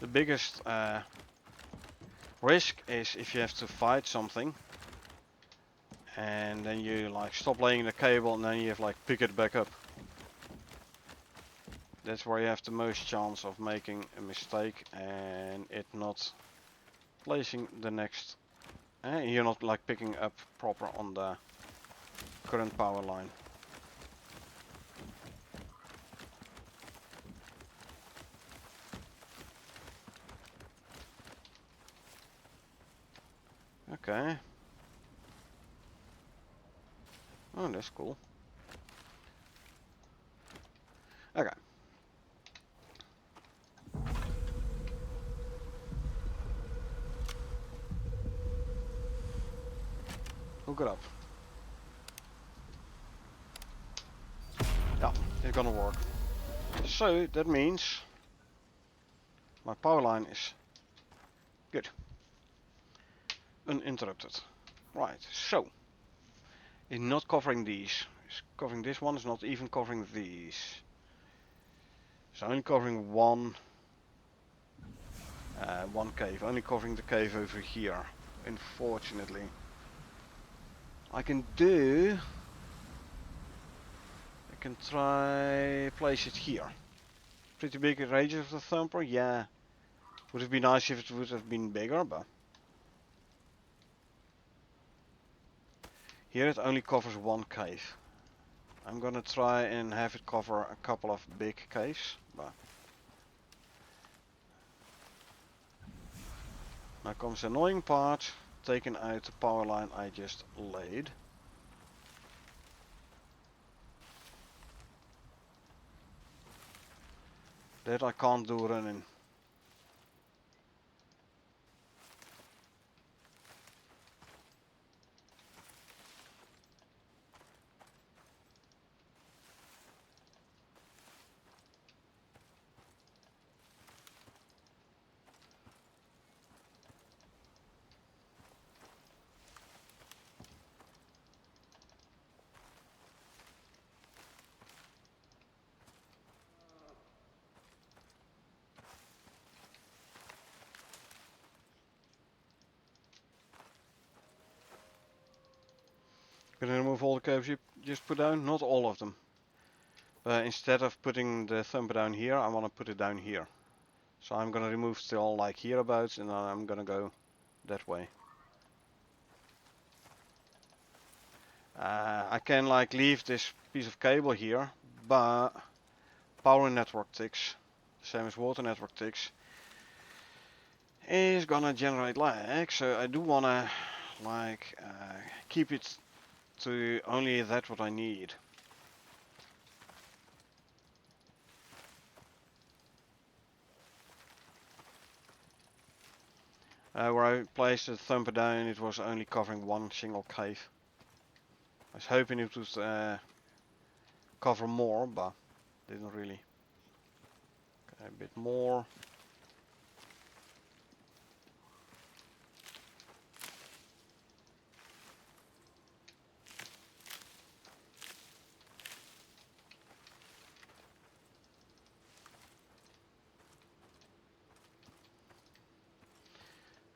The biggest risk is if you have to fight something and then you like stop laying the cable and then you have like pick it back up. That's where you have the most chance of making a mistake and it not placing the next. You're not like picking up proper on the current power line. Okay. Oh, that's cool. Okay. Hook it up. is gonna work. So that means my power line is good. Uninterrupted. Right, so it's not covering these. It's covering this one, it's not even covering these. It's only covering one cave, only covering the cave over here, unfortunately. I can try place it here. Pretty big radius of the thumper, yeah. Would have been nice if it would have been bigger, but here it only covers one cave. I'm gonna try and have it cover a couple of big caves, but now comes the annoying part, taking out the power line I just laid. That I can't do running. Gonna remove all the caves you just put down, not all of them. But instead of putting the thumper down here, I want to put it down here. So I'm gonna remove still like hereabouts, and then I'm gonna go that way. I can like leave this piece of cable here, but power network ticks, same as water network ticks, is gonna generate lag. So I do wanna like keep it to only that what I need. Where I placed the thumper down, it was only covering one single cave. I was hoping it would cover more, but didn't really. Okay, a bit more.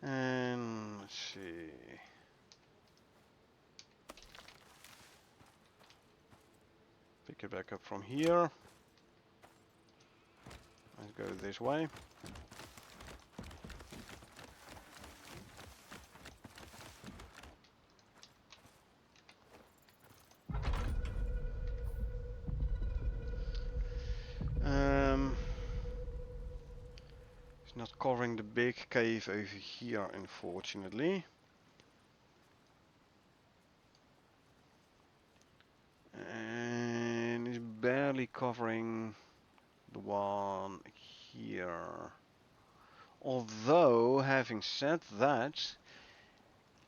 And let's see. Pick it back up from here. Let's go this way. It's not covering the big cave over here, unfortunately. And it's barely covering the one here. Although, having said that,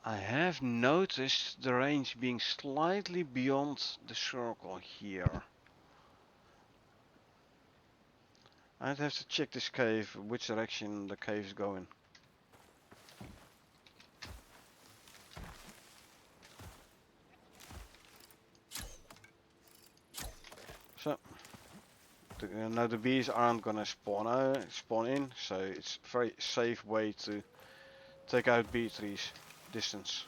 I have noticed the range being slightly beyond the circle here. I'd have to check this cave, which direction the cave is going. So, now the bees aren't gonna spawn in, so it's a very safe way to take out bee trees distance.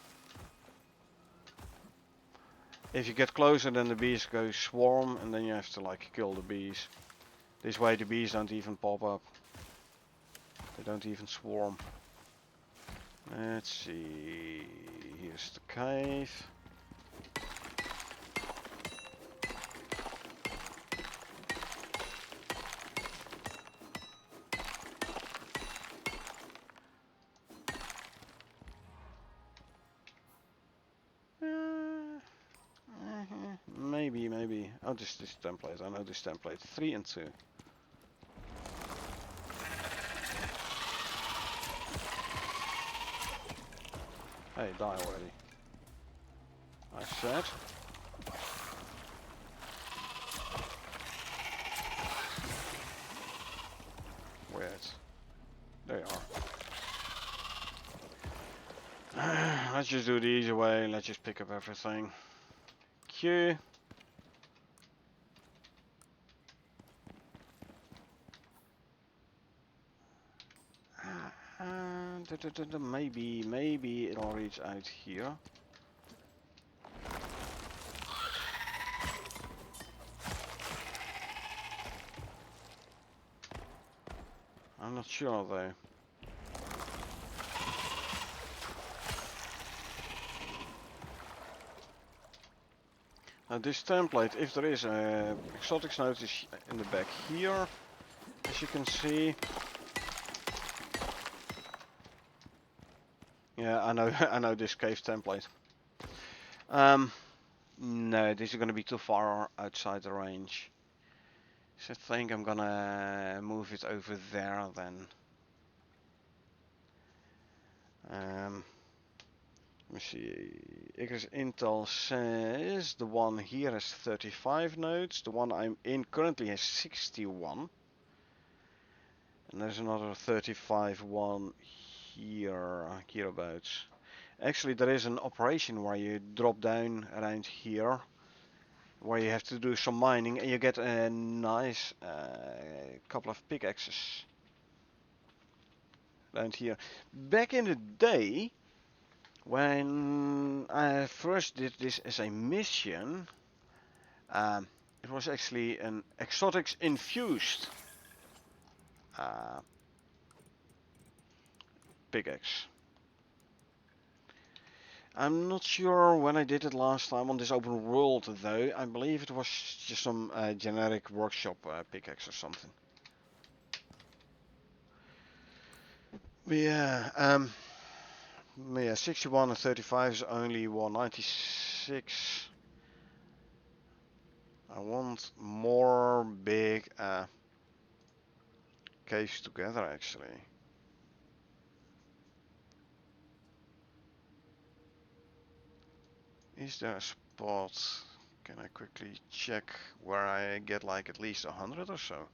If you get closer, then the bees go swarm, and then you have to like kill the bees. This way the bees don't even pop up. They don't even swarm. Let's see. Here's the cave. Maybe. Oh, this template. I know this template. 3 and 2. Hey, die already. I said. Let's just do the easy way. Let's just pick up everything. Q. Maybe it'll reach out here. I'm not sure though. Now this template, if there is a exotics node, is in the back here, as you can see. Yeah, I know, I know this cave template. No, this is gonna be too far outside the range. So I think I'm gonna move it over there then. Let me see. Icarus Intel says the one here has 35 nodes. The one I'm in currently has 61. And there's another 35 one here, hereabouts. Actually, there is an operation where you drop down around here, where you have to do some mining, and you get a nice couple of pickaxes around here. Back in the day, when I first did this as a mission, it was actually an exotics infused pickaxe. I'm not sure when I did it last time on this open world though. I believe it was just some generic workshop pickaxe or something. But yeah, 61 and 35 is only 196. I want more big caves together actually. Is there a spot? Can I quickly check where I get like at least 100 or so?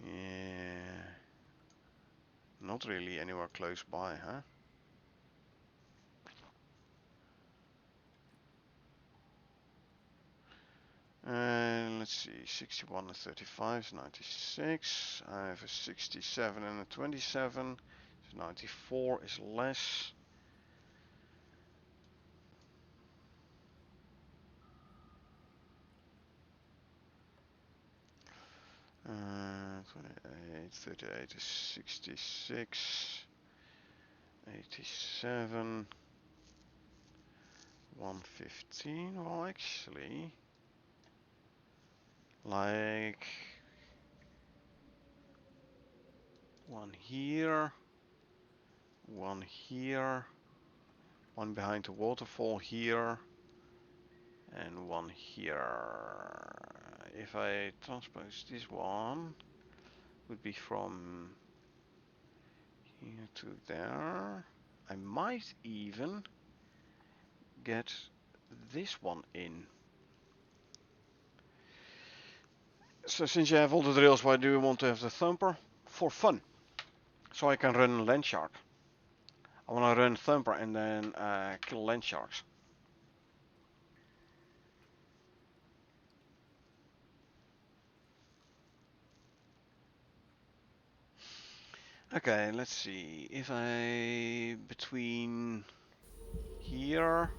Yeah, not really anywhere close by, huh? Let's see, 61 and 35 is 96. I have a 67 and a 27. So 94 is less. Uh, 28, 38 is 66. 87. 115. Well, actually, like one here, one here, one behind the waterfall here, and one here. If I transpose this one, would be from here to there. I might even get this one in. So since you have all the drills, why do you want to have the thumper? For fun. So I can run land shark. I want to run thumper and then kill land sharks. Okay, let's see. If I between here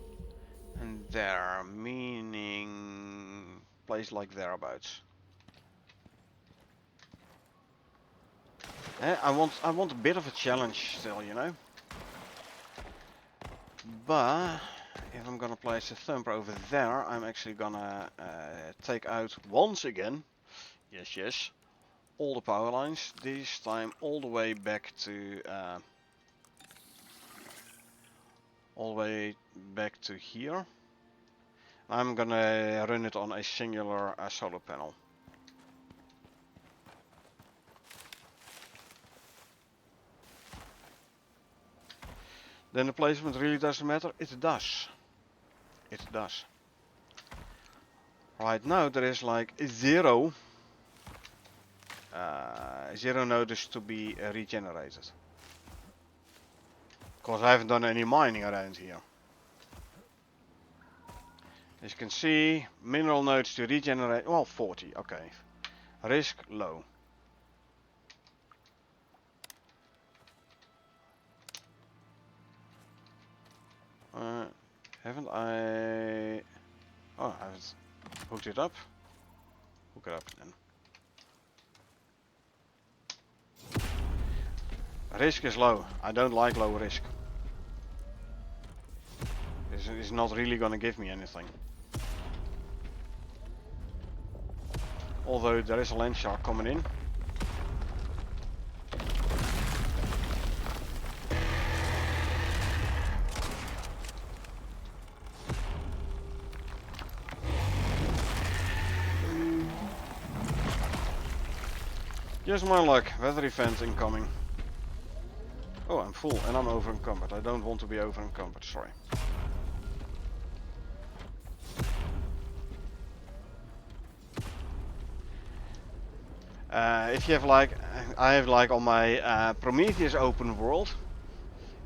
and there, meaning place like thereabouts. I want a bit of a challenge still, you know. But if I'm gonna place a thumper over there, I'm actually gonna take out once again. Yes. All the power lines. This time all the way back to here. I'm gonna run it on a singular solar panel. Then the placement really doesn't matter. It does. It does. Right now there is like 0 Zero notice to be regenerated. Because I haven't done any mining around here. As you can see, mineral nodes to regenerate, well 40, okay. Risk low. Haven't I... Oh, I haven't hooked it up. Hook it up then. Risk is low. I don't like low risk. This is not really gonna give me anything. Although there is a land shark coming in. Just my luck, weather event incoming. Oh, I'm full and I'm over encumbered. I don't want to be over encumbered, sorry. If you have like, I have like on my Prometheus open world,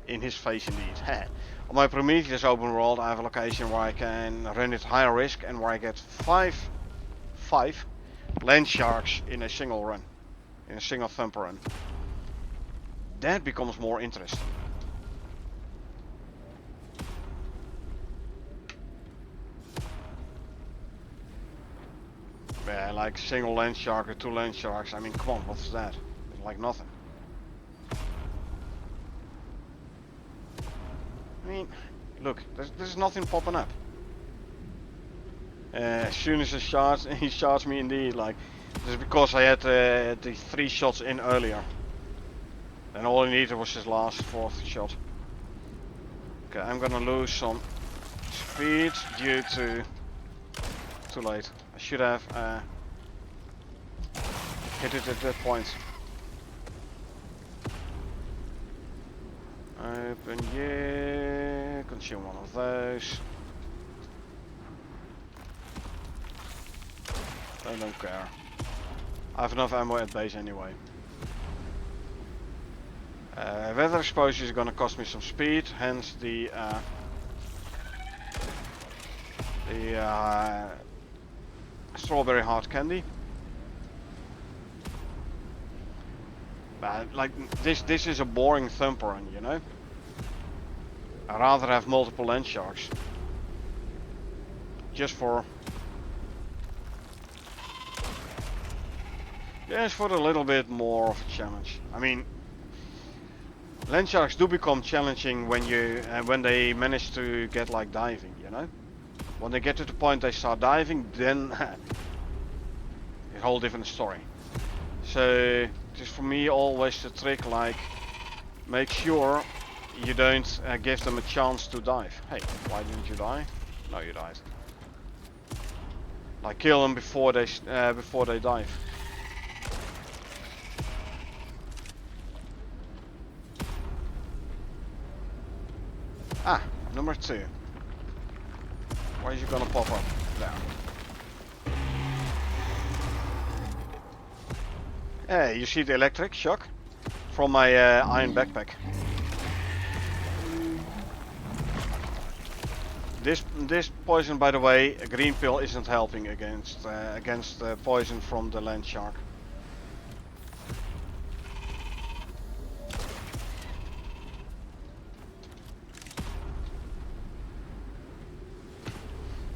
in his face indeed. On my Prometheus open world I have a location where I can run it high risk and where I get five land sharks in a single run. In a single thumper run. That becomes more interesting. Yeah, like single land shark or two land sharks, I mean come on, what's that? It's like nothing. I mean, look, there's nothing popping up. As soon as he shot me indeed, like, this is because I had the 3 shots in earlier. And all I needed was his last 4th shot. Okay, I'm gonna lose some speed due to... Too late. I should have hit it at that point. Open, yeah, consume one of those. I don't care. I have enough ammo at base anyway. Weather exposure is gonna cost me some speed, hence the strawberry hard candy. But like this is a boring thumper run, you know. I'd rather have multiple land sharks. Just for a little bit more of a challenge. I mean, land sharks do become challenging when you when they manage to get like diving, you know. When they get to the point they start diving, then a whole different story. So just for me always the trick, like make sure you don't give them a chance to dive. Hey, why didn't you die? No, you died. Like kill them before they dive. Ah, number 2. Why is you gonna pop up? There. Hey, you see the electric shock from my iron backpack. This poison, by the way, a green pill isn't helping against poison from the land shark.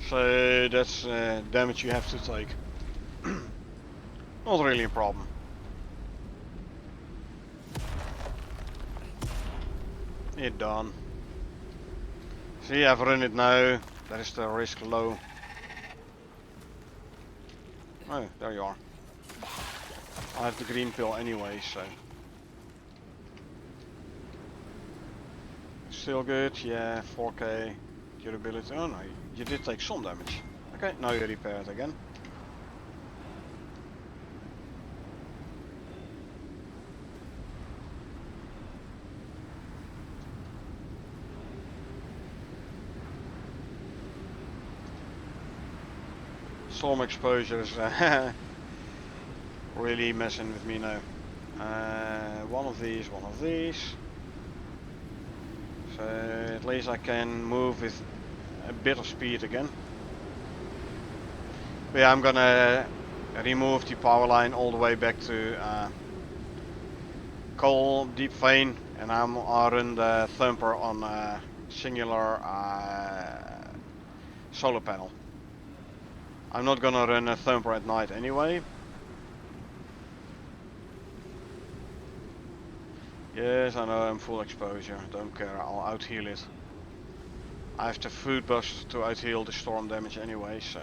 So that's damage you have to take. Not really a problem. It done. See, I've run it now. That is the risk low. Oh, there you are. I have the green pill anyway, so. Still good, yeah, 4k durability. Oh no, you did take some damage. Okay, now you repair it again. Storm exposures really messing with me now. One of these, one of these. So at least I can move with a bit of speed again. But yeah, I'm gonna remove the power line all the way back to coal deep vein, and I'll run the thumper on a singular solar panel. I'm not gonna run a thumper at night anyway. Yes, I know I'm full exposure, don't care, I'll out-heal it. I have the food bust to out-heal the storm damage anyway, so.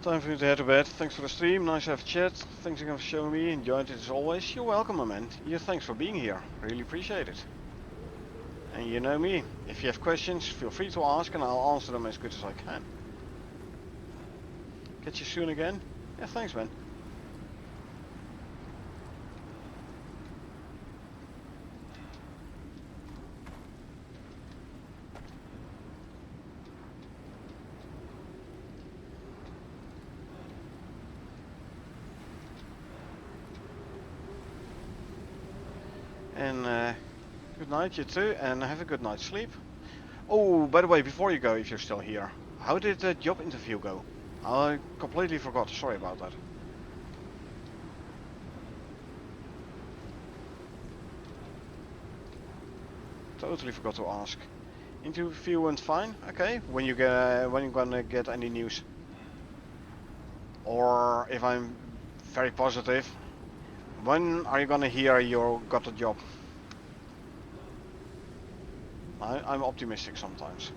Time for you to head to bed. Thanks for the stream, nice to have a chat. Thanks again for showing me, enjoyed it as always. You're welcome, my man. Yeah, thanks for being here, really appreciate it. And you know me, if you have questions, feel free to ask and I'll answer them as good as I can. Catch you soon again. Yeah, thanks, man. And good night, you too, and have a good night's sleep. Oh, by the way, before you go, if you're still here, how did the job interview go? I completely forgot, sorry about that. Totally forgot to ask. Interview went fine, okay. When you gonna get any news? Or if I'm very positive, when are you gonna hear you got the job? I'm optimistic sometimes.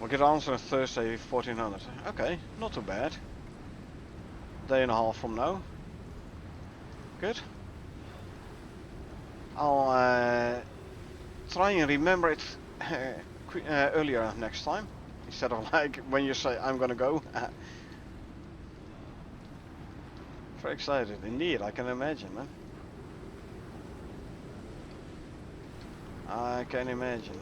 We'll get an answer on Thursday, 1400. Okay, not too bad. Day and a half from now. Good. I'll try and remember it earlier next time. Instead of like when you say I'm gonna go. Very excited. Indeed, I can imagine, man. I can imagine.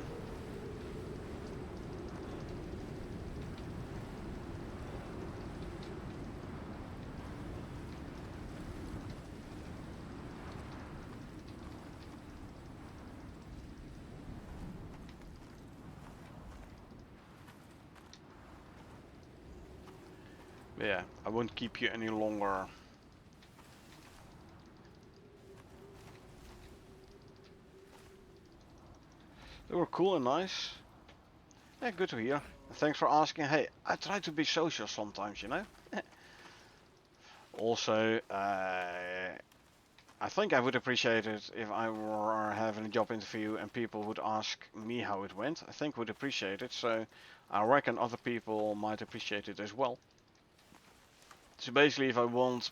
But yeah, I won't keep you any longer. They were cool and nice. Yeah, good to hear. Thanks for asking. Hey, I try to be social sometimes, you know. Also, I think I would appreciate it if I were having a job interview and people would ask me how it went. I think would appreciate it, so I reckon other people might appreciate it as well. So basically, if I want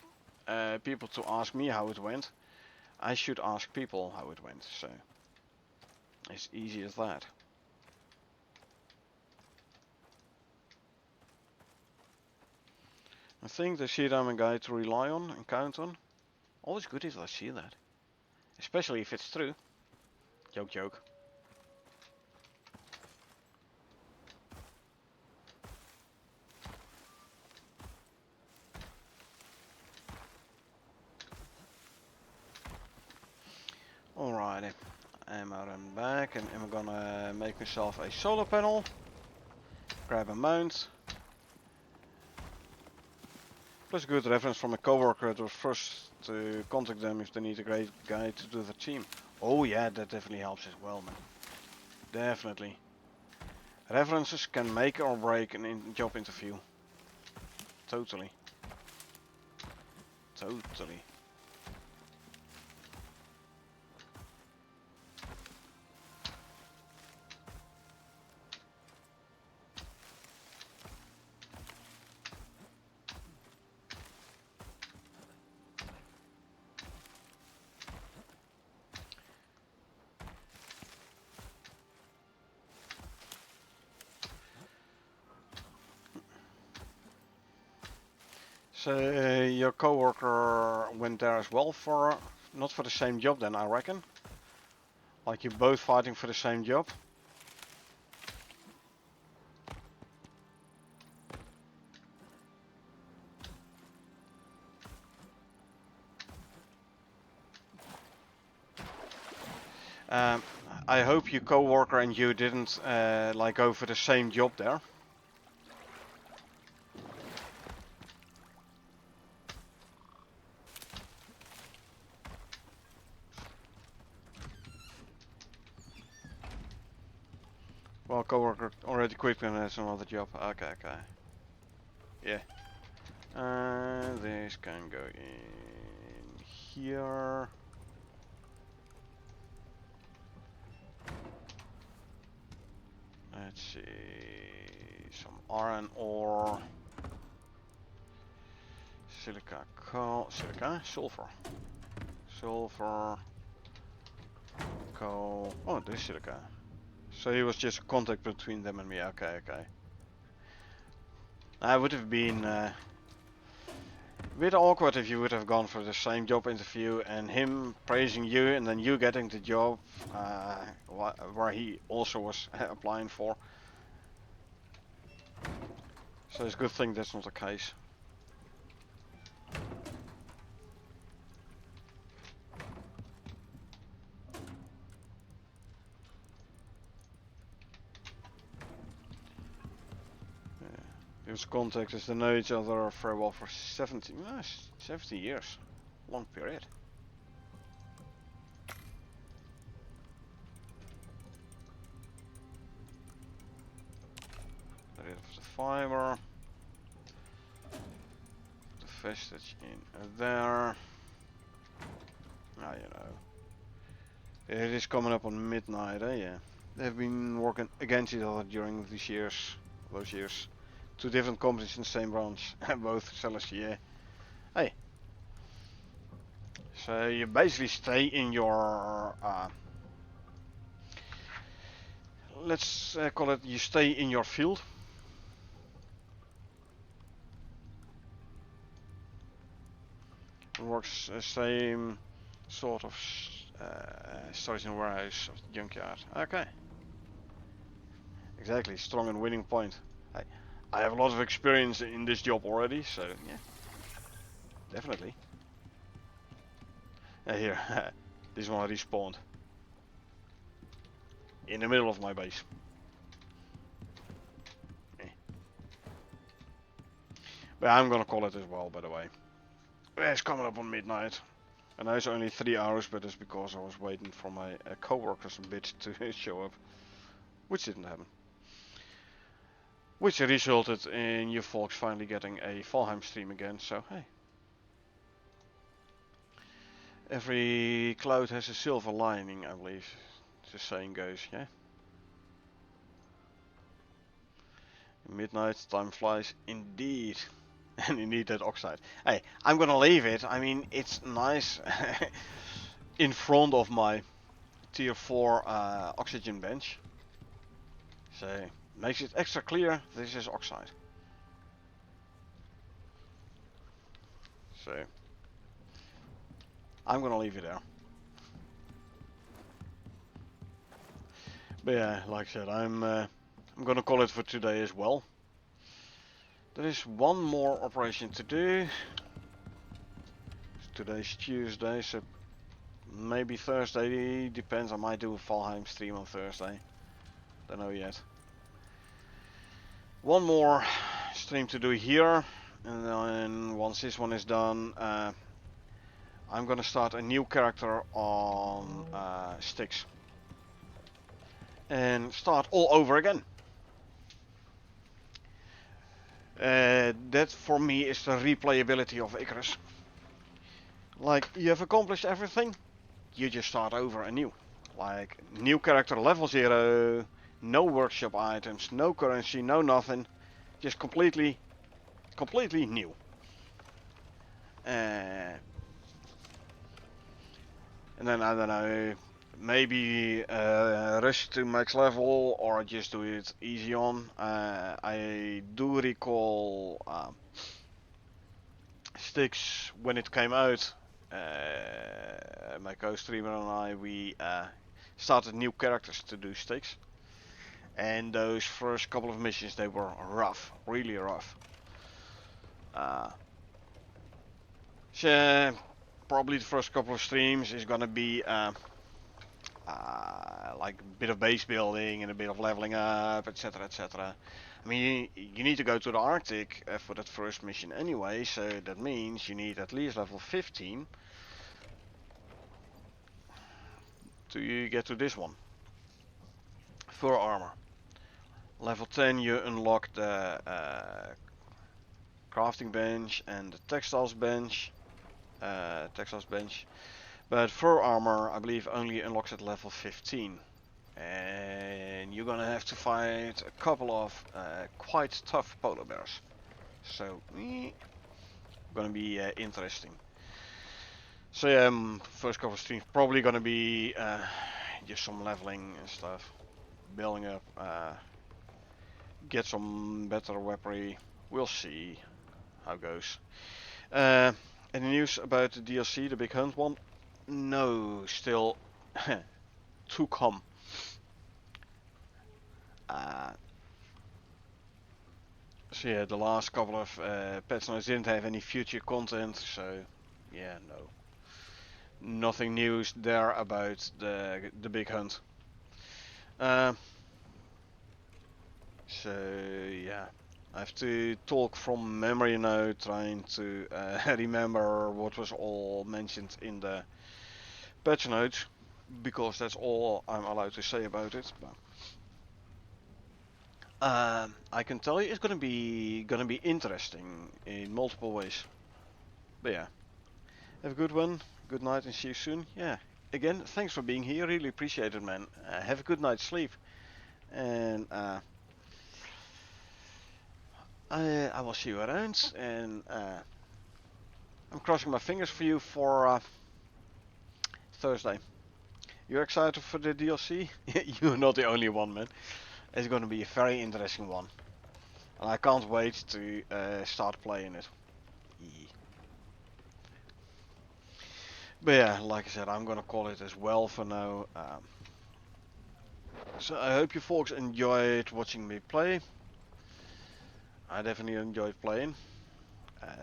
people to ask me how it went, I should ask people how it went. So it's easy as that. I think the sheet I'm a guy to rely on and count on. Always good if I see that. Especially if it's true. Joke, joke. Alrighty. I'm out and back and I'm gonna make myself a solar panel. Grab a mount. Plus a good reference from a coworker that was first to contact them if they need a great guy to do the team. Oh yeah, that definitely helps as well, man. Definitely. References can make or break a job interview. Totally. Totally. So your coworker went there as well for not for the same job then, I reckon. Like you're both fighting for the same job. Um, I hope your co-worker and you didn't like go for the same job there. Well, co-worker already quit and has another job. Okay, okay. Yeah. This can go in here. Let's see. Some iron ore. Silica, coal, silica, sulfur. Sulfur. Coal. Oh, this is silica. So he was just a contact between them and me. Okay, okay. I would have been a bit awkward if you would have gone for the same job interview and him praising you and then you getting the job where he also was applying for. So it's a good thing that's not the case. He was contacted, they know each other very well for 70 years. Long period. Rid of the fiber. The vestige in there. Ah, you know. It is coming up on midnight, eh? Yeah. They've been working against each other during these years. Those years. Two different companies in the same branch. Both sellers, yeah. Hey. So you basically stay in your... let's call it, you stay in your field. Works same sort of storage and warehouse of the junkyard. Okay. Exactly, strong and winning point. I have a lot of experience in this job already, so yeah. Definitely. Here, this one respawned. In the middle of my base. But I'm gonna call it as well, by the way. It's coming up on midnight. And it's only 3 hours, but it's because I was waiting for my co-workers a bit to show up. Which didn't happen. Which resulted in you folks finally getting a Valheim stream again, so hey. Every cloud has a silver lining, I believe the saying goes, yeah? Midnight, time flies indeed. And you need that oxide. Hey, I'm gonna leave it. I mean, it's nice in front of my tier 4 oxygen bench. So, makes it extra clear this is oxide. So, I'm gonna leave it there. But yeah, like I said, I'm gonna call it for today as well. There is one more operation to do. Today's Tuesday, so maybe Thursday, depends. I might do a Valheim stream on Thursday. Don't know yet. One more stream to do here, and then once this one is done, I'm gonna start a new character on Styx. And start all over again. That for me is the replayability of Icarus. Like, you have accomplished everything, you just start over anew. Like, new character level 0, no workshop items, no currency, no nothing. Just completely new. And then, I don't know, maybe rush to max level or just do it easy on. I do recall Styx when it came out. co-streamer and I, we started new characters to do stakes. And those first couple of missions, they were rough, really rough. So probably the first couple of streams is gonna be like a bit of base building and a bit of leveling up, etc, etc. I mean, you need to go to the Arctic for that first mission anyway, so that means you need at least level 15 to get to this one. Fur armor. Level 10 you unlock the crafting bench and the textiles bench. But fur armor I believe only unlocks at level 15. And you're gonna have to fight a couple of quite tough polar bears. So, gonna be interesting. So yeah, first couple of streams probably gonna be just some leveling and stuff, building up, get some better weaponry. We'll see how it goes. Any news about the DLC, the Big Hunt one? No, still to come. So yeah, the last couple of patch notes didn't have any future content, so yeah, no. Nothing news there about the Big Hunt. So yeah, I have to talk from memory now, trying to remember what was all mentioned in the patch notes, because that's all I'm allowed to say about it. But, I can tell you it's gonna be interesting in multiple ways. But yeah, have a good one, good night, and see you soon. Yeah, again, thanks for being here, really appreciate it, man. Have a good night's sleep, and I will see you around, and I'm crossing my fingers for you for Thursday. You're excited for the DLC? You're not the only one, man. It's going to be a very interesting one, and I can't wait to start playing it. But yeah, like I said, I'm gonna call it as well for now. So I hope you folks enjoyed watching me play. I definitely enjoyed playing.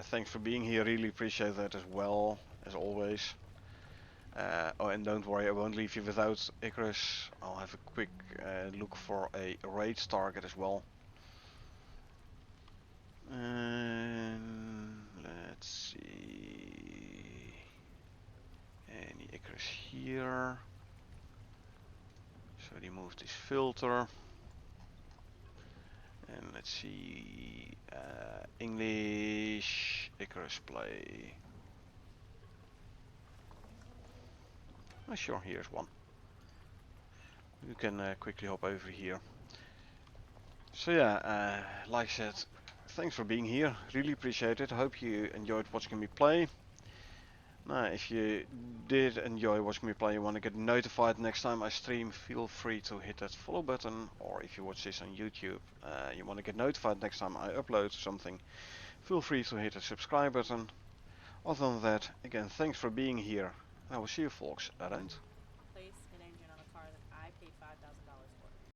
Thanks for being here, really appreciate that as well, as always. Oh, and don't worry, I won't leave you without Icarus. I'll have a quick look for a raid target as well. Let's see. Any Icarus here. So remove this filter. And let's see. English Icarus play. Oh, sure, here's one. You can quickly hop over here. So yeah, like I said, thanks for being here. Really appreciate it. I hope you enjoyed watching me play. Now, if you did enjoy watching me play, you want to get notified next time I stream, feel free to hit that follow button. Or if you watch this on YouTube, you want to get notified next time I upload something, feel free to hit the subscribe button. Other than that, again, thanks for being here. I will see you folks around.